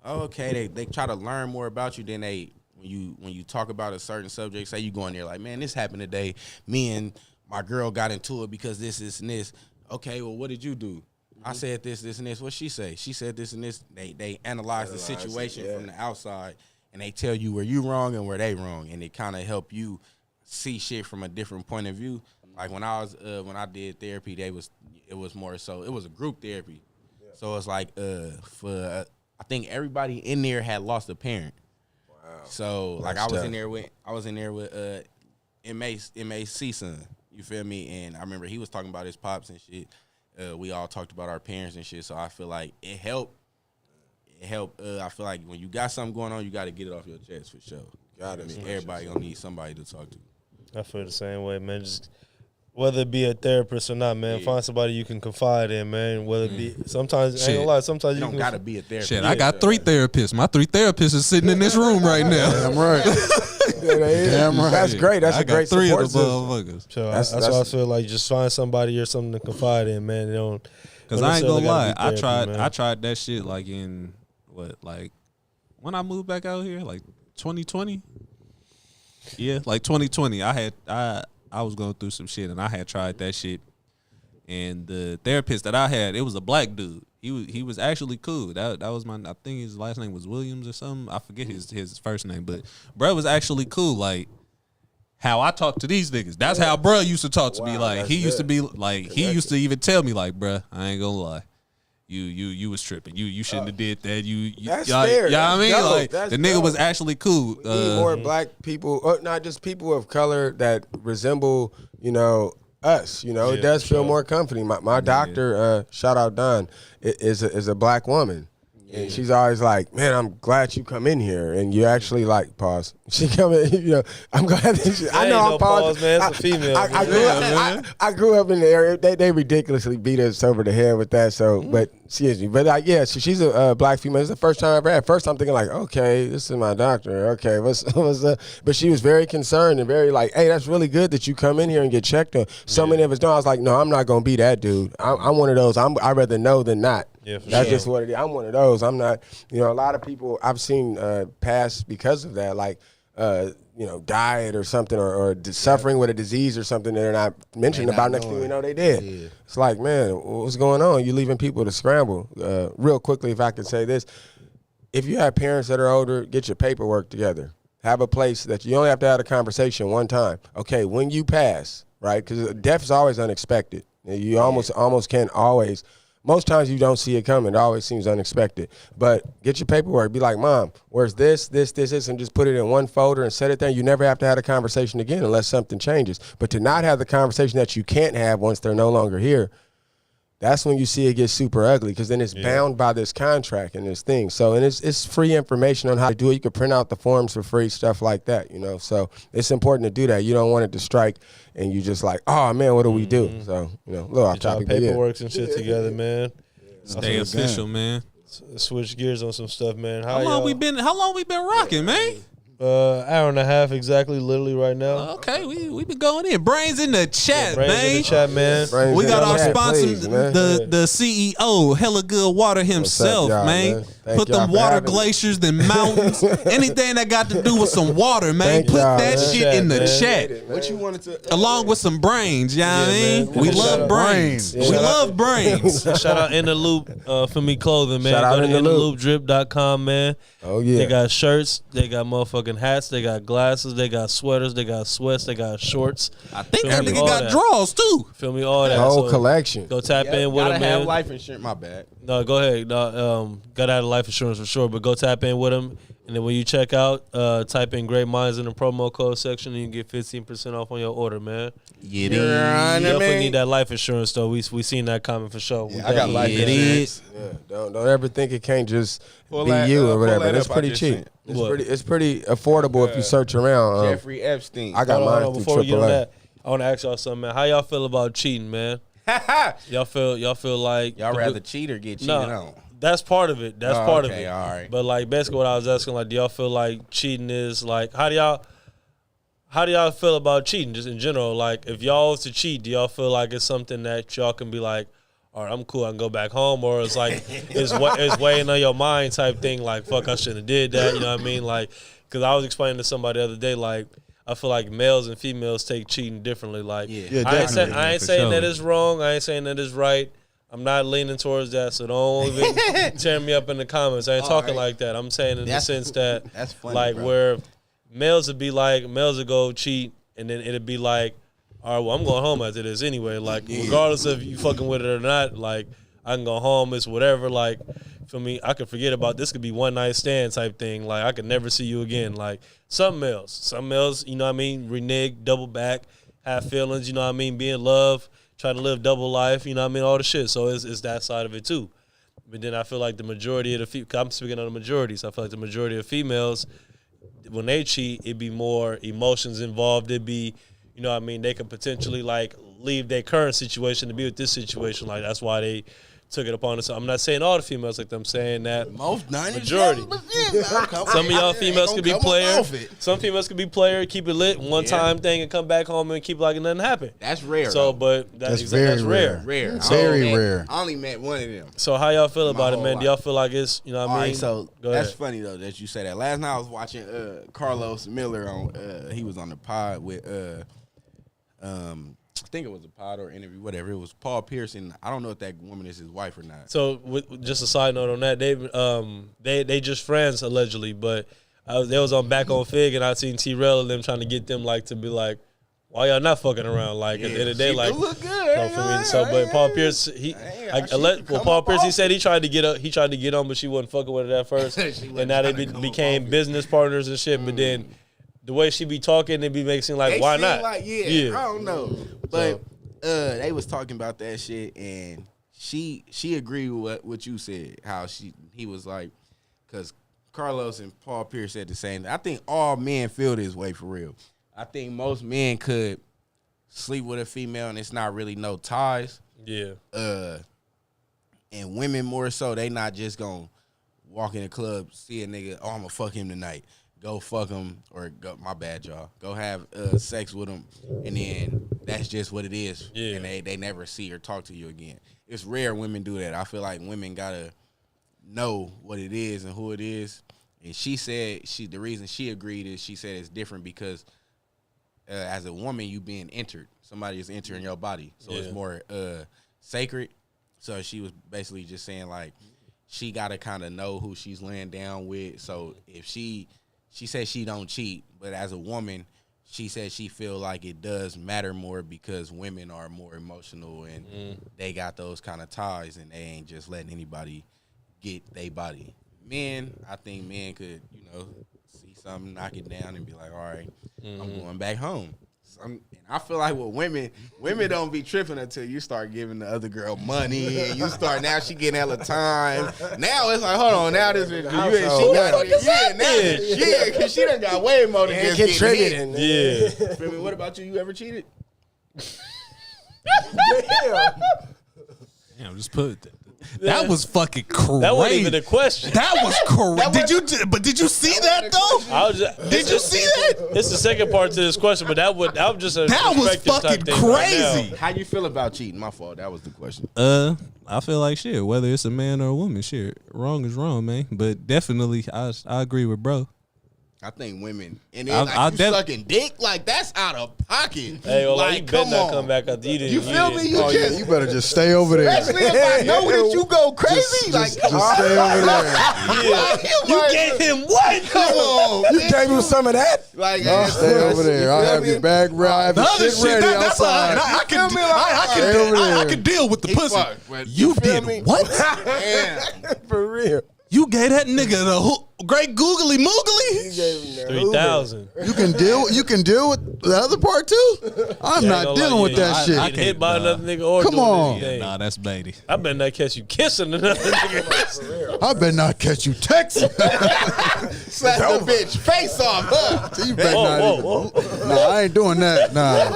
Oh, okay. They try to learn more about you than when you talk about a certain subject. Say you go in there like, man, this happened today. Me and my girl got into it because this, and this. Okay, well, what did you do? I said this, and this. What she say? She said this and this. They analyze the situation from the outside, and they tell you where you wrong and where they wrong, and it kind of help you see shit from a different point of view. Like when I did therapy, it was more so, it was a group therapy. Yeah. So it's like I think everybody in there had lost a parent. Wow. So like I was in there with MAC son. You feel me? And I remember he was talking about his pops and shit. We all talked about our parents and shit. So I feel like it helped. I feel like when you got something going on, you got to get it off your chest for sure. Got it. Everybody gonna need somebody to talk to. I feel the same way, man. Whether it be a therapist or not, man, find somebody you can confide in, man. Whether it be sometimes, I ain't gonna lie, sometimes You you don't can gotta be a therapist. Shit, I got 3 therapists. My 3 therapists are sitting in this room right now. Damn right. Damn right. That's great. That's I a great got 3 of support the system. motherfuckers. So That's- that's why I feel like just find somebody or something to confide in, man. You don't. Cause don't I ain't gonna necessarily lie, gotta be therapy, man. I tried that shit like in when I moved back out here, like 2020. Yeah, like 2020. I was going through some shit and I had tried that shit. And the therapist that I had, it was a black dude. He was actually cool. That was I think his last name was Williams or something. I forget his first name, but bro was actually cool. Like how I talk to these niggas. That's how bro used to talk to me. Like he used to be like he used to even tell me like, bro, I ain't gonna lie. You was tripping. You shouldn't have did that. That's like, fair. You know what I mean? That's dope. Like That's the nigga dope. was actually cool. We need more black people, or not just people of color that resemble, us. It does feel more comforting. My doctor, shout out Don, is a black woman. And she's always like, man, I'm glad you come in here. And you actually like, pause. She come in, I'm glad that I know ain't I'm no pausing. pause, man. It's a female. I grew up in the area. They ridiculously beat us over the head with that. So, but she's she's a black female. It's the first time I ever had. First, I'm thinking like, okay, this is my doctor. Okay, what's but she was very concerned and very like, hey, that's really good that you come in here and get checked on. So many of us don't. I was like, no, I'm not gonna be that dude. I'm one of those. I'd rather know than not. Yeah, for That's sure. just what it is. I'm one of those. I'm not, a lot of people I've seen pass because of that, like, diet or something, or suffering with a disease or something that they're not mentioning about. Next thing we know, they did. Yeah. It's like, man, what's going on? You're leaving people to scramble. Real quickly, if I could say this, if you have parents that are older, get your paperwork together. Have a place that you only have to have a conversation one time. Okay, when you pass, right? Because death is always unexpected. You almost can't always. Most times you don't see it coming. It always seems unexpected. But get your paperwork. Be like, Mom, where's this, and just put it in one folder and set it there. You never have to have a conversation again unless something changes. But to not have the conversation that you can't have once they're no longer here, that's when you see it get super ugly, because then it's bound by this contract and this thing. So, and it's free information on how to do it. You can print out the forms for free, stuff like that, So it's important to do that. You don't want it to strike and you just like, oh, man, what do we do? So, a little off Get y'all topic. But paperwork and shit together, man. Stay official, man. Switch gears on some stuff, man. How long we been rocking, man? Hour and a half exactly, literally right now. Okay, we been going in. Brains in the chat, Brains man. in the chat, man. Brains We in got the our chat, sponsor, please, man. the CEO, Hella Good Water himself, y'all, man. man? Thank Put y'all them for water having me. glaciers, them mountains, anything that got to do with some water, man. Thank Put y'all, that man. shit in the Man. chat. What you wanted to? Along with some brains, you know what I mean? man. We Shout love out brains. brains. We Shout out- love brains. Shout out In The Loop for me clothing, man. Shout out Go to In The Loop. InTheLoopDrip.com, man. Oh, yeah. They got shirts, they got motherfucking hats, they got glasses, they got sweaters, they got sweats, they got shorts. I think Feel that me? nigga All got that. drawers too. Feel me? All that. The whole So collection. Go tap in with Gotta them, have man. life insurance. My bad. No, go ahead. No, gotta have life insurance for sure, but go tap in with them. And then when you check out, type in Great Minds in the promo code section and you can get 15% off on your order, man. Yeah, You definitely need that life insurance, though. We seen that coming for sure. I got life It insurance. is. Yeah, don't ever think it can't just Pull be that, you pull or whatever. that It's up I pretty just cheap. sent. What? It's pretty affordable if you search around. Jeffrey Epstein. I got Hold on, mine through before we get on AAA. that, I want to ask y'all something, man. How y'all feel about cheating, man? Y'all feel like Y'all rather cheat or get cheated on? That's part of it. That's part of okay, it. all right. But like basically what I was asking, like, do y'all feel like cheating is like how do y'all feel about cheating just in general? Like if y'all was to cheat, do y'all feel like it's something that y'all can be like, all right, I'm cool, I can go back home, or it's like it's weighing on your mind type thing, like fuck, I shouldn't have did that, you know what I mean? Like, because I was explaining to somebody the other day, like I feel like males and females take cheating differently. Like Yeah, I ain't definitely. saying that it's wrong, I ain't saying that it's right. I'm not leaning towards that, so don't even tear me up in the comments. I ain't talking like that. I'm saying in the sense that, That's funny, like, bro. where males would go cheat, and then it'd be like, all right, well, I'm going home after this anyway. Like, regardless of you fucking with it or not, like, I can go home. It's whatever. Like, for me, I could forget about this. Could be one night stand type thing. Like, I could never see you again. Like, some males, you know what I mean, renege, double back, have feelings, you know what I mean, be in love. Try to live double life, you know what I mean, all the shit. So it's that side of it too. But then I feel like the majority of I'm speaking on the majority, so I feel like the majority of females, when they cheat, it'd be more emotions involved. It'd be, you know what I mean, they could potentially like leave their current situation to be with this situation. Like that's why they took it upon us. I'm not saying all the females like them. I'm saying that Most 90%. majority. Some of y'all females could be player. It. Some females could be player, keep it lit, one time thing, and come back home and keep like nothing happened. That's rare. So, though. but That's very rare. Rare. Very rare. I only met one of them. So how y'all feel about it, whole man? life. Do y'all feel like it's, you know what I All mean? right, so Go that's ahead. funny though that you say that. Last night I was watching Carlos Miller on. He was on the pod with I think it was a pod or interview, whatever. It was Paul Pierce, and I don't know if that woman is his wife or not. So just a side note on that, they just friends allegedly, but they was on Back on Fig, and I seen T-Rail and them trying to get them like to be like, why y'all not fucking around? Like at the end of the day, She like do look good. but Paul Pierce, Paul Pierce, he said he tried to get on, but she wasn't fucking with it at first, and now they became business partners and shit. But then the way she be talking, it be making it seem like, why not? Like, I don't know. But they was talking about that shit, and she agreed with what you said, how he was like, because Carlos and Paul Pierce said the same thing. I think all men feel this way for real. I think most men could sleep with a female, and it's not really no ties. Yeah. And women more so, they not just gonna walk in the club, see a nigga, oh, I'm gonna fuck him tonight. Go fuck him, or go, my bad, y'all. Go have sex with him, and then that's just what it is. Yeah. And they never see or talk to you again. It's rare women do that. I feel like women gotta know what it is and who it is. And she said the reason she agreed is she said it's different because as a woman, you being entered. Somebody is entering your body, so it's more sacred. So she was basically just saying like she gotta kind of know who she's laying down with. So if she said she don't cheat, but as a woman, she said she feel like it does matter more because women are more emotional and they got those kind of ties and they ain't just letting anybody get their body. Men, I think men could, see something, knock it down and be like, all right, I'm going back home. And I feel like with women don't be tripping until you start giving the other girl money and you start, now she getting hella time. Now it's like, hold on, now this bitch, because she done got way more than just getting hit. Yeah. Feel me? What about you? You ever cheated? Damn, just put that was fucking crazy. That wasn't even a question. That was crazy. Did you see that though? Did you see that? It's the second part to this question, but that was just a that was perspective fucking type thing right crazy. How you feel about cheating? My fault. That was the question. I feel like shit. Whether it's a man or a woman, shit, wrong is wrong, man. But definitely, I agree with bro. I think women, and then you sucking dick, like that's out of pocket. Hey, well, like, you better come not on. come back out. You feel me? You better just stay over there. Especially if I know that you go crazy, Just stay over there. You gave him what? Come on, You gave him some of that? like Stay over there. I'll have your bag ready. I'll have The your other shit shit, ready that's outside. I can deal with the pussy. You feel did me? what? For real. You gave that nigga the great googly moogly? 3,000. You can deal with the other part too. I'm not dealing with that shit. Get hit by another nigga or Come doing on. anything. Nah, that's baity. I better not catch you kissing another nigga. I better not catch you texting. slap the bitch face off, huh? You better not. Whoa. Nah, I ain't doing that. Nah.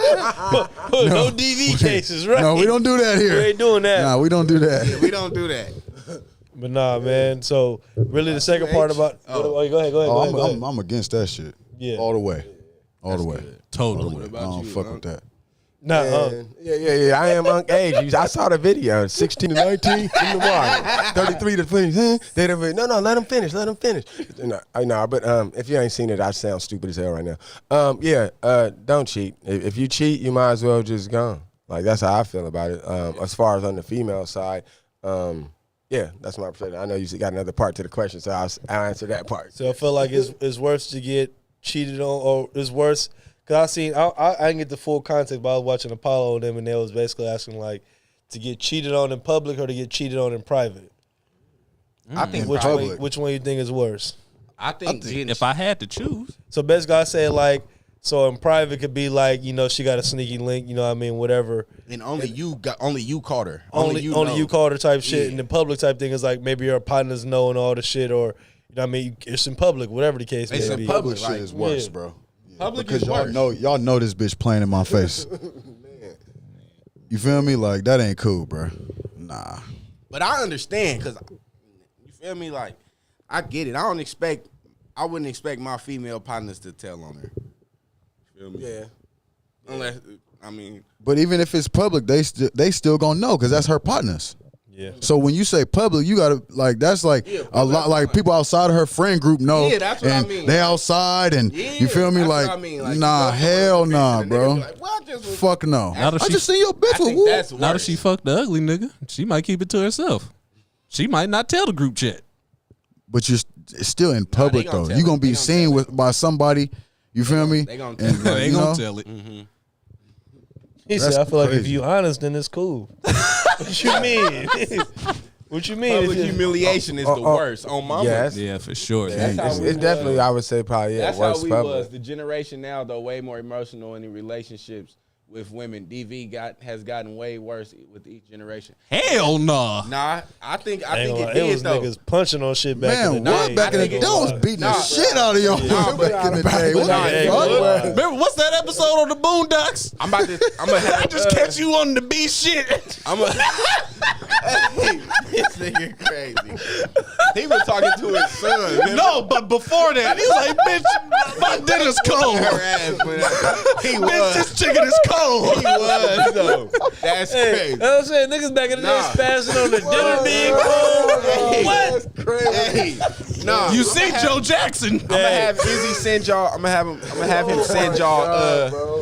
No DV cases, right? No, we don't do that here. We ain't doing that. Nah, we don't do that. We don't do that. But nah, man. So really, the second part about go ahead. I'm against that shit. Yeah. All the way. All the way. Totally. I don't fuck with that. Nah, Yeah. I am age. I saw the video. 16 to 19 in the water. 33 to 20. No, let him finish. No, but if you ain't seen it, I sound stupid as hell right now. Don't cheat. If you cheat, you might as well just go. Like, that's how I feel about it. As far as on the female side, yeah, that's my perspective. I know you got another part to the question, so I'll answer that part. so I feel like it's worse to get cheated on, or it's worse because I didn't get the full context, but I was watching Apollo and them, and they was basically asking like to get cheated on in public or to get cheated on in private. I think Which probably- one you think is worse? I think If I had to choose, So basically, I say like, so in private could be like, she got a sneaky link, you know what I mean, whatever. and only you caught her. Only know. you called her type shit, Yeah. and the public type thing is like maybe your partners know and all the shit, or you know what I mean, it's in public, whatever the case It's may in be. public. Public shit is worse, bro. Public because is worse. y'all know this bitch playing in my face. You feel me? Like that ain't cool, bro. Nah. But I understand because you feel me. Like I get it. I wouldn't expect my female partners to tell on her. You feel me? Yeah. Unless I mean. But even if it's public, they still gonna know because that's her partners. Yeah. So when you say public, you gotta like that's like a lot like people outside of her friend group know. Yeah, that's what I and mean. They outside and you feel me that's like, what I mean. Like, nah, you go hell to a nah, bitch and bro. the nigga be like, well, I just was- Fuck no. Now that I she- just seen your bitch I with think whoop. that's Now that worse. she fucked the ugly nigga, she might keep it to herself. She might not tell the group chat. But it's still in public gonna though. tell You it. gonna They be gonna seen tell with by somebody. You feel me? They gonna tell And, it. like, They you gonna know, tell it. He That's said, I feel like if crazy. you honest, then it's cool. What you mean? What you mean? Public humiliation is the worst on mama. Yes. Yeah, for sure. That's how we It's definitely, I would say, probably That's worse how we public. was. The generation now, though, way more emotional in the relationships with women. DV has gotten way worse with each generation. Hell nah. Nah, I think Ain't it gonna lie, did it was though. niggas punching on shit back in man, the what day. back in the day? think it I was was. beating the Nah, shit out of y'all Nah, back in the day. What Nah, the it fuck? was. Remember, what's that episode on the Boondocks? I'm gonna have Just catch you on the B shit. I'm a this nigga crazy. He was talking to his son. remember? No, but before that, he was like, bitch, my dinner's cold. Her ass, but he Bitch, was. this chicken is cold. He was though. That's Hey, crazy. that's what I'm saying. Niggas back in the day Nah. spazzing on the dinner being cold. What? Hey, nah. You see Joe Jackson. I'm gonna have Izzy send y'all. I'm gonna have him send y'all.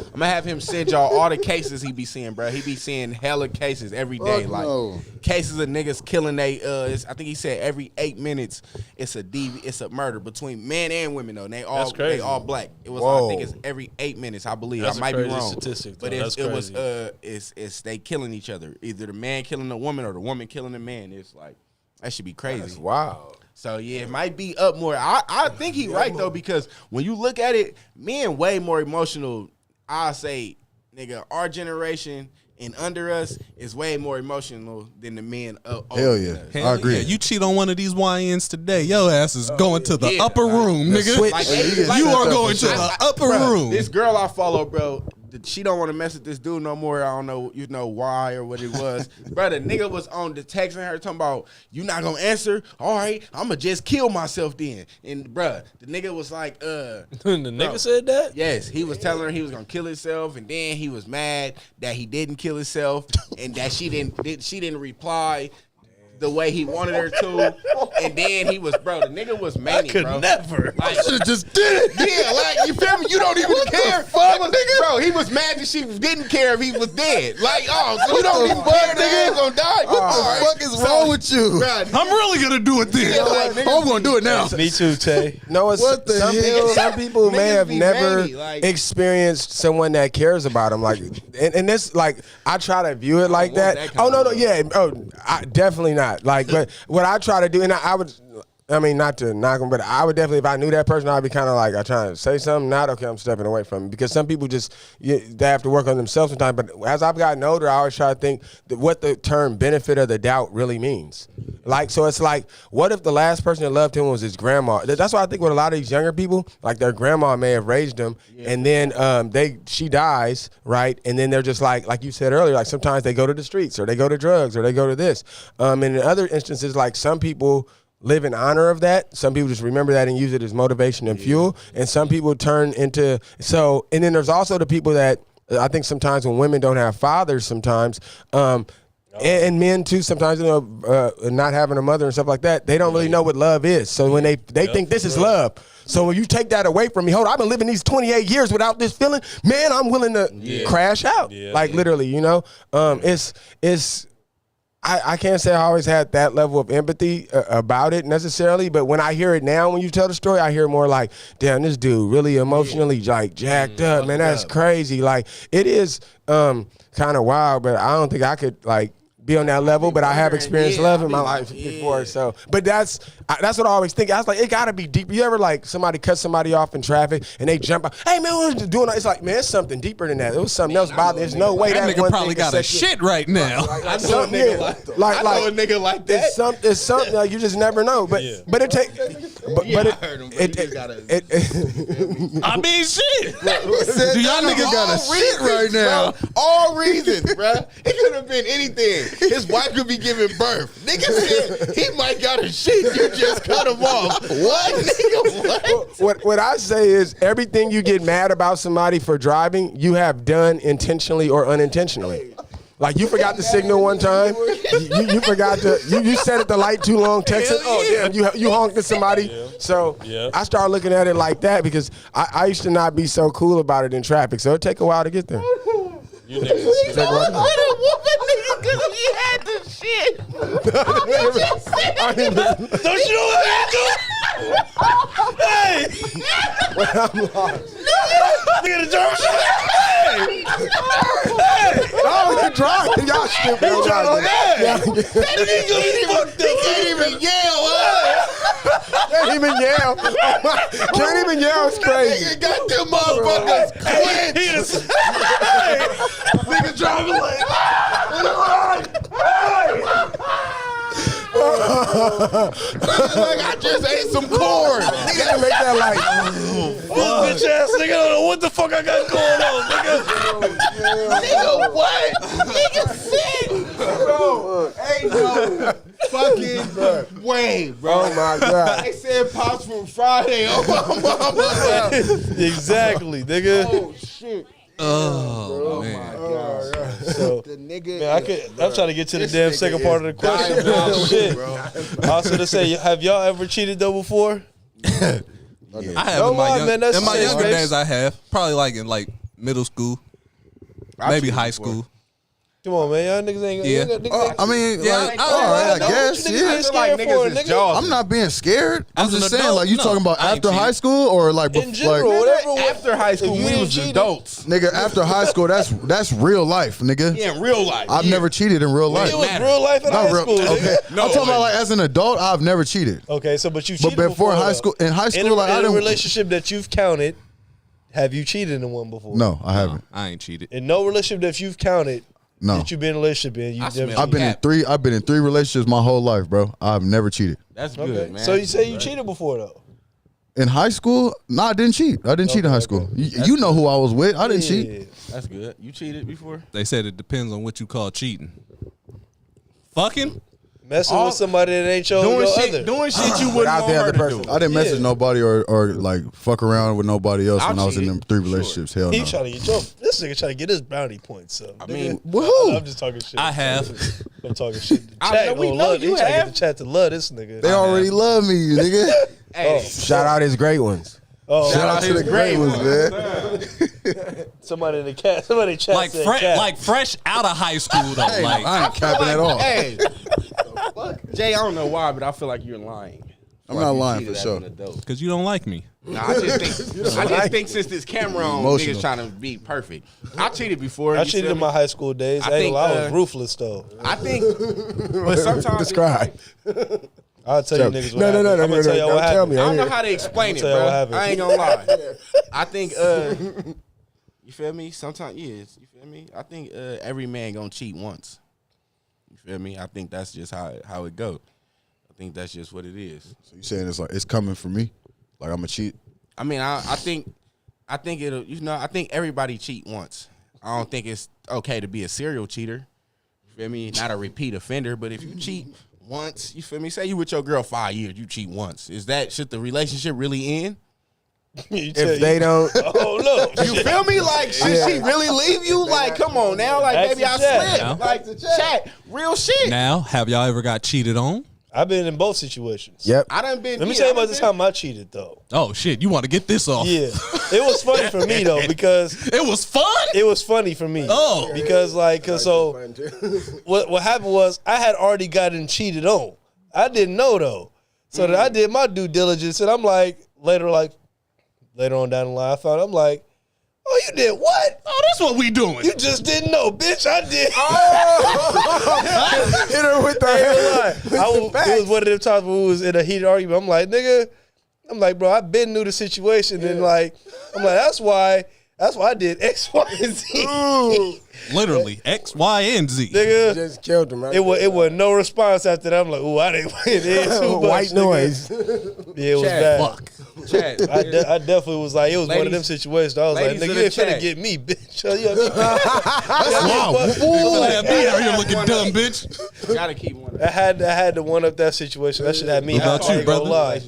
I'm gonna have him send y'all all the cases he be seeing, bro. He be seeing hella cases every day, Fuck like no. cases of niggas killing they. I think he said every 8 minutes it's a murder between men and women though. And That's crazy. they all black. It was Whoa. I think it's every 8 minutes. I believe That's I a might be crazy wrong, statistic, but though. it was That's it's they killing each other. Either the man killing the woman or the woman killing the man. It's like that should be crazy. Wow. So yeah, it might be up more. I think he right though, because when you look at it, men way more emotional. I say, nigga, our generation and under us is way more emotional than the men up. Hell yeah. I agree. Yeah, you cheat on one of these YNs today, your ass is going to the Yeah, upper room, nigga. switch. Like, you are going to the upper room. This girl I follow, bro, she don't want to mess with this dude no more. I don't know, why or what it was. Bro, the nigga was on the texting her talking about, you not gonna answer? All right, I'ma just kill myself then. And bro, the nigga was like, The nigga said that? yes, he was telling her he was gonna kill himself, and then he was mad that he didn't kill himself, and that she didn't reply the way he wanted her to, and then he was, bro, the nigga was manic, Could bro. never. Like, Should have just did it. yeah, like you feel me? You don't even care, bro. He was mad that she didn't care if he was dead. Like, oh, so you don't even care that nigga gonna die? What the fuck is wrong with you? Bro, I'm really gonna do it then. I'm gonna do it now. Me too, Tay. No, it's What the hell? some people may Niggas have be never manny, like- experienced someone that cares about them. Like, and this, like, I try to view it like want that. that kind Oh of no, love. yeah, definitely not. Like, but what I try to do, and I would. I mean, not to knock them, but I would definitely, if I knew that person, I'd be kind of like, I trying to say something, not okay, I'm stepping away from it. Because some people just, they have to work on themselves sometimes. But as I've gotten older, I always try to think that what the term benefit of the doubt really means. Like, so it's like, what if the last person that loved him was his grandma? That's why I think with a lot of these younger people, like their grandma may have raised them, and then she dies, right? And then they're just like you said earlier, like sometimes they go to the streets, or they go to drugs, or they go to this. And in other instances, like some people live in honor of that. Some people just remember that and use it as motivation and fuel. And some people turn into, and then there's also the people that I think sometimes when women don't have fathers sometimes, and men too, sometimes, not having a mother and stuff like that, they don't really know what love is. So when they think this is love. So when you take that away from me, hold on, I've been living these 28 years without this feeling, man, I'm willing to crash out. Literally, it's I can't say I always had that level of empathy about it necessarily, but when I hear it now, when you tell the story, I hear more like, damn, this dude really emotionally like jacked up, man, that's crazy. Like, it is kind of wild, but I don't think I could like be on that level, but I have experienced Yeah, love in my life before. So, but that's what I always think. I was like, it gotta be deep. You ever like somebody cut somebody off in traffic and they jump out? Hey man, what was you doing? It's like, man, it's something deeper than that. It was something else bothering. There's no way That that nigga one probably thing got a can set you- shit right now. I know a nigga like that. I know a nigga like that. It's something like you just never know. But it take. But I heard him. But he just gotta. I mean, shit. Do y'all niggas got a shit right now? All reasons, bruh. It could have been anything. His wife could be giving birth. Nigga said he might got a shit. You just cut him off. What, nigga? What? What I say is everything you get mad about somebody for driving, you have done intentionally or unintentionally. Like you forgot to signal one time, you forgot to you set at the light too long, texting. Oh damn, you honked at somebody. Yeah. So Yeah. I started looking at it like that because I used to not be so cool about it in traffic. So it take a while to get there. You niggas. I mean, Don't you know what I do? Hey! Nigga, the German shit. y'all driving, y'all stupid. He Can't even yell. Can't even yell. Can't even yell. It's crazy. Nigga got them motherfuckers clenched. Nigga driving like. Like I just ate some corn. Nigga make that like. Bitch ass nigga don't know what the fuck I got going on, nigga. Nigga, what? Nigga sick. Bro, ain't no fucking way, bro. Oh my god. They said pops from Friday. Oh my mama. Exactly, nigga. Oh shit. Oh, man. So, The nigga. man, I'm trying to get to the damn second part of the question, man. Shit. I was gonna say, have y'all ever cheated though before? I have Don't in my, lie, young, man, that's in my safe younger space. days. I have probably like in like middle school, maybe cheated high before. school. Come on, man. Y'all niggas ain't. Yeah. I mean, Yeah, like, I- all right, I know guess, what you niggas yeah. ain't scared for, nigga. I'm not being scared. I'm As an just saying, adult, like, you no. talking about I ain't after high cheated. school or like, In general, like, whatever. After high school, If you we ain't was cheated- adults. nigga, after high school, that's real life, nigga. Yeah, in real life. I've never cheated in real life. It was real life in high Not real. school. Okay, Nigga. No, I'm talking it about like as an adult, I've never cheated. Okay, so but you But cheated before high though. school, in high In school, like I a didn't. relationship that you've counted, have you cheated in one before? No, I haven't. I ain't cheated. In no relationship that you've counted No, that you've been in a relationship in, you've never I've been in cheated. three. I've been in 3 relationships my whole life, bro. I've never cheated. That's good, Okay. man. So you say you cheated before though? In high school, no, I didn't cheat. I didn't cheat in high school. You know who I was with. I didn't cheat. That's good. You cheated before? They said it depends on what you call cheating. Fucking? Messing with somebody that ain't your other. Doing shit you wouldn't Without want the her other to person. do. I didn't message nobody or like fuck around with nobody else I'll when I was in cheat. them 3 relationships. Hell He no. trying to get your this nigga trying to get his brownie points. So I mean, Woohoo! I'm just talking shit. I have. I'm talking shit. The I chat know we don't know love. you He trying to get have. the chat to love this nigga. They already love me, nigga. hey, Shout out his great ones. Oh, Shout out to the great ones, man. somebody in the chat. Somebody in the chat Like, said fresh, cat. like fresh out of high school though. Hey, Like, I ain't capping at all. Hey, Jay, I don't know why, but I feel like you're lying. I'm Like not you lying cheated for as sure. an adult. because you don't like me. Nah, I just think since this camera on, Emotional. niggas trying to be perfect. I cheated before. I you cheated feel in me? my high school days. I I, ain't think, gonna lie, I was uh, ruthless though. I think, but sometimes Describe. I'll tell you niggas what No, happened. no, I'm gonna tell y'all don't what tell happened. me. I don't know how to explain it, I'll tell you what bro. happened. I ain't gonna lie. I think, you feel me? Sometimes, yes. You feel me? I think every man gonna cheat once. You feel me? I think that's just how it go. I think that's just what it is. So you saying it's like it's coming for me? Like I'm a cheat? I mean, I think it'll. You know, I think everybody cheat once. I don't think it's okay to be a serial cheater. You feel me? Not a repeat offender, but if you cheat once, you feel me? Say you with your girl 5 years, you cheat once. Should the relationship really end? If they don't, Oh no! You feel me? Like, should she really leave you? Like, come on now. Like, Ask maybe the I chat. slipped. No. Like, chat, real shit. Now, have y'all ever got cheated on? I've been in both situations. yep. I done been. Let me yeah, tell you I done about the been- time I cheated though. Oh shit! You want to get this off? Yeah, it was funny for me though because It was fun. it was funny for me. Oh. because so what happened was I had already gotten cheated on. I didn't know though, so that I did my due diligence, and I'm like later on down the line, I'm like, Oh, you did what? Oh, that's what we doing. You just didn't know, bitch. I did. Hit her with the It was one of them times when we was in a heated argument. I'm like, nigga, bro, I been knew the situation, and like, I'm like, that's why I did X, Y, and Z. Literally X, Y, and Z. Nigga, just killed him. Right it was no response after that. I'm like, ooh, I didn't win it too much. White noise. Yeah, it was bad. Fuck. Chat. I definitely was like, it was one of them situations. I was like, ladies nigga, of you ain't the finna chat. get me, bitch. You know, Wow. Ooh, have me out here looking dumb, bitch. Gotta keep one. I had to one up that situation. That shit had me. What about I you, ain't gonna brother? lie.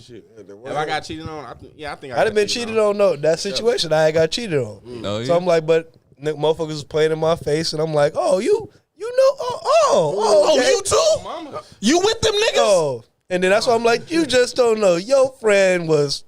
If I got cheated on, I think I'd have been cheated on. No, that situation I had got cheated on. Oh, yeah. So I'm like, but motherfuckers was playing in my face, and I'm like, oh, you know, oh, okay. you too? You with them niggas? Oh, and then that's why I'm like, you just don't know. Your friend was.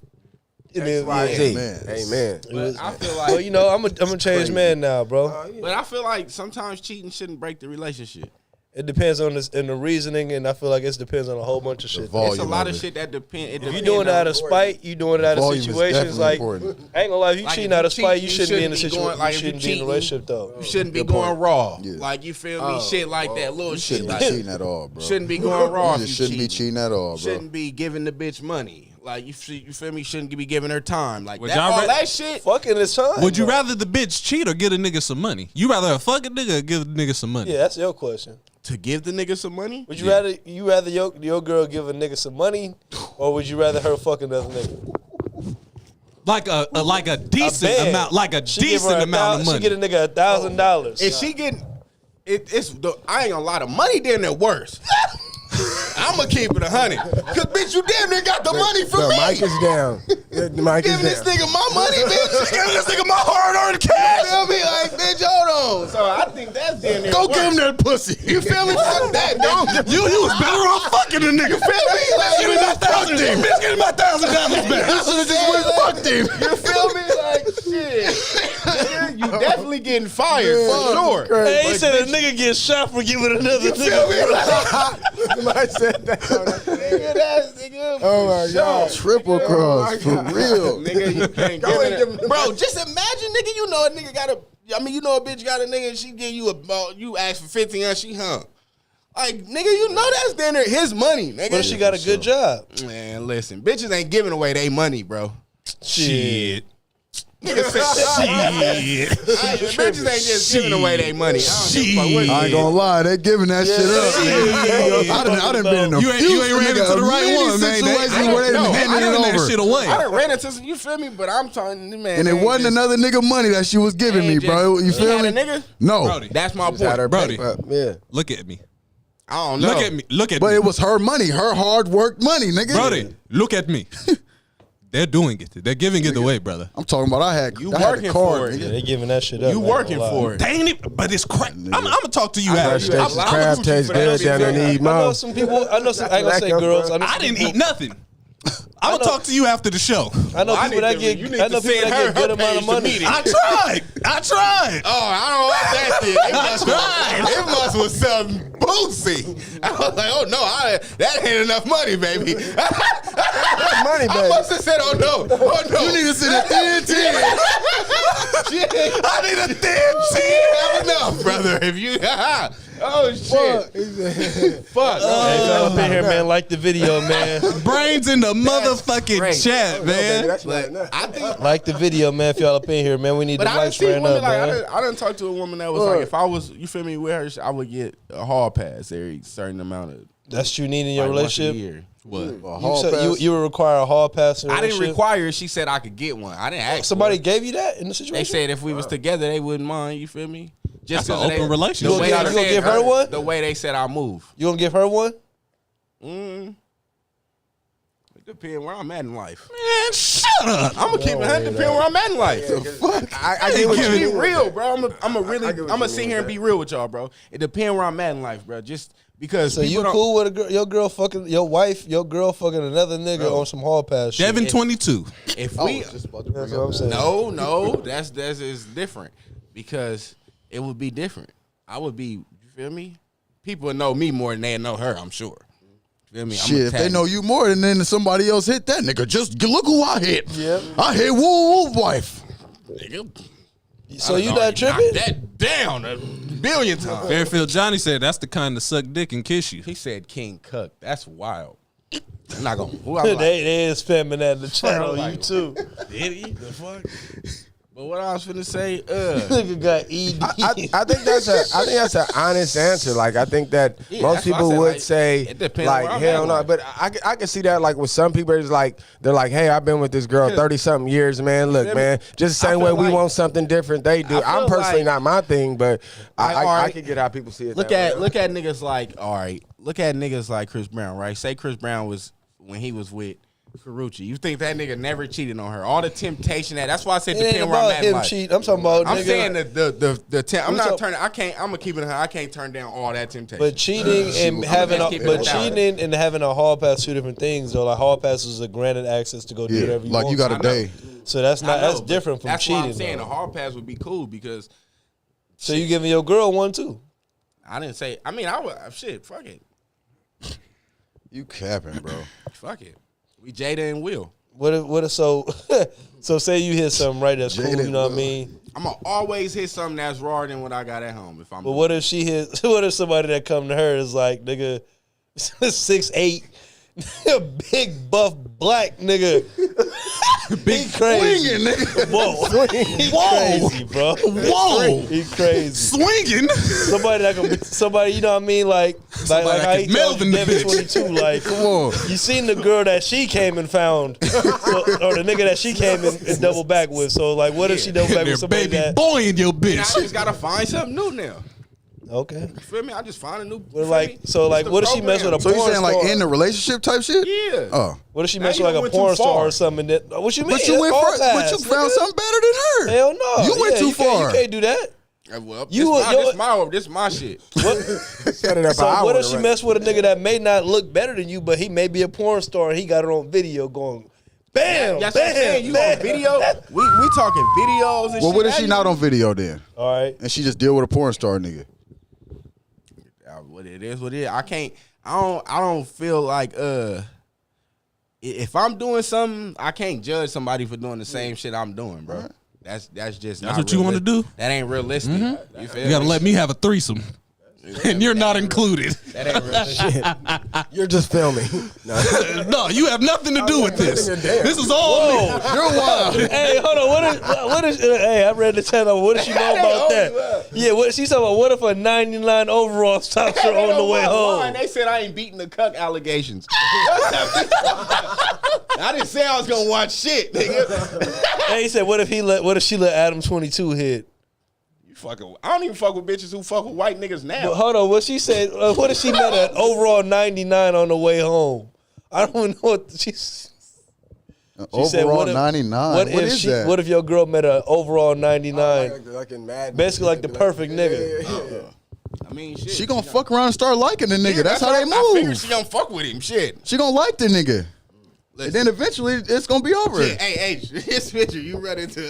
Amen. But I feel Well, like, you know, I'm a changed man now, bro. but I feel like sometimes cheating shouldn't break the relationship. It depends on the reasoning, and I feel like it depends on a whole bunch of shit. It's a lot of shit that depend. If you doing it out of spite, you doing it out of Volume is situations definitely like. important. I ain't gonna lie, if you Like, cheating if out you of spite, cheat, you you shouldn't be in a shouldn't be situation. going- like, You if you shouldn't be in a cheating, relationship though. You shouldn't be Good going point. raw. Yeah. Like, you feel me? Shit like that, little You shit shouldn't like be cheating at all, bro. Shouldn't be going raw. You if just you shouldn't be cheating at all, bro. Shouldn't be giving the bitch money. Like, you feel me? Shouldn't be giving her time. Like Would that, y'all all ra- that shit. Fucking is time. Would you bro. rather the bitch cheat or get a nigga some money? You rather a fucking nigga or give a nigga some money? Yeah, that's your question. To give the nigga some money? Would you rather your girl give a nigga some money, or would you rather her fuck another nigga? Like a decent band. amount, like a She give decent her amount of money. She get a nigga $1,000. If she getting I ain't gonna lie, the money damn near worse. I'ma keep it 100. Cause bitch, you damn near got the money from The me. mic is down. The mic is Giving this down. nigga my money, bitch. Giving this nigga my hard-earned cash. You feel me? Like, bitch, hold on. So I think that's damn near Go worse. give him that pussy. You feel me? Fuck that. You was better off fucking the nigga. You feel me? Like, Give me my $1,000. Bitch, give me my $1,000 back. I should have just went and fucked him. You feel me? Like, shit. Nigga, you definitely getting fired for sure. Hey, he said a nigga get shot for giving another You feel me? nigga. Somebody said that. Nigga, that's nigga. Oh my God. Triple cross, for real. Nigga, you can't Go ahead and give give it. Bro, just imagine, nigga, you know a nigga got a. I mean, you know a bitch got a nigga and she give you you ask for 15 and she hung. Like, nigga, you know that's down there his money, nigga. But if she got a good job. Man, listen, bitches ain't giving away their money, bro. Shit. Nigga said, bitches ain't just giving away their money. I ain't gonna lie, they giving that shit up. Man. I done been in a You ain't few ran into the right many one, man. situations where they No, been I handing Giving it that over. shit away. I done ran into some, you feel me? But I'm telling you, man. And it they wasn't just- another nigga money that she was giving me, they bro. just- You she feel had me? a nigga? No, Brody, That's my Just had her point. Brody. back up. Yeah. look at me. I don't know. Look at me. Look at but me. it was her money, her hard work money, nigga. Brody, look at me. They're doing it. They're giving it away, brher. I'm talking about I had You I had working the card, for it. Yeah, nigga. they giving that shit up. You I ain't working gonna lie. for it. They ain't even, but it's crap. I'm gonna talk to you Fresh after. Station's crab tastes good down there in the I know mouth. some people. I know some. I ain't gonna say girls. I know I some didn't people, eat nothing. I'm gonna talk to you after the show. I know I people need that to- get. you need I know to people send that get her good amount page of to money. meet it. I tried. Oh, I don't want that shit. It must was something bootsy. I was like, oh no, that ain't enough money, baby. Money, I baby. must have said, oh no. You need to send a thin I need a damn have enough, brother. If you, oh shit, fuck. Hey, y'all up in here, man. Like the video, man. Brains in the motherfucking great. chat, man. That's right enough. I think. Like the video, man. If y'all up in here, man, we need But the I done likes see ran women up, like man. I done talked to a woman that was like, if I was, you feel me, with her, I would get a hall pass every certain amount of. That's what you need in your like, once a relationship. year. What? You would require a hall pass. In a I didn't relationship? require it. She said I could get one. I didn't ask. Somebody for it. gave you that in the situation. They said if we was together, they wouldn't mind. You feel me? Just That's an 'cause open relationship. The way You I gonna said give her one? The way they said I move. You gonna give her one? It depends where I'm at in life. Man, shut up. I'm gonna keep it 100. Depend where I'm at in life. I get what you Be mean. real, bro. I'm I get what gonna you sit mean here and with be real with y'all, bro. It depends where I'm at in life, bro. Just because. So people you don't- cool with a girl? Your girl fucking your wife? Your girl fucking another nigga on some hall pass shit? Devin 22. If we That's what I'm saying. no, that's is different because it would be different. I would be. You feel me? People would know me more than they know her. I'm sure. You feel me? Shit, if they know you more than then somebody else hit that nigga, just look who I hit. Yep. I hit Woo Woo wife. Nigga, So you not tripping? That down a billion times. Fairfield Johnny said that's the kind to suck dick and kiss you. He said King Cuck. That's wild. I'm not gonna. They is spamming that in the chat on like, YouTube. Did he? The fuck? But what I was finna say, Nigga got ED. I think that's an honest answer. Like I think that most people would say it depends like where I'm hell at, no. like. But I can see that like with some people it's like they're like, hey, I've been with this girl 30-something years, man. Look, man, just the same way we want something different they do. I'm personally not my thing, but I can get how people see it. Look at niggas like look at niggas like Chris Brown, right? Say Chris Brown was when he was with Karuchi. You think that nigga never cheated on her? All the temptation that's why I said depend where I'm at. Him cheat. I'm talking about. I'm nigga, saying the I'm not turning. I'm gonna keep it. I can't turn down all that temptation. But cheating and cheating and having a hall pass, two different things though. Like hall pass is a granted access to go do whatever you want. Like you got a day. So that's different from that's cheating. That's why I'm saying though. a hall pass would be cool because. So you giving your girl one too? I didn't say. I mean, I would. Shit, fuck it. You capping, bro. Fuck it. We Jada and Will. What if so say you hit something right that's cool, you know what I mean? I'm gonna always hit something that's rawer than what I got at home. But what if she hit? What if somebody that come to her is like nigga 6'8", a big buff black nigga, big crazy, swinging, nigga. Whoa, he crazy, bro. Whoa, he crazy, swinging. Somebody that can be somebody, you know what I mean? Like how he Melvin the bitch. 22. Like, Come on. You seen the girl that she came and found, or the nigga that she came and double back with. So like, what if she double back with somebody baby that? boy in your I bitch. just gotta find something new now. Okay. You feel me? I just find a new. Well, like, so like, what if she mess with a So you porn saying like star? in the relationship type shit? Yeah. Oh. What if she Now mess you with like a went too porn star far. or something? That what you mean? But you went That's all first, but pass, you found nigga. something better than her. Hell no. You went too far. You can't do that. Well, this my shit. Set it up. So what if she mess with a nigga that may not look better than you, but he may be a porn star and he got it on video going, bam, That's bam, what I'm saying. You bam. on video? We talking videos and shit. Well, what if she not on video then? All right. And she just deal with a porn star nigga? What it is, what it is. I don't feel like if I'm doing something, I can't judge somebody for doing the same shit I'm doing, bro. That's just That's what you want to do. That ain't realistic. You feel You gotta me? let me have a threesome, and you're not included. That ain't realistic. You're just filming. No, you have nothing to do with this. This is all me. You're wild. Hey, hold on. What is? Hey, I read the channel. What does she know about that? Yeah, what she talking about? What if a 99 overall stops her on the way home? They said I ain't beating the cuck allegations. I didn't say I was gonna watch shit, nigga. Hey, he said, what if she let Adam 22 hit? You fucking. I don't even fuck with bitches who fuck with white niggas now. But hold on, what she said? What if she met an overall 99 on the way home? I don't know what she's. Overall said, what if- 99. What is that? What if your girl met an overall 99? Like in Madden. Basically like the perfect nigga. I mean, shit. She gonna fuck around and start liking the nigga. Yeah, that's how they I figure move. she gonna fuck with him. Shit. She gonna like the nigga. Listen. And then eventually it's gonna be over. Yeah, hey, this picture, you run into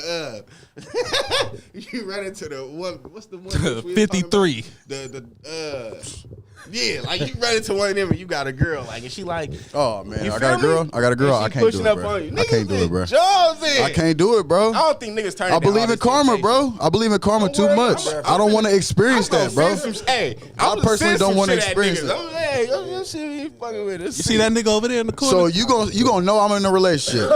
you run into the one. What's the one? bitch we was talking 53. about? Yeah, like you run into one of them and you got a girl, like, and she like, Oh man, you I feel got a girl. me? I got a girl. And I she can't do pushing it, up bro. on you. I can't do it, bro. Jonesy. I can't do it, bro. I don't think niggas turn. I believe in karma, bro. I believe in karma too much. I don't want to experience that, bro. I personally don't want to experience it. Hey, let's see if you fucking with us. You see that nigga over there in the corner? So you gonna know I'm in a relationship,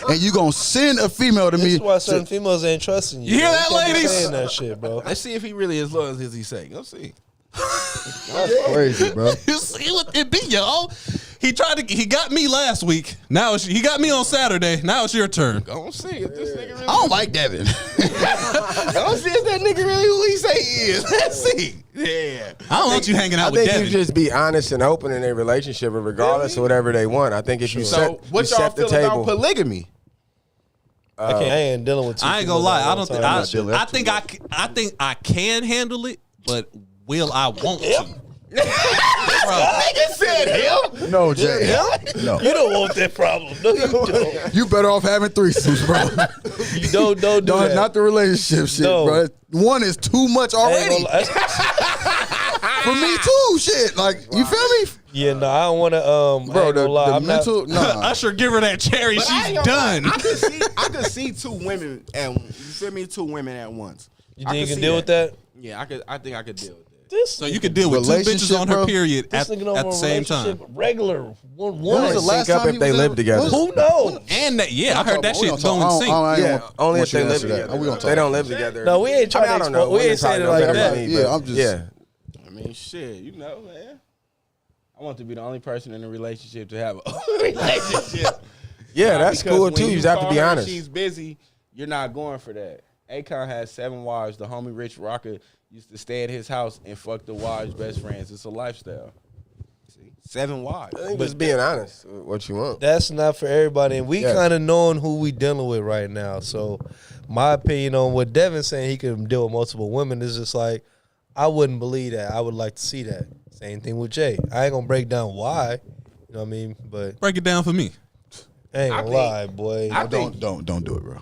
and you gonna send a female to This me. is why certain females ain't trusting you. You hear bro. that, can't be ladies? saying that shit, bro. Let's see if he really is loyal as he say. Let's see. That's crazy, bro. You see what it be, y'all? He got me last week. Now he got me on Saturday. Now it's your turn. Go see if this nigga really. I don't like Devin. Go see if that nigga really who he say he is. Let's see. Yeah. I don't want you hanging I out with think Devin. you just be honest and open in a relationship, regardless of whatever they want. I think if you So set, what you y'all set the feel about table. polygamy? I ain't dealing with two I ain't gonna females lie. all I the don't think. time. not dealing with I think I can handle it, but will I want to? Nigga said him. No, Jay. No. You don't want that problem. No, you don't. You better off having threesomes, bro. You don't do No, that. not the relationship shit, No. bro. One is too much I ain't already. gonna lie. For me too, shit. Like, you feel me? Yeah, no, I don't want to. Bro, the I'm mental, not, nah. Usher, give her that cherry. But I She's ain't gonna lie, done. I could see two women you feel me? Two women at once. You I think you could can see deal with that? Yeah, I think I could deal with that. So You could deal with two bitches Relationship, on her bro. period This at nigga don't the want a same relationship, time. Regular When one. was the last sync up time if he they was live ever- together. Who knows? And that, yeah, I heard that shit go in sync. Yeah, only if they live together. together. They don't live together. No, we ain't trying to I don't know. expose- we ain't Women saying probably it know like better that. than me, Yeah, but I'm just. yeah. I mean, shit, you know, man. I want to be the only person in a relationship to have a relationship. Yeah, that's Because cool when too. You just have to call be her and honest. She's busy. You're not going for that. Akon has 7 wives. The homie Rich Rocker used to stay at his house and fuck the wives' best friends. It's a lifestyle. See, 7 wives. I think just being honest with what you want. That's not for everybody, and we Yes. kind of knowing who we dealing with right now. So, my opinion on what Devin's saying, he could deal with multiple women is just like, I wouldn't believe that. I would like to see that. Same thing with Jay. I ain't gonna break down why, you know what I mean? But Break it down for me. I ain't gonna lie, boy. Don't do it, bro.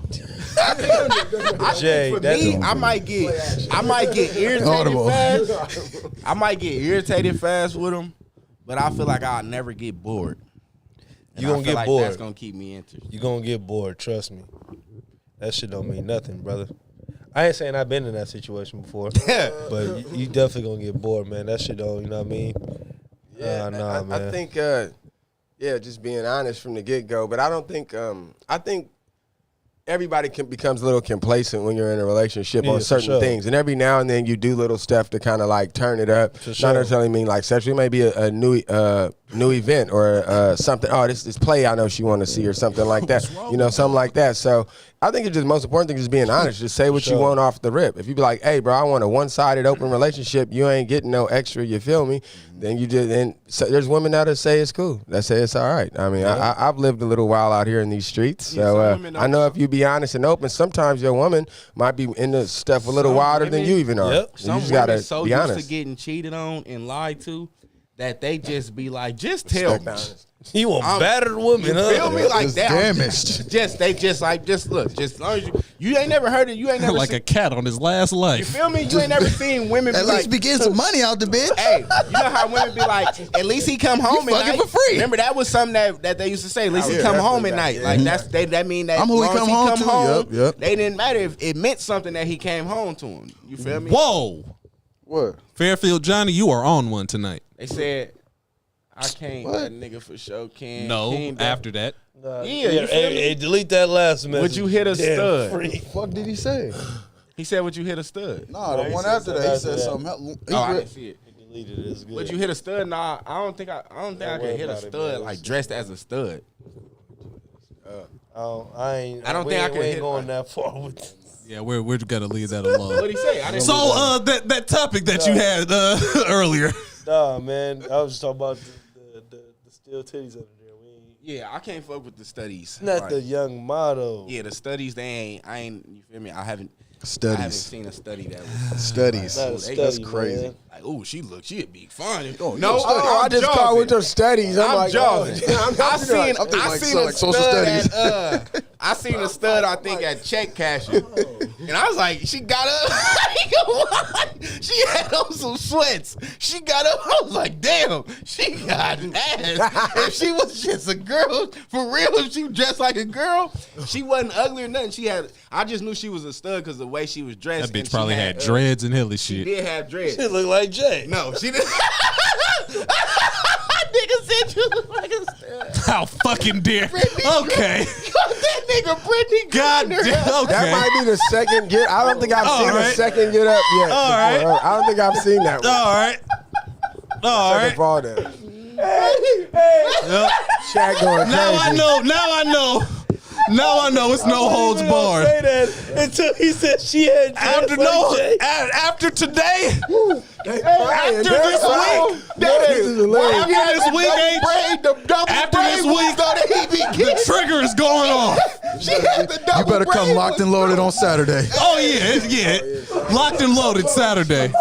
Jay, For that me, I might get irritated Audible. fast. I might get irritated fast with them, but I feel like I'll never get bored. And You I gonna feel get like bored. That's gonna keep me interested. you gonna get bored. Trust me. That shit don't mean nothing, brother. I ain't saying I've been in that situation before, but you definitely gonna get bored, man. That shit don't, you know what I mean? Yeah, nah, I man. think, just being honest from the get go. But I don't think, I think everybody becomes a little complacent when you're in a relationship Yeah, on for certain sure. things, and every now and then you do little stuff to kind of like turn it up. For sure. Not necessarily mean like sexually, it may be a new event or something. Oh, this play I know she want to see or something like that. You know, something like that. So I think it's just most important thing is being honest. Just say what you Sure. want off the rip. If you be like, hey, bro, I want a one-sided open relationship, you ain't getting no extra. You feel me? Then you just and so there's women now that say it's cool. That say it's all right. I mean, I've lived a little while out here in these streets, Yeah, so some women I know if you be honest and open, sometimes your woman might be into stuff a little Some wilder than women- you even are. Yep. You Some just women gotta so be used honest. to getting cheated on and lied to that they just be like, just tell me. Respect honest. You want I'm- battered women, You huh? feel me? Like It's that. damaged. Just look. Just as long as you ain't never heard it. You ain't never Like seen, a cat on his last you life. feel me? You ain't never seen women be At like, least be getting some money out the bitch. hey, you know how women be like, at least he come home at fucking night. for free. Remember that was something that they used to say. At least he yeah, come home definitely at that. night. Yeah. Like that mean that I'm who he as long come as home to. Yep. They didn't matter if it meant something that he came home to him. You feel me? Whoa. What? Fairfield Johnny, you are on one tonight. They said I can't. That nigga for sure can. No, King, after that. Yeah, you feel me? Hey, delete that last message. Would you hit a Damn stud? freak. Fuck did he say? He said, "Would you hit a stud?" Nah, the he one said after something that, he after said that. something. Oh, I didn't see it. Deleted it. It's good. Would you hit a stud? Nah, I don't think I could hit a stud like dressed as a stud. I don't think I could we ain't hit going my- that far with this. Yeah, we're gonna leave that alone. What'd he say? I didn't. So that topic that you had earlier. Nah, man. I was just talking about the steel titties under there. We ain't, yeah, I can't fuck with the studies. not Like, the young model. Yeah, the studies. I ain't. You feel me? I haven't Studies. seen a study that was Studies. Not a That's study, crazy. man. like, oh, she'd be fine. Oh, No, Oh, I just called with your studies. I'm like, jogging. I seen I'm thinking I like seen a social stud studies. at I seen a stud I think at check cashing, and I was like, she got up. She had on some sweats. She got up. I was like, damn, she got ass. If she was just a girl for real, if she dressed like a girl, she wasn't ugly or nothing. She had. I just knew she was a stud because the way she was dressed. That and bitch she probably had dreads and hilly She shit. did have dreads. It look like Jay. No, she didn't. Nigga said you look like a stud. How fucking dare? Okay. That nigga Brittany God Griner. damn. That Okay. might be the second get. I don't think I've All seen right. a second get up yet. All right. before. I don't think I've seen that one. All right. All Second right. fall there. Yep. Chat going crazy. Now I know. Now I know. Now I know it's no holds He don't barred. say that until he said she had dreads After like Jay. after today, After this week, this is hilarious. after this week ain't. After this week, the trigger is going off. You better come locked and loaded on Saturday. Oh yeah. Locked and loaded Saturday.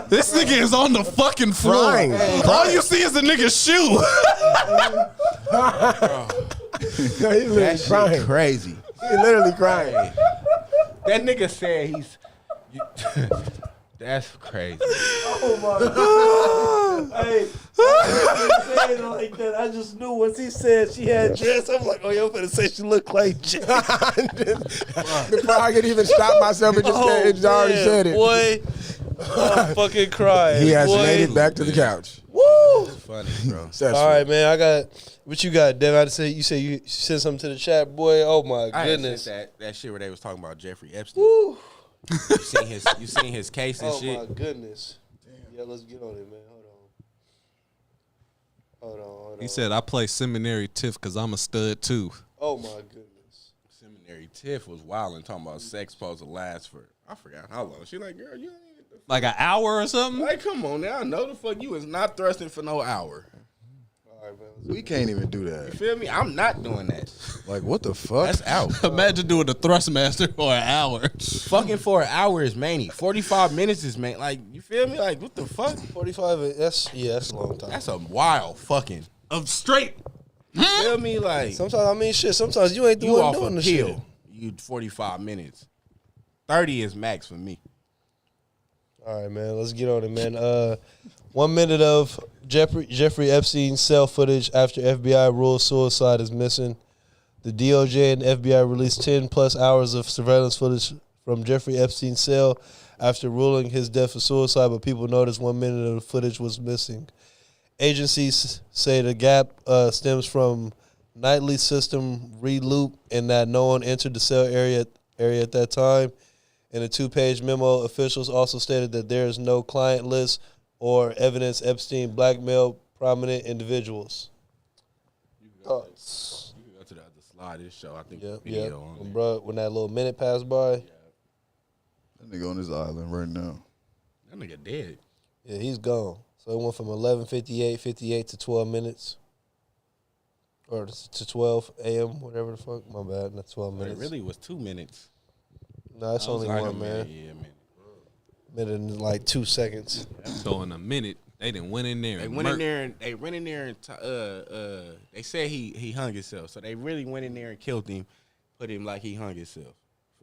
This nigga is on the fucking floor. Crying. All you see is the nigga's shoe. No, he's literally crying. Crazy. He's literally crying. That nigga said That's crazy. Oh my god! Hey, I didn't say it like that. I just knew once he said she had dress, I'm like, oh, you're finna say she looked like Jay. Before I could even stop myself and just already said it. Boy, I'm fucking crying. He has boy. made it back to the couch. Woo! It's funny, bro. All right, man. I got what you got, Devin. You say you sent something to the chat, boy. Oh my I goodness. sent that shit where they was talking about Jeffrey Epstein. Woo! You seen his case and Oh shit. my goodness. Yeah, let's get on it, man. Hold on. He said, I play seminary tiff because I'm a stud too. Oh my goodness. Seminary Tiff was wild and talking about sex supposed to last for I forgot how long. She like, girl, you don't even Like an hour or something? like, come on now. No, the fuck, you is not thrusting for no hour. All right, man. We can't even do You that. feel me? I'm not doing that. Like, what the fuck? That's out. Imagine doing the Thrustmaster for an hour. Fucking for an hour is many. 45 minutes is many. Like, you feel me? Like, what the fuck? 45. That's a long time. That's a wild fucking. Of straight. You feel me? Like, Sometimes I mean shit. Sometimes you ain't the you one off doing a the shit. pill. You 45 minutes. 30 is max for me. All right, man. Let's get on it, man. 1 minute of Jeffrey Epstein's cell footage after FBI rules suicide is missing. The DOJ and FBI released 10 plus hours of surveillance footage from Jeffrey Epstein's cell after ruling his death was suicide, but people noticed 1 minute of the footage was missing. Agencies say the gap stems from nightly system reloop and that no one entered the cell area at that time. In a 2-page memo, officials also stated that there is no client list or evidence Epstein blackmailed prominent individuals. You can go to the other slide. This show, I think, the video on there. Bro, when that little minute passed by, That nigga on this island right now. That nigga dead. yeah, he's gone. So it went from 11:58 to 12 minutes. Or to 12 a.m., whatever the fuck. My bad, not 12 But it minutes. really was 2 minutes. No, it's That was only like one, a man. minute. Yeah, man. Minute and like 2 seconds. So in a minute, they done went in there. They and went in murked. there and they said he hung himself. So they really went in there and killed him, put him like he hung himself.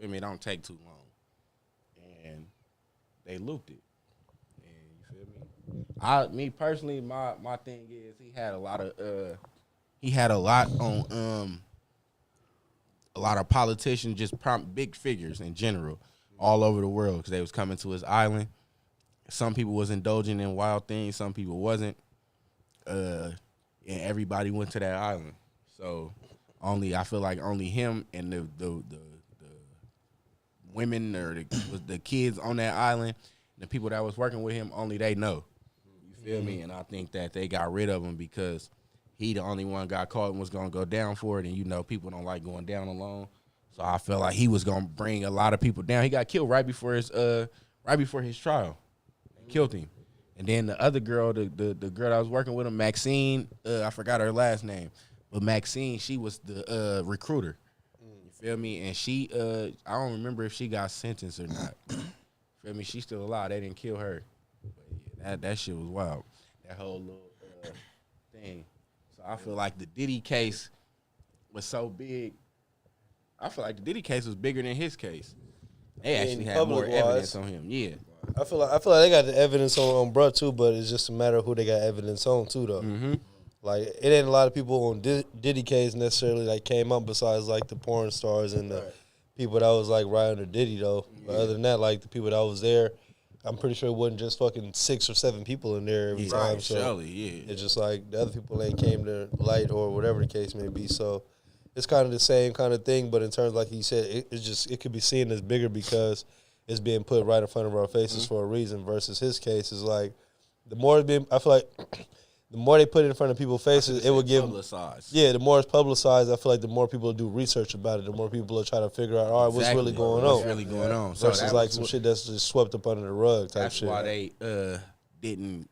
I mean, it don't take too long. And they looped it. And you feel me? Me personally, my thing is he had a lot on a lot of politicians, just big figures in general, all over the world, because they was coming to his island. Some people was indulging in wild things, some people wasn't, and everybody went to that island. So I feel like only him and the women or the kids on that island, the people that was working with him, only they know. You feel me? And I think that they got rid of him because he the only one got caught and was gonna go down for it, and you know people don't like going down alone. So I felt like he was gonna bring a lot of people down. He got killed right before his trial. They killed him. And then the other girl, the girl that was working with him, Maxine, I forgot her last name, but Maxine, she was the recruiter. You feel me? And she, I don't remember if she got sentenced or not. Feel me? She's still alive. They didn't kill her. But yeah, that shit was wild. That whole little thing. So I feel like the Diddy case was so big. I feel like the Diddy case was bigger than his case. They actually had more evidence on him. Yeah. I feel like they got the evidence on bruh too, but it's just a matter of who they got evidence on too, though. Mm-hmm. Like it ain't a lot of people on Diddy case necessarily like came up besides like the porn stars and the people that was like right under Diddy though. But other than that, like the people that was there, I'm pretty sure it wasn't just fucking 6 or 7 people in there every time. Right, So surely, yeah. it's just like the other people ain't came to light or whatever the case may be. So it's kind of the same kind of thing, but in terms like he said, it could be seen as bigger because it's being put right in front of our faces for a reason. Versus his case is like I feel like the more they put it in front of people's faces, it will give publicized. Yeah, the more it's publicized, I feel like the more people do research about it, the more people are trying to figure out, all right, what's really going on? What's really going on? So Versus like some shit that's just swept up under the rug type that's shit. why they didn't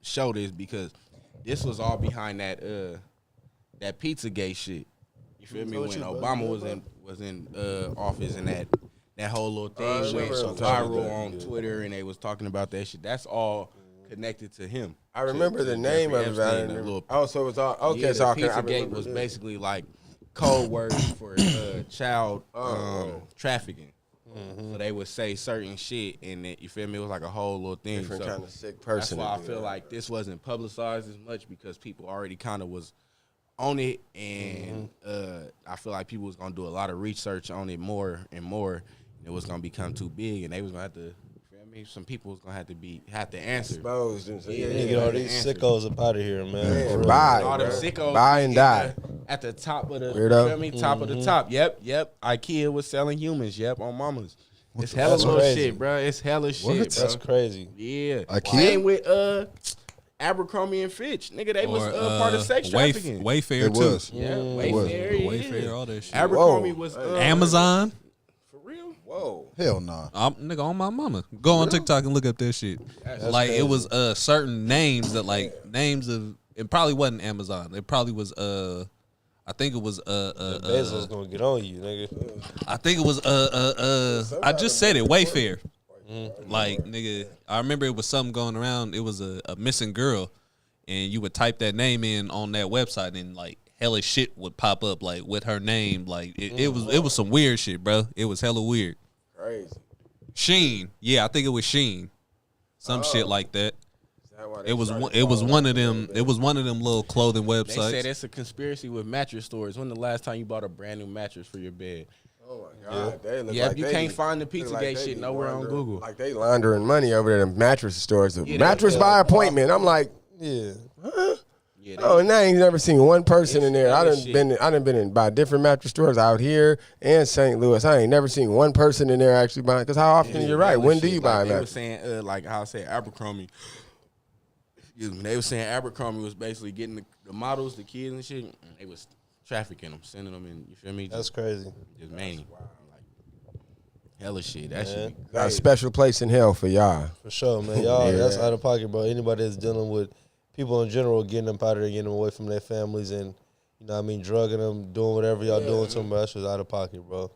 show this, because this was all behind that Pizzagate shit. You feel me? When Obama was in office and that whole little thing went so viral on Twitter and they was talking about that shit. That's all connected to him. I remember the name of it. Oh, so it was all okay. Yeah, So the Pizzagate was basically like code words for child trafficking. So they would say certain shit, and it, you feel me? It was like a whole little thing. Different So kind of sick person. that's why I to do feel that. like this wasn't publicized as much because people already kind of was on it, and I feel like people was gonna do a lot of research on it more and more. And it was gonna become too big, and they was gonna have to. You feel me? Some people was gonna have to answer. Exposed and Yeah, Get all these sickos up out of here, man. Man, For real. bye. All them bro. sickos Buy and die. at the top of the Weirdo. You feel me? Top of the top. Yep. IKEA was selling humans. Yep, on mamas. It's hella That's little crazy. shit, bro. It's hella shit, bro. That's crazy. Yeah. IKEA? Same with Abercrombie and Fitch. Nigga, they was part of sex trafficking. Wayfair It too. was. Yeah, It was. Wayfair, yeah. Wayfair, all that shit. Abercrombie Whoa. was Amazon. for real. Whoa. Hell nah. Nigga, on my mama. Go on TikTok and look up that shit. Like it was certain names that like names of it probably wasn't Amazon. It probably was I think it was Bezos gonna get on you, nigga. I think it was I just said it, Wayfair. Like nigga, I remember it was something going around. It was a missing girl, and you would type that name in on that website, and like hella shit would pop up like with her name. Like it was some weird shit, bro. It was hella weird. Crazy. Sheen, yeah, I think it was Sheen, some shit like that. Is that why they It was started one. It was calling one of them. It was one of them little clothing They websites. said it's a conspiracy with mattress stores. When the last time you bought a brand new mattress for your bed? Oh my God. They look Yeah, like you they can't be- find the look Pizzagate they shit be nowhere on laundering- Google. Like they laundering money over there in mattress stores. Yeah, Mattress they- by appointment. I'm like, Yeah. Yeah, oh, and I ain't never seen one person in there. I It's done been in by different mattress stores out here and St. Louis. I ain't never seen one person in there actually buying. Because how often? You're right. When do you buy a They were mattress? saying like how I said Abercrombie. Excuse me. They were saying Abercrombie was basically getting the models, the kids and shit. And they was trafficking them, sending them in. You feel me? That's crazy. Just mania. Like hella shit. That shit. be Got a crazy. special place in hell for y'all. For sure, man. Y'all, Yeah. that's out of pocket, bro. Anybody that's dealing with people in general, getting them out of there, getting them away from their families, and you know what I mean, drugging them, doing whatever y'all doing to them, bro. That's just out of pocket, bro.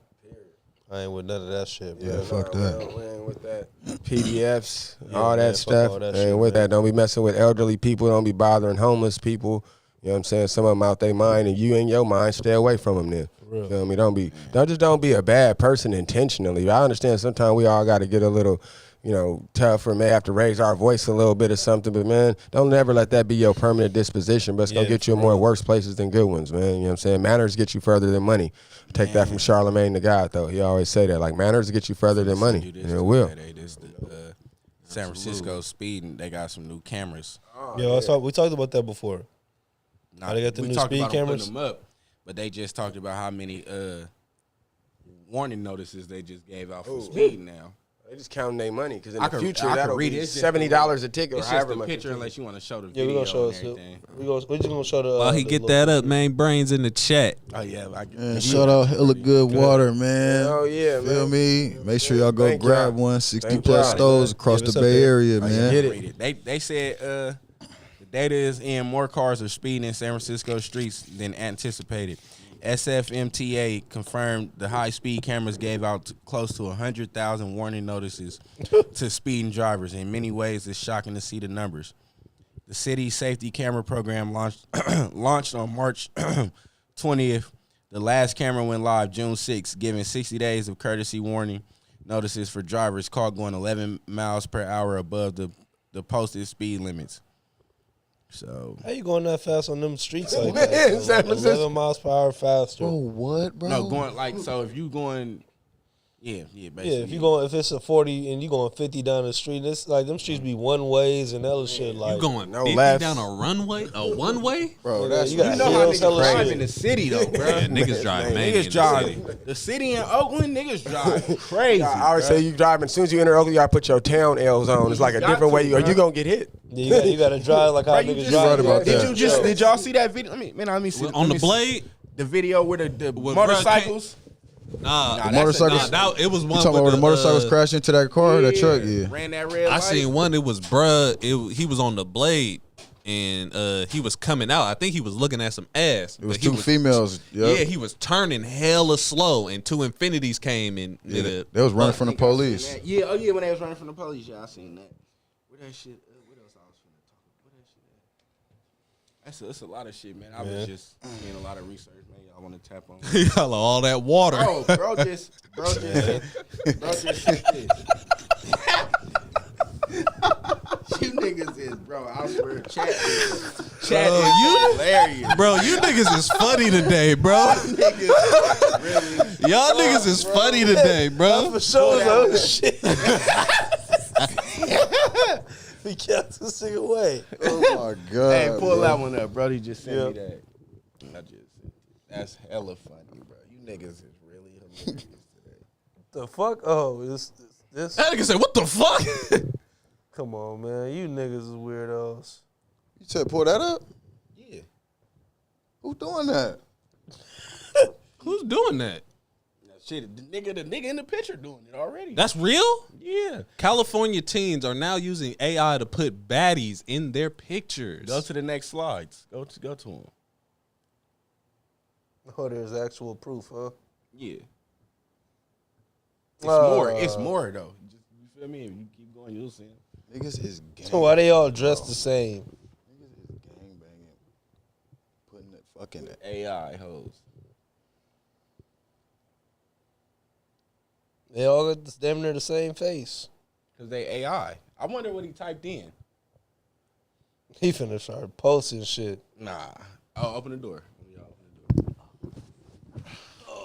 I ain't with none of that shit, bro. Yeah, fuck that. We ain't with that. PDFs, Yeah, all man, that fuck stuff. all that ain't shit, with man. that. Don't be messing with elderly people. Don't be bothering homeless people. You know what I'm saying? Some of them out their mind, and you in your mind, stay away from them then. real. You feel me? Don't be a bad person intentionally. I understand sometimes we all got to get a little, tougher, may have to raise our voice a little bit or something, but man, don't ever let that be your permanent disposition, but it's going to Yeah, get you in more worse places than good ones, man. You know what I'm saying? Manners get you further than money. Take that from Charlemagne the God, though. He always say that, like, manners get you further than money, and it will. This San Francisco speeding. They got some new cameras. Yeah, we talked about that before. Nah, How they got the we new talked speed about them cameras? putting them up, but they just talked about how many warning notices they just gave out for speeding now. They just counting their money, because in I the could- future, I could that'll read be it. It's just $70 a ticket or It's just however a much. picture unless you want to show the Yeah, video we're gonna show and us. everything. We're just gonna show the. While he the get little that up, video. man, brains in the chat. Oh yeah, Man, shout out hella good water, man. Oh, yeah, Feel man. me? Make sure y'all go Thank grab y'all. one. 60 Thank plus y'all. stores across Yeah, it's the up Bay there. Area, man. get it. read it. They said the data is in more cars are speeding in San Francisco streets than anticipated. SFMTA confirmed the high-speed cameras gave out close to 100,000 warning notices to speeding drivers. In many ways, it's shocking to see the numbers. The city's safety camera program launched on March 20th. The last camera went live June 6th, giving 60 days of courtesy warning notices for drivers caught going 11 miles per hour above the posted speed limits. So How you going that fast on them streets like Man, that? San Francisco. 11 miles per hour faster. Bro, what, bro? no, going like so if you going, basically. Yeah, if it's a 40 and you going 50 down the street, it's like them streets be one ways and other shit. Like You going no 50 left. down a runway, a one way? Bro, Yeah, that's you got You know how hills, niggas hella drive shit. in the city though, bro. Yeah, niggas drive man. Niggas drive the city in Oakland. Niggas drive crazy. I always say you driving. As soon as you enter Oakland, you gotta put your town L's on. It's like a got different to, way, or bro. you gonna get hit. Yeah, you gotta drive like how Bro, you niggas just- drive. right about that. Did y'all see that video? Let me see. On let the me see blade? the video with the With motorcycles. Nah, Nah, motorcycles- it was You one talking about where with the motorcycles crashed into that car, that truck? Yeah. Ran that red I light. seen one. It was he was on the blade, and he was coming out. I think he was looking at some ass. It was but he two females. Yep. Yeah, he was turning hella slow, and two Infinities came and Yeah, they was running from the police. Yeah, oh yeah, when they was running from the police, yeah, I seen that. Where that shit? What else I was finna talk? Where that shit That's a lot of shit, man. I was just doing a lot of research, man. Y'all want to tap on? Y'all all that water. Bro just said this. You niggas is, bro. I swear, chat is hilarious. Bro, you niggas is funny today, bro. Y'all niggas is funny today, bro. For sure, though. Shit. We kept this thing away. Oh my god. Hey, pull that one up, bro. He just sent me that. That's hella funny, bro. You niggas is really hilarious today. The fuck? Oh, this. That nigga said, what the fuck? Come on, man. You niggas is weirdos. You said pull that up? Yeah. Who doing that? Who's doing that? Shit, the nigga in the picture doing it already. That's real? Yeah. California teens are now using AI to put baddies in their pictures. Go to the next slides. Go to them. Oh, there's actual proof, huh? Yeah. It's more though. You feel me? If you keep going, you'll see them. Niggas is gang. So why they all dressed the same? Niggas is gang banging. Putting it fucking AI hoes. They all got damn near the same face. Cause they AI. I wonder what he typed in. He finna start posting shit. Nah. Oh, open the door.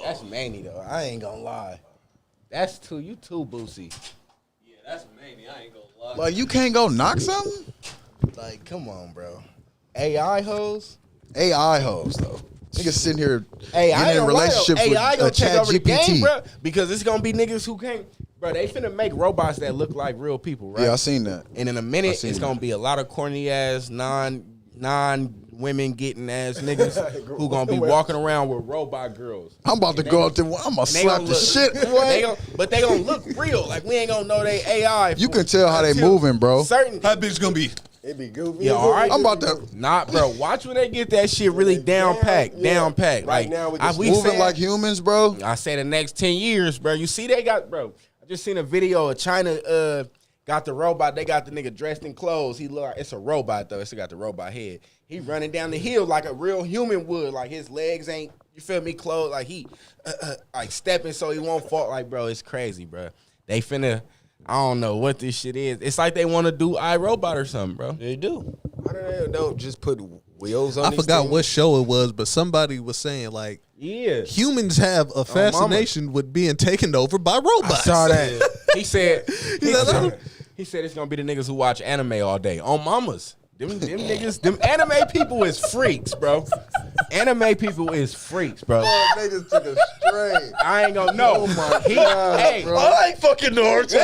That's Manny though. I ain't gonna lie. That's you too, Boosie. Yeah, that's Manny. I ain't gonna lie. Like you can't go knock something? Like, come on, bro. AI hoes? AI hoes though. Niggas sitting here Hey, I getting ain't in relationships with AI gonna take Chat over the game, GPT. bro. Because it's gonna be niggas who can't. Bro, they finna make robots that look like real people, right? Yeah, I seen that. And in a minute, seen it's that. gonna be a lot of corny ass non women getting ass niggas who gonna be walking around with robot girls. I'm about to go out there. I'm gonna They slap gonna the look- shit. But they gonna look real. Like we ain't gonna know they AI. You can tell how they until moving, bro. Certain. That bitch gonna be. It be goofy. Yeah, all right. I'm about to Nah, bro. Watch when they get that shit really down packed. yeah. Down packed. Right Like now, we I, just we moving said- like humans, bro. I say the next 10 years, bro. You see they got, bro. I just seen a video of China got the robot. They got the nigga dressed in clothes. He look like, it's a robot though. It's got the robot head. He running down the hill like a real human would. Like his legs ain't, you feel me, closed. Like he like stepping so he won't fall. Like, bro, it's crazy, bro. They finna, I don't know what this shit is. It's like they want to do iRobot or something, bro. They do. I don't just put wheels on I these forgot things. what show it was, but somebody was saying like Yeah. humans have a fascination with being taken over by robots. I saw that. He said, said, he said it's gonna be the niggas who watch anime all day. On mamas. Them niggas, them anime people is freaks, bro. Anime people is freaks, bro. Niggas took a straight. I ain't gonna know. Oh my God, hey, bro. I ain't fucking Naruto.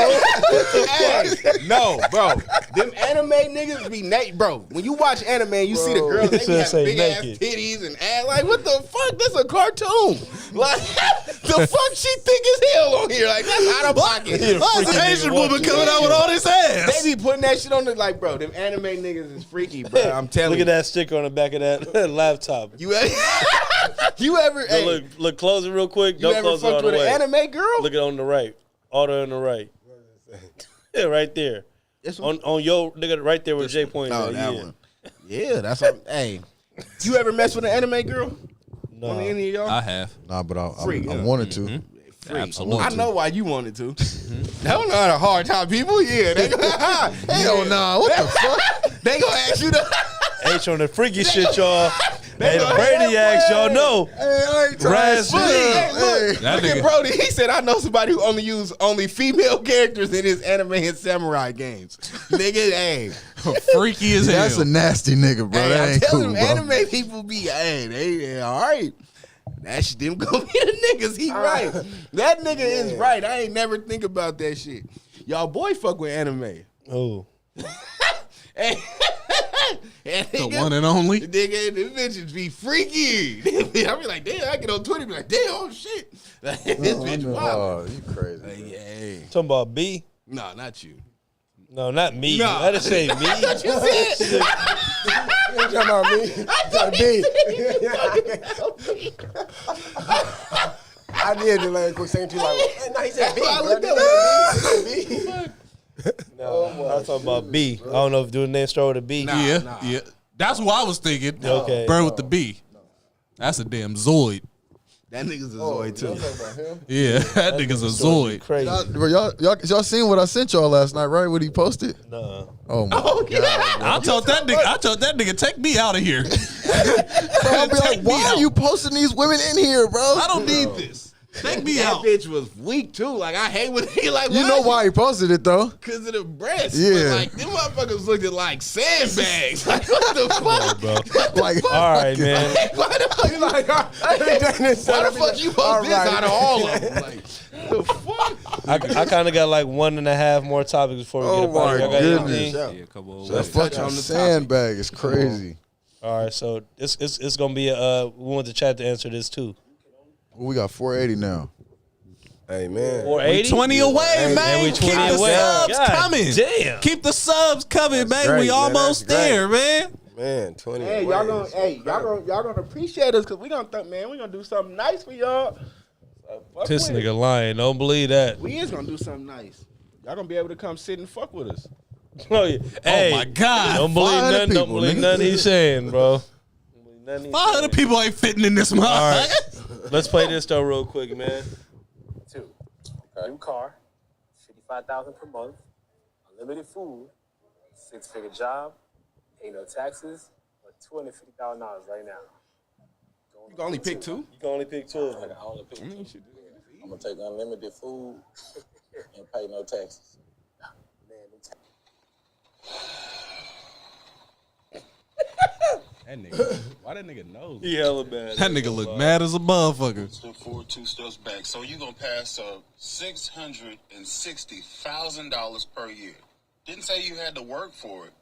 hey, no, bro. Them anime niggas be naked, bro. When you watch anime, you see the Bro. girls, they It be having say big ass naked. titties and ass. Like, what the fuck? That's a cartoon. Like, the fuck she thick as hell on here? Like, that's out of pocket. Why is an Asian woman coming out with all this ass? They be putting that shit on the, like, bro, them anime niggas is freaky, bro. I'm telling Look you. at that sticker on the back of that laptop. You ever, hey, Look, close it real quick. you Don't ever close it all fucked the with way. an anime girl? Look at on the right. All the way on the right. Yeah, right there. This one? On your nigga right there with J point. Oh, there. that one. Yeah, that's what, hey. You ever mess with an anime girl? No. On any of y'all? I have. Nah, but I Freak, I yeah. wanted to. Freak. Absolutely. I know why you wanted to. They don't know how to hard time people. Yeah, they Hell nah, what the fuck? They gonna ask you to. H on the freaky shit, y'all. They Hey, the gonna- Brainiacs, y'all know. Hey, I ain't Raz trying Lee. Hey, look, That look at nigga- Brody. He said, I know somebody who only female characters in his anime and samurai games. Nigga, hey. Freaky as hell. That's a nasty nigga, bro. Hey, That I'm ain't telling cool, you, bro. anime people be, hey, they all right. That shit, them gonna be the niggas. He right. That nigga is right. I ain't never think about that shit. Y'all boy fuck with anime. Oh. And the one and only. Nigga, them bitches be freaky. I be like, damn, I get on Twitter, be like, damn, oh shit. This bitch wild. Oh, you crazy. Like, bro. hey. Talking about B? Nah, not you. No, not me. Nah. I didn't say me. You said You talking about me? I did the last quick saying to you like, hey, no, he said B. I bro. looked up. No, I was talking about B. I don't know if the name start with a B. Nah. Yeah. That's what I was thinking. Okay. Bird with the B. That's a damn Zoid. That nigga's a Zoid too. Yeah, that nigga's a Zoid. Crazy. Y'all seen what I sent y'all last night, right? What he posted? Nuh-uh. Oh my god! I told that nigga, take me out of here. Bro, I'll be like, why are you posting these women in here, bro? I don't need this. Take me That out. bitch was weak too. Like I hate when he like. You know why he posted it though? Because of the breasts. Yeah. But, like them motherfuckers looked like sandbags. Like what the fuck? Bro. Like, All right, man. Why the fuck? Like, why the fuck you post this out of all of them? Like the fuck? I kind of got like 1.5 more topics before we get up out of here. Y'all got goodness. anything? Yeah, a couple that fucking sandbag is crazy. All right, so it's gonna be we want the chat to answer this too. Well, we got 480 now. Hey man. 480? 20 away, And man. we 20 Keep the away. subs God coming. damn. Keep the subs coming, man. great, We man. almost That's great. there, man. Man, 20. Hey, y'all gonna appreciate us because we gonna do something nice for y'all. Fuck This with it. nigga lying. Don't believe that. We is gonna do something nice. Y'all gonna be able to come sit and fuck with us. Oh, yeah. Hey, my God. Don't believe 500 nothing. Don't people, believe nigga. nothing he's saying, bro. Don't believe nothing he's 500 saying. people ain't fitting in this All motherfucker. right, let's play this though real quick, man. 2, new car, $55,000 per month, unlimited food, 6-figure job, pay no taxes, or $250,000 right now. You can only pick two. You can only pick 2 of them. I only pick two. I'm gonna take unlimited food and pay no taxes. That nigga. Why that nigga knows? He hella bad. That nigga look mad as a motherfucker. Step forward, 2 steps back. So you gonna pass $660,000 per year. Didn't say you had to work for it,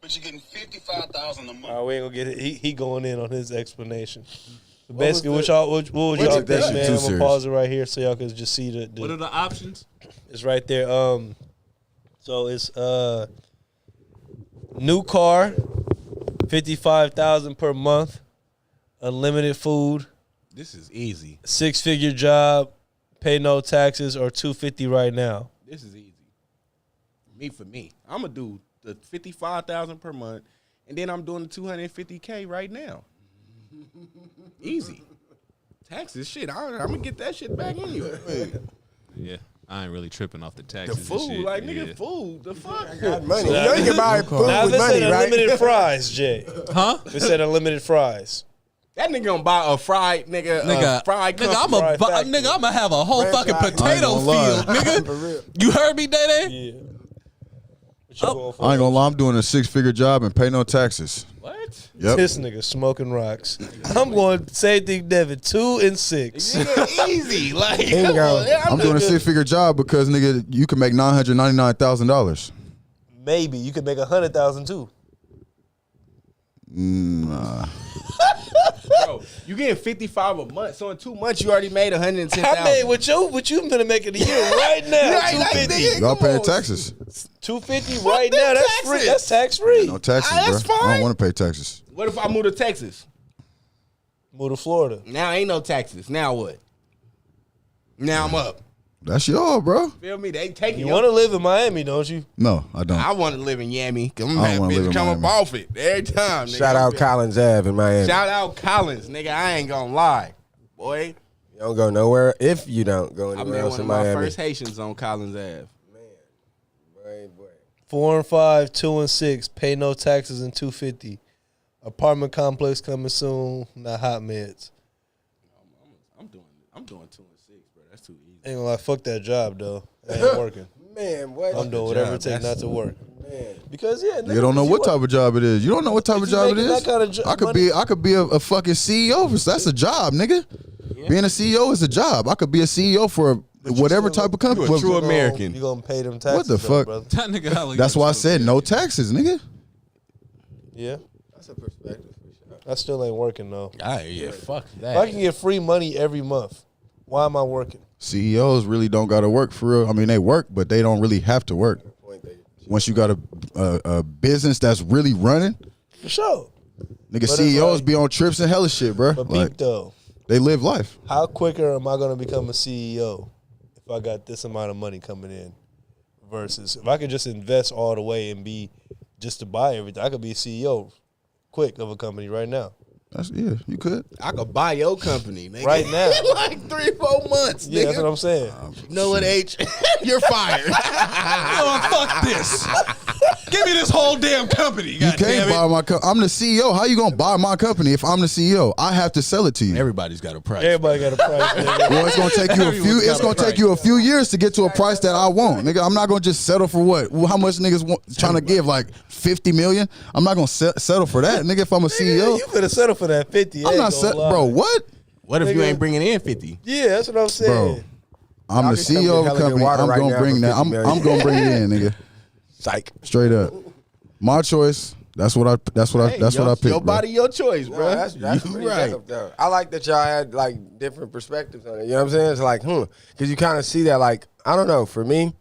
but you're getting $55,000 a month. All right, we ain't gonna get it. He going in on his explanation. So basically, what would y'all took that think, shit man? too I'm gonna serious. pause it right here so y'all can just see the What are the options? it's right there. So it's new car, $55,000 per month, unlimited food, This is easy. 6-figure job, pay no taxes, or $250 right now. This is easy. For me, I'm gonna do the $55,000 per month, and then I'm doing the $250K right now. Easy. Taxes, shit. I'm gonna get that shit back anyway. Yeah, I ain't really tripping off the The taxes. and food, shit. like Yeah. nigga, food. The fuck. Got money. You know you can buy food Now with this money, said right? unlimited fries, Jay. Huh? This said unlimited fries. That nigga gonna buy a fried nigga. Nigga, Fried I'm Fried factory. gonna have a whole fucking Franchise. I ain't potato gonna lie. field, nigga. You heard me, Day? Yeah. What you going for? I ain't gonna lie, I'm doing a 6-figure job and pay no taxes. What? Yep. This nigga smoking rocks. I'm going same thing, Devin. 2 and 6. Nigga, easy. Like, Bingo. come on, yeah, I'm doing a 6-figure job because nigga, you can make $999,000. Maybe you could make 100,000 too. Nah. bro. You getting 55 a month, so in 2 months you already made 110,000. I made what you gonna make in a year right now. Right, like, 250. nigga, Y'all come paying on. taxes? 250 right them now. That's taxes. free. That's tax free. No taxes, that's bro. I fine. don't want to pay taxes. What if I move to Texas? Move to Florida. Now ain't no taxes. Now what? Now I'm up. That's y'all, bro. Feel me? They taking You you. want to live in Miami, don't you? No, I don't. I want to live in Yami. Cause I'm I don't having wanna live bitch in come up Miami. off it every time. Nigga. Shout out Collins Ave in Miami. Shout out Collins, nigga. I ain't gonna lie, boy. You don't go nowhere if you don't go I anywhere met else one in of my Miami. first Haitians on Collins Ave. Boy. 4 and 5, 2 and 6. Pay no taxes and 250. Apartment complex coming soon. Not hot meds. I'm doing 2 and 6, bro. That's too easy. Ain't gonna lie, fuck that job though. It ain't working. Man, what? I'm doing whatever it job, takes not to work. Because You don't know what type of job it is. You don't know what type If of you job it making is. that kind of I could be a fucking CEO. That's a job, nigga. Being a CEO is a job. I could be a CEO for whatever type of company. you a true What- American. You gonna pay them taxes? the though, fuck? brother. That nigga Holly That's got why I so said good. no taxes, nigga. Yeah, That's a perspective. that still ain't working though. Yeah, fuck that. If I can get free money every month, why am I working? CEOs really don't got to work for real. I mean, they work, but they don't really have to work. Once you got a business that's really running, For sure. nigga, it's CEOs like- be on trips and hella shit, bro. But Like, peep though, they live life. how quicker am I gonna become a CEO if I got this amount of money coming in? Versus if I could just invest all the way and be just to buy everything, I could be a CEO quick of a company right now. Yeah, you could. I could buy your company, nigga. Right now. Like 3-4 months, Yeah, nigga. that's what I'm saying. You know what, H? You're fired. Fuck this. Give me this whole damn company. You can't buy my company. I'm the CEO. How you gonna buy my company if I'm the CEO? I have to sell it to you. Everybody's got a price. Everybody got a price, nigga. Well, it's gonna take you a few. It's gonna take you a few years to get to a price that I want, nigga. I'm not gonna just settle for what? How much niggas trying to give? Like 50 million? I'm not gonna settle for that, nigga. If I'm a CEO, You better settle for that 50. I'm not bro. What? What if you ain't bringing in 50? Yeah, that's what I'm saying. Bro, I'm the CEO of a company. I'm gonna bring that. I'm gonna bring it in, nigga. Psych. Straight up. My choice. That's what I picked. Your body, your choice, bro. No, that's you pretty right. dope, though. I like that y'all had like different perspectives on it. You know what I'm saying? It's like, because you kind of see that. Like, I don't know. For me,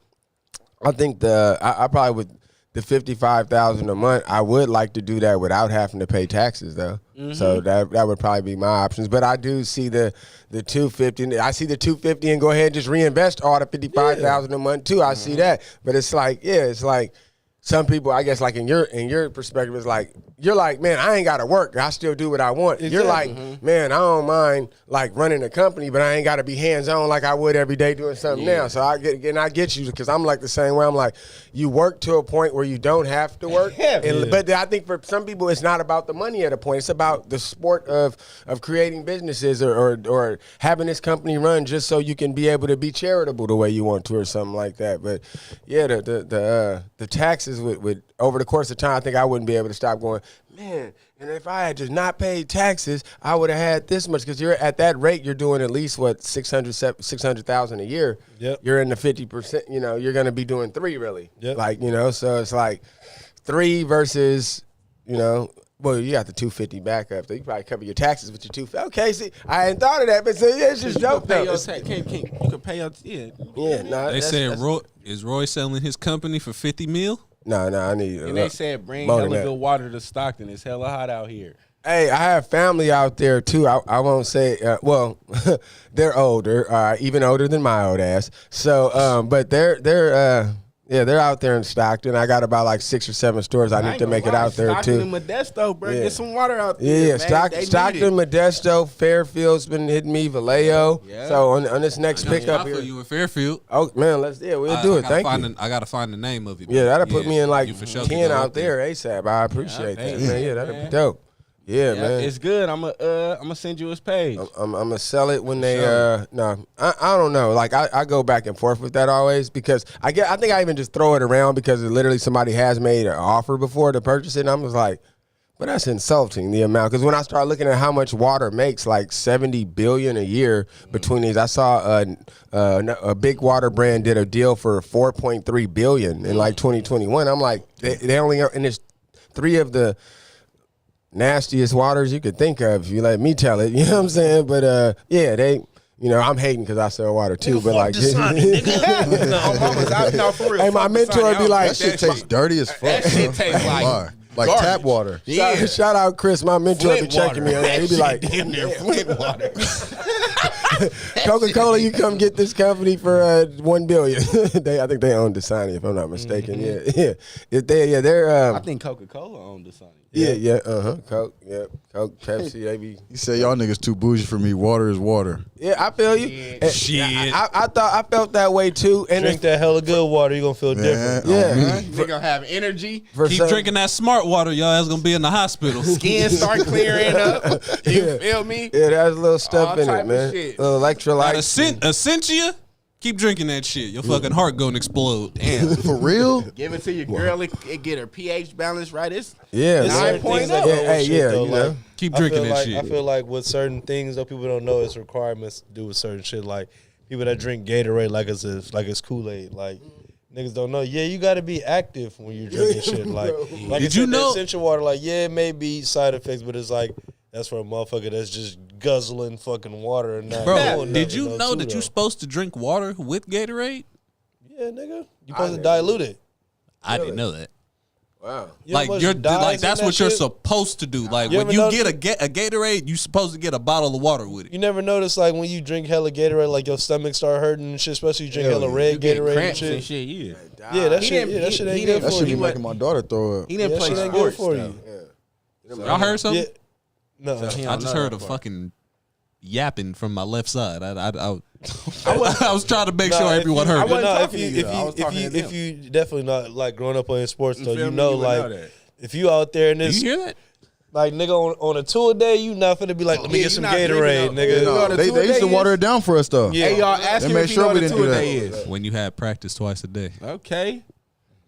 I think I probably would the $55,000 a month. I would like to do that without having to pay taxes, though. Mm-hmm. So that would probably be my options. But I do see the $250. I see the $250 and go ahead and just reinvest all the $55,000 a month too. I see that. But it's like, it's like. Some people, I guess, like in your perspective, is like you're like, man, I ain't got to work. I still do what I want. Exactly. You're like, man, I don't mind like running a company, but I ain't got to be hands on like I would every day doing something now. So I get you because I'm like the same way. I'm like, you work to a point where you don't have to work. But I think for some people, it's not about the money at a point. It's about the sport of creating businesses or having this company run just so you can be able to be charitable the way you want to or something like that. But yeah, the taxes would over the course of time, I think I wouldn't be able to stop going, man, and if I had just not paid taxes, I would have had this much. Because you're at that rate, you're doing at least, what, $600,000 a year. Yep. You're in the 50%, you're going to be doing 3 really. Yep. Like, so it's like 3 versus, well, you got the $250 backup. So you probably cover your taxes with your $250. Okay, see, I hadn't thought of that, but it's just dope though. You could pay your They said is Roy selling his company for 50 mil? No, I need. And they said bring hella good water to Stockton. It's hella hot out here. Hey, I have family out there too. I won't say. They're older, even older than my old ass. So, but they're out there in Stockton. I got about like 6 or 7 stores I need to make it out there too. Stockton and Modesto, bro. Get some water out there. Yeah, Stockton, Modesto, Fairfield's been hitting me, Vallejo. Yeah. So on this next pickup here, you in Fairfield. Oh man, we'll do it. Thank you. I gotta find the name of it. Yeah, that'll put me in like 10 out there ASAP. I appreciate that. Yeah, that'll be dope. Yeah, man, it's good. I'm gonna send you his page. I'm gonna sell it when they. No, I don't know. Like I go back and forth with that always because I think I even just throw it around because literally somebody has made an offer before to purchase it, and I'm just like, but that's insulting the amount. Because when I start looking at how much water makes, like $70 billion a year between these, I saw a big water brand did a deal for $4.3 billion in like 2021. I'm like, they only and it's 3 of the nastiest waters you could think of, if you let me tell it. You know what I'm saying? But they, I'm hating because I sell water too. But like, for real. Hey, my mentor be like, that shit tastes dirty as fuck. That shit tastes like tap water. Yeah. Shout out Chris, my mentor be checking me on that. He be like, damn near Flint water. Coca-Cola, you come get this company for $1 billion. I think they own Dasani, if I'm not mistaken. Mm-hmm. They're. I think Coca-Cola owned Dasani. Coke, Coke, Pepsi, they be. You say y'all niggas too bougie for me. Water is water. Yeah, I feel you. Shit. I felt that way too. And drink that hella good water, you're gonna feel different. Yeah. They're gonna have energy. Keep drinking that smart water, y'all is gonna be in the hospital. Skin start clearing up. You feel me? Yeah, there's a little stuff in it, man. Little electrolytes. Essentia? Keep drinking that shit. Your fucking heart gonna explode. Damn. For real? Give it to your girl. It get her pH balance right. It's 9.0. Keep drinking that shit. I feel like with certain things, though, people don't know it's requirements to do with certain shit. Like people that drink Gatorade like it's Kool-Aid. Like niggas don't know. Yeah, you got to be active when you're drinking shit. Like did you know essential water? Like it may be side effects, but it's like that's for a motherfucker that's just guzzling fucking water and not. Bro, did you know that you're supposed to drink water with Gatorade? Yeah, nigga, you supposed to dilute it. I didn't know that. Wow. That's what you're supposed to do. Like when you get a Gatorade, you're supposed to get a bottle of water with it. You never notice like when you drink hella Gatorade, like your stomach start hurting and shit, especially you drink hella red Gatorade and shit. Yeah, that shit ain't good for you. That shit be making my daughter throw up. He didn't play sports for you. Y'all heard something? Yeah. No, I just heard a fucking yapping from my left side. I was trying to make sure everyone heard. wasn't No, talking to you, though. I was talking to them. if you definitely not like growing up playing sports though, feel you me? know You would like know that. if you out there and Did this you hear that? like nigga on a tour day, you not finna be like, let me yeah, get you some not Gatorade, drinking nigga. no- No, they used to water it down for us though. Yeah. Hey, y'all, ask They him made if he sure know we what a didn't do two a that. day is. When you had practice twice a day. Okay.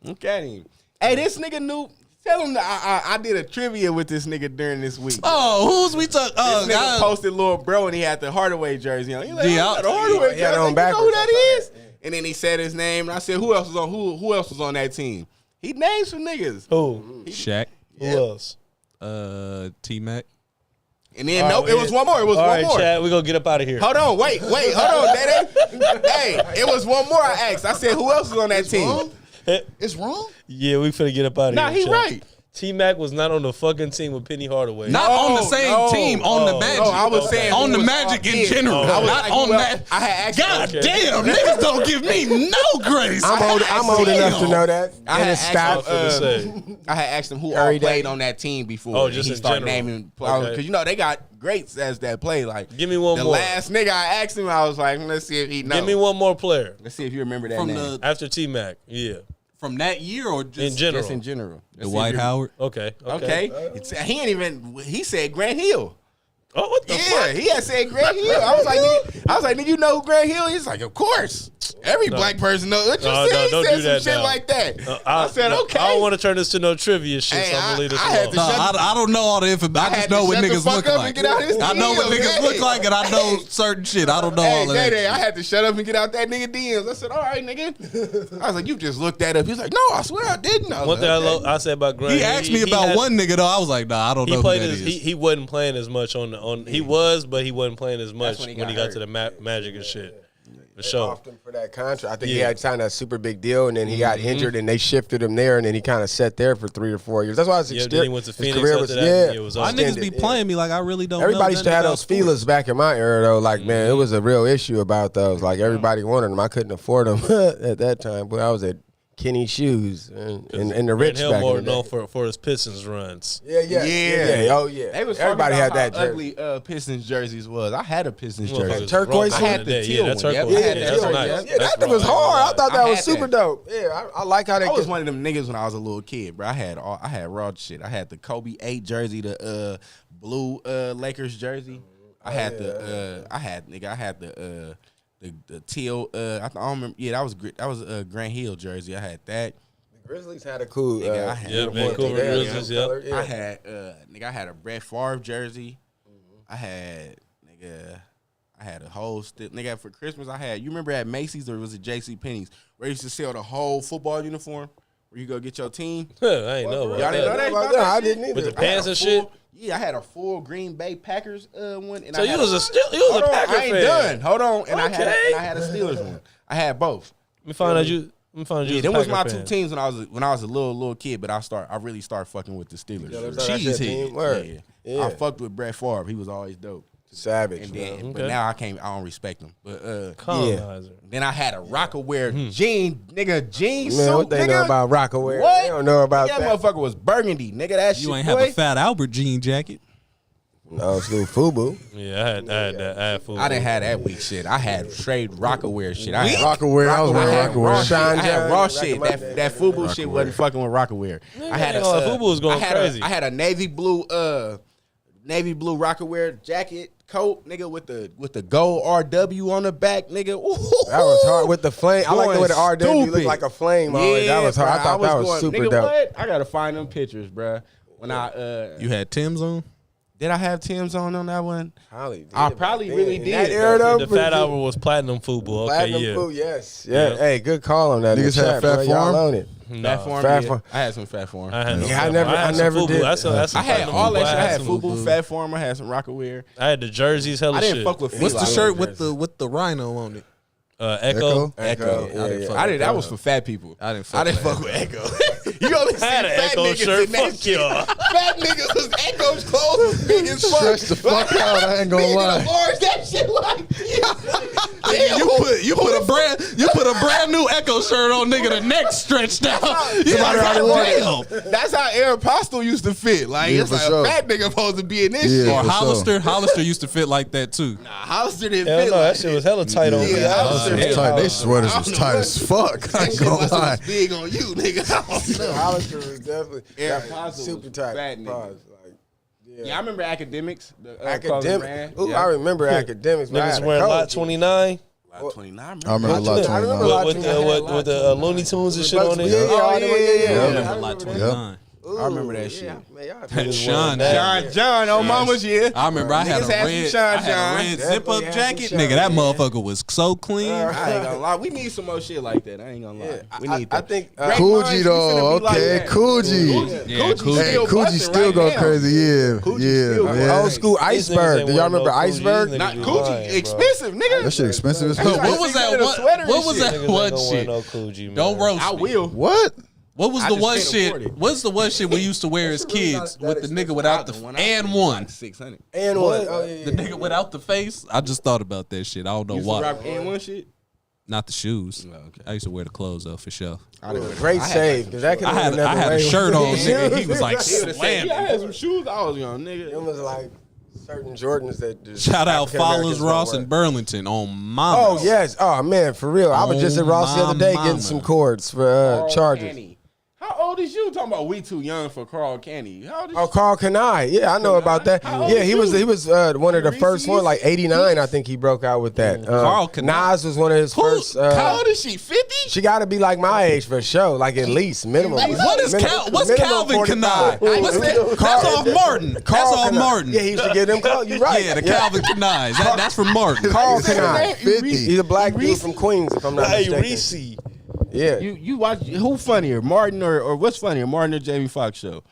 Okay. Hey, this nigga knew. Tell him that I did a trivia with this nigga during this week. Oh, who's we talking? This nigga posted Lil Bro and he had the Hardaway jersey on. He like, Yeah, oh, you got a Hardaway jersey. he had it on You know who that backwards. is? And then he said his name, and I said, who else was on? Who else was on that team? He named some niggas. Who? Shaq, Who else? T Mac. And then no, it was one more. It was All one right, more. Chad, we gonna get up out of here. Hold on, wait, hold on, Daddy. Hey, it was one more I asked. I said, who else was on that team? It's wrong. Yeah, we finna get up out of Nah, here. he Chad. right. T-Mac was not on the fucking team with Penny Hardaway. Not on the same team, on the Magic. No, I was saying on who the was Magic in yeah. general. I was Not like, on who else? that. I had asked God him. damn, niggas don't give me no grace. I'm old enough to know that. I And had it's Scott. I had asked him who Curry all played Day. on that team before. Oh, and just he in started general. naming Okay. because you know they got greats as that play. Like, Give me one the more. last nigga I asked him, I was like, let's see if he knows. Give me one more player Let's see if you remember that From name. the after T-Mac. Yeah, from that year or just in general. Just in general. Let's see if Dwight you- Howard? Okay. Okay. He ain't even. He said Grant Hill. Oh, what the Yeah, fuck? he had said Grant Hill. I was like, nigga, you know who Grant Hill is? He's like, of course. Every black person knows. What you No, said? don't He said do some that shit now. like that. I I said, okay. I don't want to turn this to no trivia shit, Hey, so I'm gonna leave this I had alone. to No, shut I don't know all the information. I had just to know what shut the niggas fuck look up like. and get out his I know what DMs, niggas hey. look like, and I know certain shit. I don't know all of that. Day, I had to shut up and get out that nigga DMs. I said, all right, nigga. I was like, you just looked that up. He's like, no, I swear I didn't. I was One thing like, okay. I said about Grant, He asked me about had- one nigga though. I was like, nah, I don't know He who played that his. is. He wasn't playing as much on. He was, but he wasn't playing as much when he when he got got to the Magic and shit. For sure. Often for that contract. I think he Yeah. had signed a super big deal, and then he got injured, and they shifted him there, and then he kind of sat there for 3 or 4 years. That's why I was Yeah, still, then he went to his Phoenix career after was, that, yeah. and it was My over. niggas be playing me like I really don't Everybody know used to have nothing those about sports. feelers back in my era, though. Like, man, it was a real issue about those. Like, everybody wanted them. I couldn't afford them at that time, but I was at Kenny Shoes and the Grant rich Hill back more in the known day. for his Pistons runs. Yeah. Oh, yeah. They was Everybody had that how jersey. ugly Pistons jerseys was. I had a Pistons jersey. Motherfuckers Turquoise rock one? back I had in the day. teal Yeah, that one. turquoise. Yeah, Yeah, the that's teal one. nice. Yeah, Yeah, that That's thing was raw. hard. I thought I that was had super that. dope. Yeah, I like how they I was get. one of them niggas when I was a little kid, bro. I had raw shit. I had the Kobe 8 jersey, the blue Lakers jersey. I had the teal. I don't remember. Yeah, that was Grant Hill jersey. I had that. The Grizzlies had a cool. Nigga, I had- Yeah, uniform Vancouver thing. Grizzlies, yeah. Color, I had I had a Brett Favre jersey. I had I had a whole nigga for Christmas. I had, you remember at Macy's or was it J.C. Penney's where you used to sell the whole football uniform where you go get your team? I ain't know about Y'all didn't know that. that? I didn't either. With the I had pants a and full- shit. Yeah, I had a full Green Bay Packers one. And So I you had was a Hold on, Packer I ain't fan. done. Hold on, and I Okay. had a Steelers one. I had both. Let me find out you. Yeah, them was my two teams when I was a little kid, but I really started fucking with the Steelers. Cheesehead. Word. Yeah. I fucked with Brett Favre. He was always dope. Savage. And man. then, but now I don't respect him. But Colonizer. then I had a Rockaware jean Man, suit. what they know about Rockaware? What? They don't know about that that. motherfucker was burgundy, nigga. That shit. You ain't boy. have a Fat Albert jean jacket. No, it's little FUBU. Yeah, I had that. I had food. I didn't have that weak shit. I had straight Rockaware shit. I had Rockaware. I was I wearing had raw Rockaware. shit. I had raw Back in shit. my day. That FUBU shit wasn't fucking with Rockaware. I had ain't gonna lie, FUBU was going crazy. I had a navy blue Rockaware jacket coat, nigga, with the gold RW on the back, nigga. Ooh, That was hard with the flame. I like the way the RW Stupid. looked like a flame. always. That was hard. bruh, I thought that was going, super nigga, dope. What? I gotta find them pictures, bruh. When You had Tim's on? did I have Tim's on that one? Probably did I back probably then. really In did. that era, though, The Fat Albert was platinum football. Okay, Platinum yeah. food, yes. Yeah. Yeah. Hey, good call on that. Niggas In the had chat, Fat bro. Y'all Farm? own it. Fat Farm, Fat yeah. Farm. I had some Fat Farm. I had no Yeah, Fat I never- Farm. I had some never FUBU. did. I had some I had platinum all that FUBU. shit. I had some FUBU, Fat Farm. I had some Rockaware. I had the jerseys, hella I didn't shit. fuck with What's the Fila. shirt with the rhino on it? Echo. Echo. Yeah, yeah. I did. That was for fat people. I didn't fuck with Echo. You only see I had an fat Echo niggas shirt. in that Fuck shit. y'all. Fat niggas was Echo's clothes was big as fuck. Stretch the fuck out, I ain't gonna Big lie. and large, that shit like this. You put a brand new Echo shirt on, nigga. The neck stretched out. That's how Aeropostale used to fit. Like it's like a fat nigga supposed to be in this shit. Or Hollister. Hollister used to fit like that too. Nah, Hollister didn't Hell fit. no, Like that shit was hella tight on me. Hollister was tight. They sweaters was tight as fuck. I ain't gonna lie. Big on you, nigga. I don't know. Hollister was definitely Aeropostale super was tight. fat nigga. Pause, like, Yeah, I remember academics. Academic. Ooh, I remember academics. but I Niggas had a wearing coat. lot 29 Lot 29. I remember lot 29. I remember lot with 29. with the Looney Tunes and shit on Yeah, it. yeah, Oh, yeah. I yeah. remember lot 29. I remember that shit. Man, y'all Sean, John on Mama's year. I remember I had a Niggas had some red, Sean, I had a Sean. red Definitely zip-up had jacket. some Nigga, Sean, that yeah. motherfucker was so clean. I ain't gonna lie. We need some more shit like that. I ain't gonna lie. We need I that. think Great Coogee minds, we though, finna be like okay, that. Coogee. Yeah, Coogee Coogee. Hey, still Coogee busting still right go now. crazy, yeah, still yeah, busting. man. old school These niggas iceberg. ain't Do y'all wearing no remember Coogee. iceberg? These Not niggas Coogee, lying, bro. expensive, nigga. That shit expensive as What fuck. was that Niggas one? sweater and What was shit. that Niggas ain't one gonna wear shit? no Coogee, man. Don't roast I me. will. What? What was I the just one can't afford shit? it. What's the one shit we used to wear as kids with the nigga without the and one? 600. And one. Oh, yeah, The nigga without the face. I just thought about that shit. I don't know Used to why. rock and1 shit. Not the shoes. Oh, okay. I used to wear the clothes though for sure. Great save. Because that could I have had a shirt on, nigga. He was like He would've said, slamming. yeah, I had some shoes. I was young, nigga. It was like certain Jordans that just Shout out African Americans Fowler's don't Ross wear. and Burlington on mama. Oh yes. Oh man, for real. I was just at Ross the other day mama. getting some cords for Chargers. Canny. How old is you? Talking about we too young for Carl Canny. How old is Oh, Carl Kanai. Yeah, I know about that. How old Yeah, is he you? was one of the first Reese's? ones, like '89. I think he broke out with that. Carl Kanai. Nas was one of his first. How old is she? 50? She got to be like my age for sure, like at least minimum. What is what's minimum Calvin 45. Kanai? What's that? That's off Martin. That's Carl off Kanai. Martin. Yeah, he used to get them clothes. You right? Yeah, the Calvin Kanai. That's from Martin. Carl Kanai. 50. He's a black dude from Queens, if I'm not Hey, mistaken. Reese. Yeah, You watch who funnier, Martin or what's funnier, Martin or Jamie Foxx show?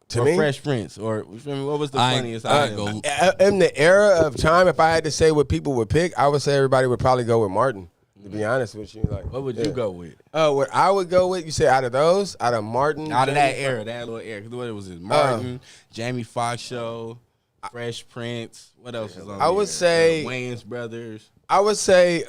To or me? Fresh Prince, or you feel me, what was the I funniest? ain't out of them? go. in the era of time, if I had to say what people would pick, I would say everybody would probably go with Martin. To be honest with you, like What would you go with? What I would go with, you say out of those, out of Martin, Out of that Jamie era, that little era. 'Cause what was it? Martin, Jamie Foxx show, Fresh Prince. What else was on? I would there? say- Wayans Brothers. I would say,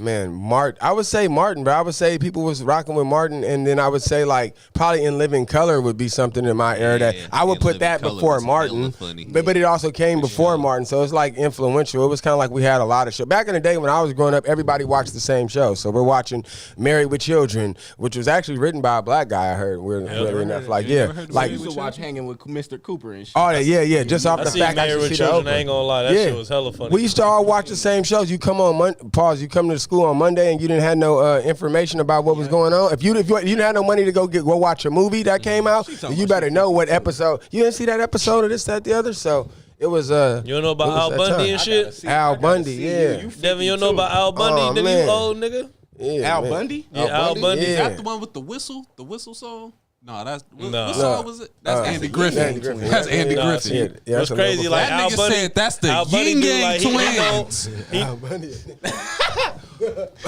Martin. I would say Martin, but I would say people was rocking with Martin, and then I would say like probably In Living Color would be something in my era that I would In put Living that Color before was Martin. hella funny. But it also came before Martin, so it's like influential. It was kind of like we had a lot of shows back in the day when I was growing up. Everybody watched the same show, so we're watching Married with Children, which was actually written by a black guy. I heard. Weirdly enough, like Like you used to watch Hanging with Mr. Cooper and shit. Oh yeah. Just off I the seen fact I Married could with see the Children. I Oprah. ain't gonna lie, that shit was hella funny. We used to all watch the same shows. You come on You come to school on Monday and you didn't have no information about what was going on. If you didn't have no money to go watch a movie that came out, then you better know what episode. You didn't see that episode of this, that, the other. So it was You don't know about Al Bundy and shit? Al Bundy, yeah. Devin, you don't know about Al Bundy, Oh, nigga? man. You old nigga? Yeah, Al man. Bundy? Yeah, Al Bundy. Is Yeah. that the one with the whistle? The whistle song? No, that's what No. song was it? That's Andy Griffin. Andy Griffin. That's Andy Nah, Griffin. see, Yeah, it was that's crazy. another Like That Al nigga Bundy said that's the Al Bundy yin do yang like twins. Al Bundy.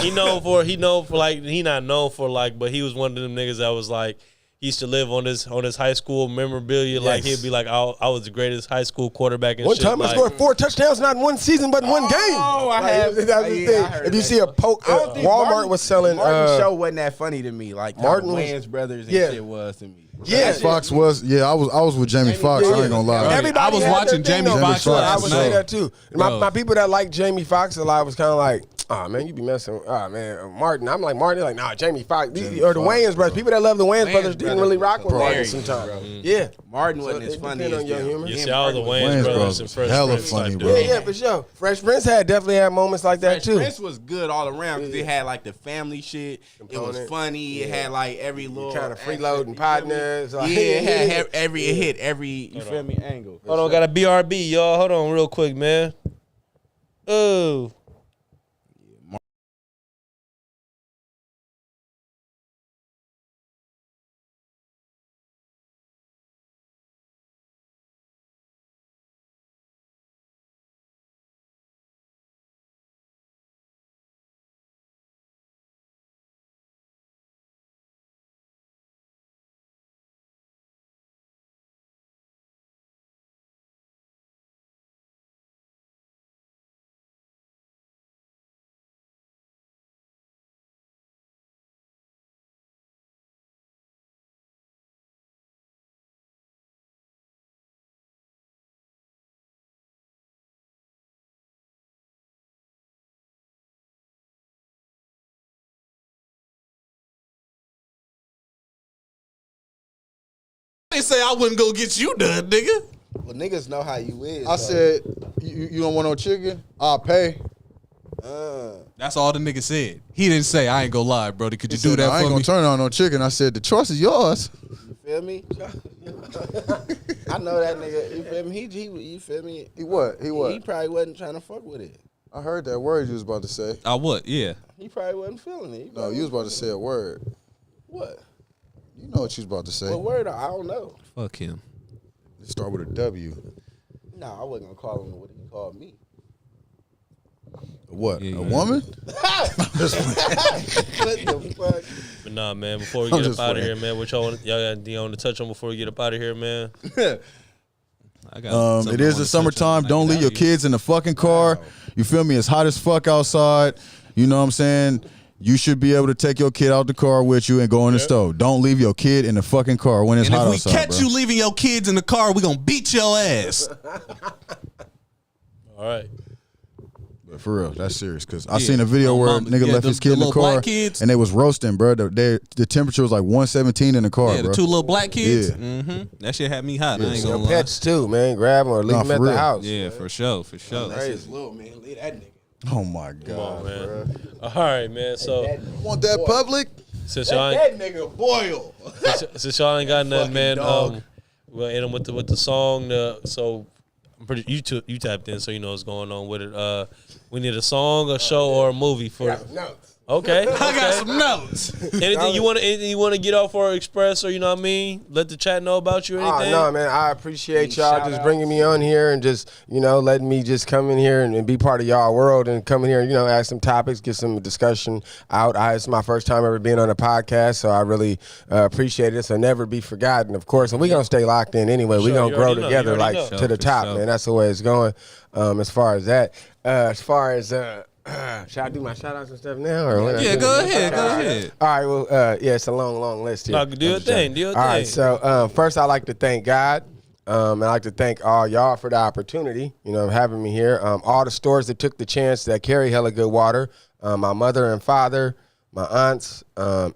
he not known for like, but he was one of them niggas that was like, he used to live on this high school memorabilia. Like Yes. he'd be like, I was the greatest high school quarterback and One shit. time I like, scored 4 touchdowns, not in one season, but in one game. Oh, I Like, have. That's the Yeah, thing. I heard If you that. see a poke, I don't think Walmart Martin- was selling. Martin's show wasn't that funny to me. Like Martin Martin was- Wayans Brothers and yeah. shit was to me. Yeah. Fox was, I was with Jamie Foxx. I ain't gonna lie. Everybody I was had watching their thing, Jamie though. Foxx Sure, I last would night. say that too. Bro. My people that like Jamie Foxx a lot was kind of like, oh man, you be messing. Oh man, Martin. I'm like Martin. They're like, nah, Jamie Foxx. Or the Wayans brothers. People that love the Wayans brothers didn't really rock with Martin Hilarious, sometimes. bro. Yeah, Martin So wasn't it as funny depend as on your them. humor. You Him see all the Martin was- Wayans Wayans brothers brothers and Fresh hella Prince funny, type bro. dude. yeah, for sure. Fresh Prince definitely had moments like that Fresh too. Prince was good all around because it had like the family shit. It was Component. funny. It had like every little kind of aspect, freeloading you feel me? partners. Like, Yeah, it had every hit, every you feel me angle. Hold on, got a BRB, y'all. Hold on real quick, man. Oh. didn't say I wouldn't go get you done, nigga. Well, niggas know how you is. I said, you don't want no chicken? I'll pay. That's all the nigga said. He didn't say, I ain't gonna lie, brother. Could you do that I ain't for gonna me? turn on no chicken. I said, the choice is yours. You feel me? I know that nigga. You feel me? He you feel me? He what? He probably wasn't trying to fuck with it. I heard that word you was about to say. I would, yeah. He probably wasn't feeling it. No, you was about to say a word. What? You know what you was about to say. What word? I don't know. Fuck him. Let's start with a W. No, I wasn't gonna call him what he called me. What? Yeah, a yeah. woman? What the fuck? But nah, man. Before we I'm get just up out of playing. here, man, what y'all got anything on to touch on before we get up out of here, man? I got something It I is wanna the summertime. touch on. Don't leave your kids in the fucking car. You feel me? It's hot as fuck outside. You know what I'm saying? You should be able to take your kid out the car with you and go in the store. Don't leave your kid in the fucking car when it's And hot if we outside, catch bro. you leaving your kids in the car, we gonna beat your ass. All right. But for real, that's serious. Because I Yeah. seen a video Oh, where mama. nigga Yeah, left the- his kid the in the little car black kids. and they was roasting, bro. The temperature was like 117 in the car, Yeah, bro. the two little black kids. Yeah. Mm-hmm. That shit had me hot. I ain't Your gonna lie. pets too, man. Grab them or leave Nah, them at for the real. house. Yeah, for sure, for sure. That's his little man. Leave that nigga. Oh my Come on, god, man. All right, man. So You want that public? since y'all ain't, That nigga boil. since y'all ain't got nothing, man, dog. we'll end them with the song. So I'm pretty you tapped in, so you know what's going on with it. We need a song, a show, or a movie for. Okay, I got okay. some notes. Anything you want to get off or express, or you know what I mean? Let the chat know about you. Or Oh, anything? no, man. I appreciate y'all shout just out. bringing me on here and just, letting me just come in here and be part of y'all world and come in here and, ask some topics, get some discussion out. It's my first time ever being on a podcast, so I really appreciate it. So never be forgotten, of course. And we're going to stay locked in anyway. We're Sure, going you to grow already know, together you already like know. to the For top, sure. man. That's the way it's going as far as that. As far as... should I do my shout outs and stuff now? Or when I Yeah, do go them? ahead, go ahead. All right, well, yeah, it's a long list here. No, do your thing, do your All right, thing. so first I'd like to thank God. And I'd like to thank all y'all for the opportunity, of having me here. All the stores that took the chance that carry hella good water. My mother and father, my aunts,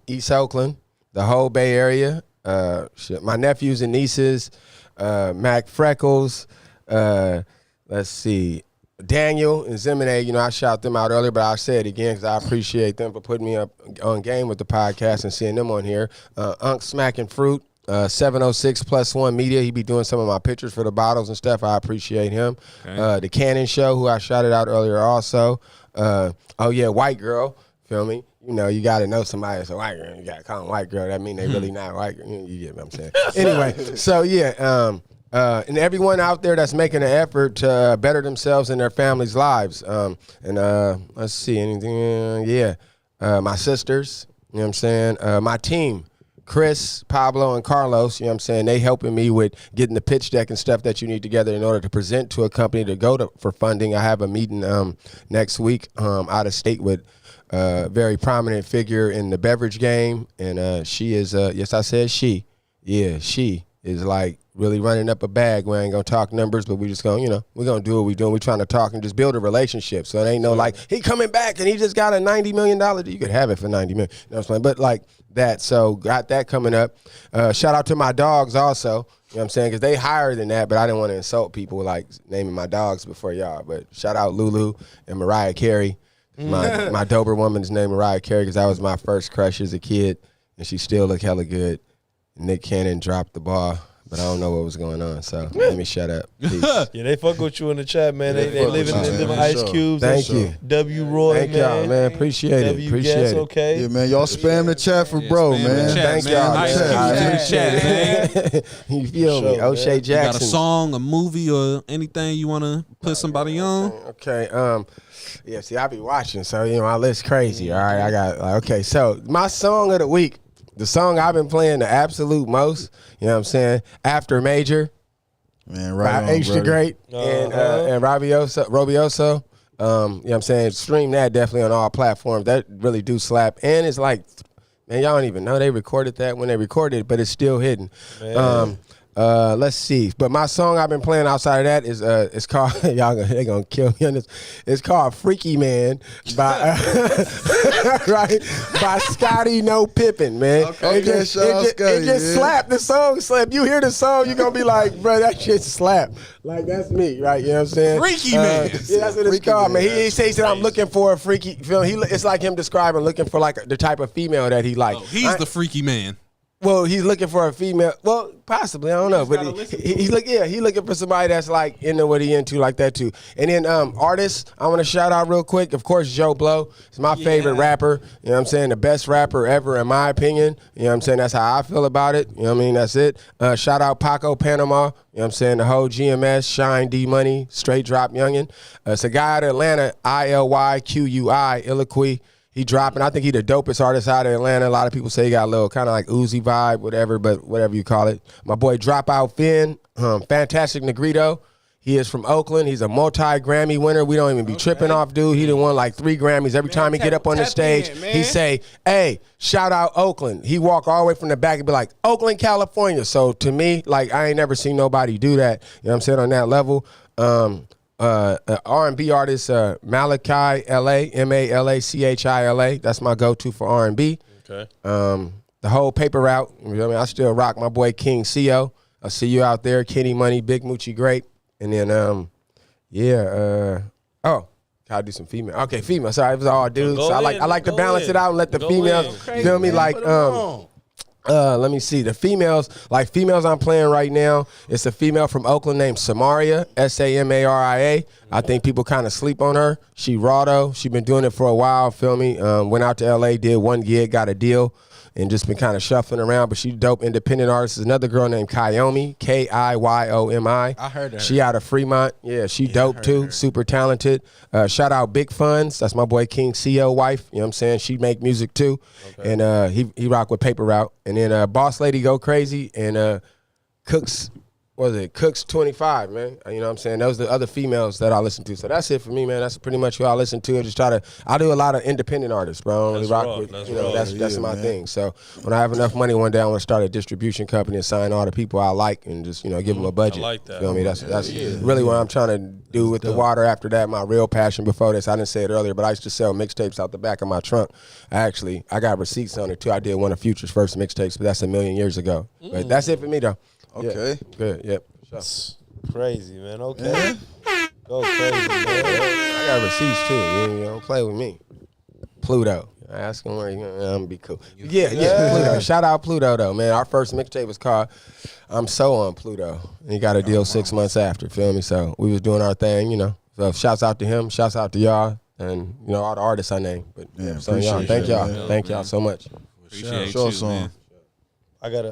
East Oakland, the whole Bay Area, my nephews and nieces, Mac Freckles, let's see, Daniel and Zemine, I shout them out earlier, but I'll say it again because I appreciate them for putting me up on game with the podcast and seeing them on here. Unc Smacking Fruit, 706+1 Media. He be doing some of my pictures for the bottles and stuff. I appreciate him. Okay. The Cannon Show, who I shouted out earlier also. White Girl, feel me? You got to know somebody that's a white girl. You got to call them white girl. That mean they really not white girl. You get what I'm saying? Anyway, so yeah, and everyone out there that's making an effort to better themselves and their families' lives. Let's see, anything? My sisters, you know what I'm saying? My team, Chris, Pablo, and Carlos, you know what I'm saying? They helping me with getting the pitch deck and stuff that you need together in order to present to a company to go to for funding. I have a meeting next week out of state with a very prominent figure in the beverage game, and she is, yes, I said she. Yeah, she is like really running up a bag. We ain't gonna talk numbers, but we just gonna, we're gonna do what we doing. We're trying to talk and just build a relationship. So it ain't no like he coming back and he just got a $90 million. You could have it for $90 million. You know what I'm saying? But like that. So got that coming up. Shout out to my dogs also. You know what I'm saying? Because they higher than that, but I didn't want to insult people like naming my dogs before y'all. But shout out Lulu and Mariah Carey. My Dober woman is named Mariah Carey because that was my first crush as a kid, and she still look hella good. Nick Cannon dropped the ball, but I don't know what was going on, so let me shut up. Peace. Yeah, they fuck with you in the chat, man. They living Ice Cubes. Thank you. W. Roy, Thank y'all, man. Appreciate it. W. Appreciate Guess, it. okay. Yeah, man. Y'all spam the chat for bro, spam the man. chat, Thank man. y'all, Ice man. Cube I in the appreciate chat, it. You feel me? Sure, O'Shea man. You got a Jackson. song, a movie, or anything you want to put somebody on? Okay. Yeah. See, I be watching, so my list crazy. All right. I got okay. So my song of the week, the song I've been playing the absolute most. You know what I'm saying? After Major. Man, right By on, H the brother. Great and Robioso. You know what I'm saying? Stream that definitely on all platforms. That really do slap. And it's like, man, y'all don't even know they recorded that when they recorded it, but it's still hidden. Let's see. But my song I've been playing outside of that is it's called they gonna kill me on this. It's called Freaky Man by right by Scotty No Pippin, man. Okay, it just, shout out Scotty, it just slapped. The song slap. You hear the song, you're gonna be like, bro, that shit slap. Like that's me, right? You know what I'm saying? Freaky Man. Yeah, that's what it's called, man. He says that I'm looking for a freaky. It's like him describing looking for like the type of female that he like. Oh, he's the freaky man. Well, he's looking for a female. Well, possibly, I don't know, but he's looking for somebody that's like into what he into like that too. And then artists, I want to shout out real quick. Of course, Joe Blow is my favorite rapper. You know what I'm saying? The best rapper ever, in my opinion. You know what I'm saying? That's how I feel about it. You know what I mean? That's it. Shout out Paco Panama. You know what I'm saying? The whole GMS, Shine D Money, Straight Drop Youngin. It's a guy out of Atlanta, ILYQUI, Illiqui. He dropping. I think he the dopest artist out of Atlanta. A lot of people say he got a little kind of like Uzi vibe, whatever, but whatever you call it. My boy Dropout Finn, Fantastic Negrito. He is from Oakland. He's a multi-Grammy winner. We don't even be tripping off, dude. He done won like 3 Grammys. Every time he get up on the stage, he say, hey, shout out Oakland. He walk all the way from the back and be like, Oakland, California. So to me, like, I ain't never seen nobody do that. You know what I'm saying, on that level. R&B artist Malachi LA, MALACHILA. That's my go-to for R&B. Okay. The whole paper route. You know what I mean? I still rock my boy King CO. I see you out there, Kenny Money, Big Moochie Grape, and then gotta do some female. Okay, female. Sorry, it was all dudes. So I like to balance it out and let the females feel me like let me see. The females I'm playing right now, it's a female from Oakland named Samaria, Samaria. I think people kind of sleep on her. She raw though. She been doing it for a while, feel me? Went out to LA, did 1 gig, got a deal, and just been kind of shuffling around. But she dope independent artist. There's another girl named Kyomi, Kiomi. I heard her. She out of Fremont. Yeah, she dope too. Super talented. Shout out Big Funds. That's my boy King CO wife. You know what I'm saying? She make music too. Okay. And he rock with Paper Route. And then Boss Lady Go Crazy and Cooks. What is it? Cooks 25, man. You know what I'm saying? Those are the other females that I listen to. So that's it for me, man. That's pretty much who I listen to. And I do a lot of independent artists, bro. I don't really rock with, that's my thing. So when I have enough money one day, I want to start a distribution company and sign all the people I like and just, give them a budget. I like that. Feel me? That's really what I'm trying to do with the water after that. My real passion before this, I didn't say it earlier, but I used to sell mixtapes out the back of my trunk. I got receipts on it too. I did one of Future's first mixtapes, but that's 1,000,000 years ago. But that's it for me though. Okay. Yeah. Good. Yep. Crazy, man. Okay. Go crazy, man. I got receipts too. You don't play with me. Pluto. Ask him where I'm gonna be cool. Yeah. Pluto. Shout out Pluto though, man. Our first mixtape was called I'm So on Pluto. And he got a deal 6 months after, feel me? So we was doing our thing, So shouts out to him, shouts out to y'all, and all the artists I named. But y'all, thank y'all. Man. Thank y'all so much. Appreciate you, man. I got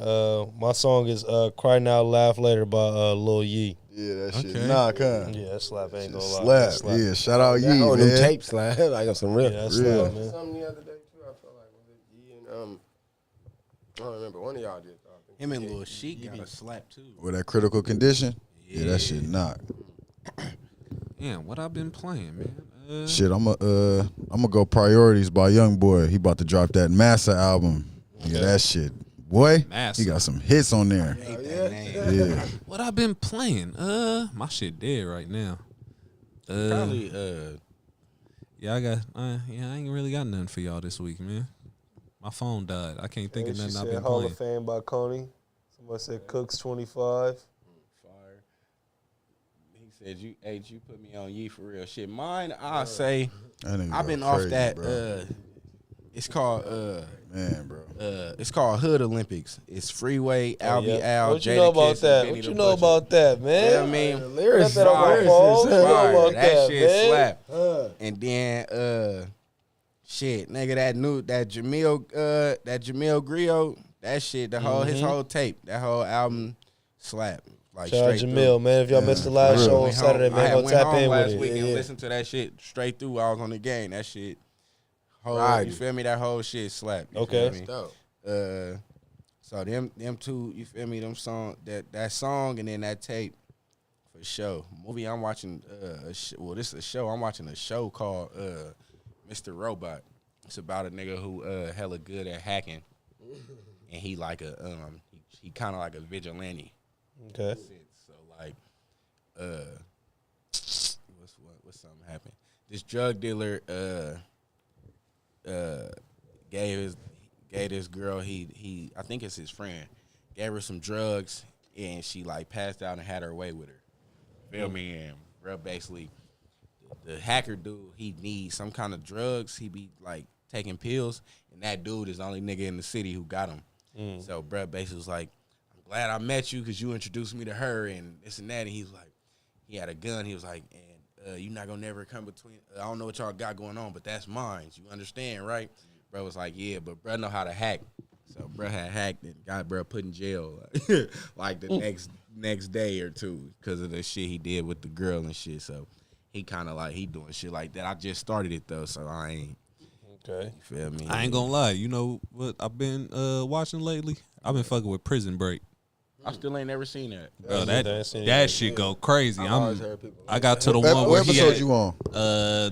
my song is Cry Now, Laugh Later by Lil Yee. Yeah, that shit knock, huh? Yeah, that slap ain't gonna lie. Slap. Yeah, shout out Yee, man. New tape slap. I got some real. Yeah, that's slap, man. Something the other day too. I felt like was it Yee and I don't remember. One of y'all did. Him and Lil Sheik got a slap too. With that critical condition? Yeah, that shit knock. Damn, what I've been playing, man. Shit, I'm gonna go Priorities by Young Boy. He about to drop that Massa album. Yeah, that shit. Boy, Massa. he got some hits on there. Yeah. What I've been playing? My shit dead right now. Probably Yeah, I ain't really got nothing for y'all this week, man. My phone died. I can't think of nothing I've been Hall playing. of Fame by Coney. Somebody said Cooks 25. Fire. He said you put me on Yee for real shit. Mine, I'll say I've been off that bro. It's called man, bro. It's called Hood Olympics. It's Freeway, Albie Al, What you know about that? What you know about that, man? You know what I mean? Lyrics fire. That shit slap. And then shit, nigga, that Jamil Griot, that shit, his whole tape, that whole album slap. Like shout out Jamil, man. If y'all missed the live show on Saturday, man, go tap in with it. Last week and listen to that shit straight through. I was on the game. That shit. You feel me? That whole shit slap. Okay. So them two, you feel me? Them song that song and then that tape for sure. Movie I'm watching. This is a show. I'm watching a show called Mr. Robot. It's about a nigga who hella good at hacking, and he like he kind of like a vigilante. Okay. So like, what's something happened? This drug dealer gave this girl he I think it's his friend, gave her some drugs and she like passed out and had her way with her. Feel me? And bro, basically the hacker dude, he needs some kind of drugs. He be like taking pills, and that dude is the only nigga in the city who got him. So bro basically was like, I'm glad I met you because you introduced me to her and this and that. And he was like, he had a gun. He was like, and you're not gonna never come between. I don't know what y'all got going on, but that's mine. You understand, right? Bro was like, yeah, but bro know how to hack. So bro had hacked and got bro put in jail like the next day or two because of the shit he did with the girl and shit. So he kind of like he doing shit like that. I just started it though, so I ain't. Okay. You feel me? I ain't gonna lie. You know what I've been watching lately? I've been fucking with Prison Break. I still ain't never seen that. Bro, that shit go crazy. I got to the What one where episode he you on?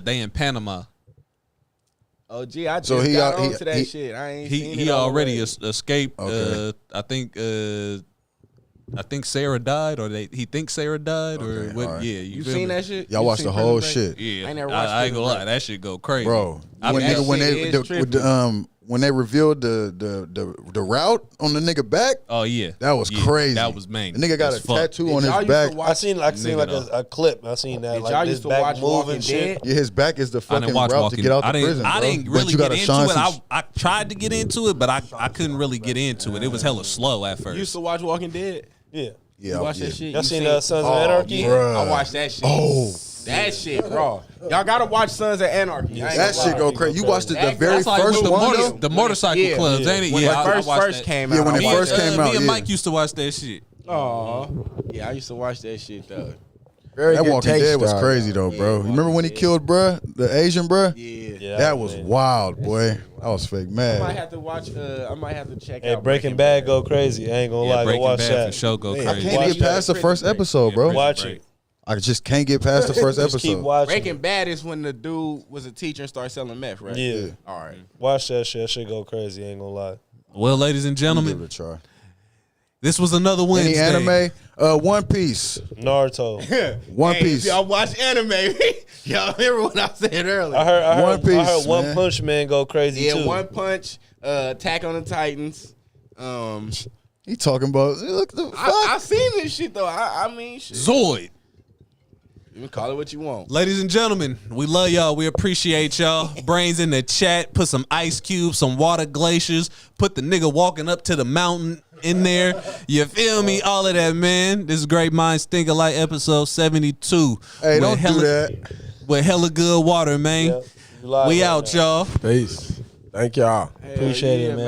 they in Panama. Oh, gee, I just So got on to that shit. I ain't seen it. He all the already way. escaped. Okay. I think Sarah died, or he thinks Sarah died, or Okay, what? all right. Yeah, You feel seen me? that shit? Y'all You watched seen the whole Prison Break? shit, Yeah, I ain't never watched I ain't gonna Prison lie, Break. that shit go crazy, bro. I When mean, nigga, when that they shit is when they revealed the route on the nigga back, Oh yeah, that was Yeah, crazy. That was main. The nigga got as a fuck. tattoo Did on y'all his used to back. watch- I seen like a clip. I seen that. Did Like y'all this used to back watch moving Walking shit. Dead? Yeah, his back is the I fucking didn't watch route Walking. to get out the I didn't. prison, I bro. didn't But really you get gotta into shine it. some I tried to get into it, but I couldn't really get into it. It was hella slow at You used first. to watch Walking Dead? Yeah. You watch that shit? Y'all You seen Sons of Oh, Anarchy? bruh. I watched that shit. Oh. That shit raw. Y'all gotta watch Sons of Anarchy. I ain't That gonna shit lie. go crazy. You watched the That- very that's like first with one, though? The motorcycle Yeah. clubs, ain't it? When Yeah, it I watched first that. came Yeah, out. when I it watched first that. came out, Me and yeah. Mike used to watch that shit. Aw. Yeah, I used to watch that shit though. Very That good Walking taste, Dead was dog. crazy though, bro. You remember when he Dead. killed bruh, the Asian bruh? Yeah. Yeah, That was man. wild, boy. I was fake I might mad. have to watch. I might have to check Hey, out Breaking Bad go crazy. I ain't gonna Yeah, lie. Go Breaking watch Bad that. for sure go I crazy. can't get past the first episode, bro. Watch it. I just can't get past the first Just keep episode. watching. Breaking Bad is when the dude was a teacher and started selling meth, right? Yeah. All right. Watch that shit. That shit go crazy. I ain't gonna lie. Well, ladies and Give it gentlemen, a try. this was another Any Wednesday. anime? One Piece. Naruto. One Hey, Piece. if y'all watch anime, y'all remember what I said earlier? I heard One Piece, I heard One man. Punch Man go crazy Yeah, too. One Punch, Attack on the Titans. He talking about look the fuck. I seen this shit though. I mean, shit. Zoid. You can call it what you want. Ladies and gentlemen, we love y'all. We appreciate y'all. Brains in the chat. Put some ice cubes, some water glaciers. Put the nigga walking up to the mountain in there. You feel me? All of that, man. This is Great Minds Think Alike, episode 72. Hey, don't hella, do that. With hella good water, man. Yeah, you live We right out, now. y'all. Peace. Thank y'all. Appreciate it, man.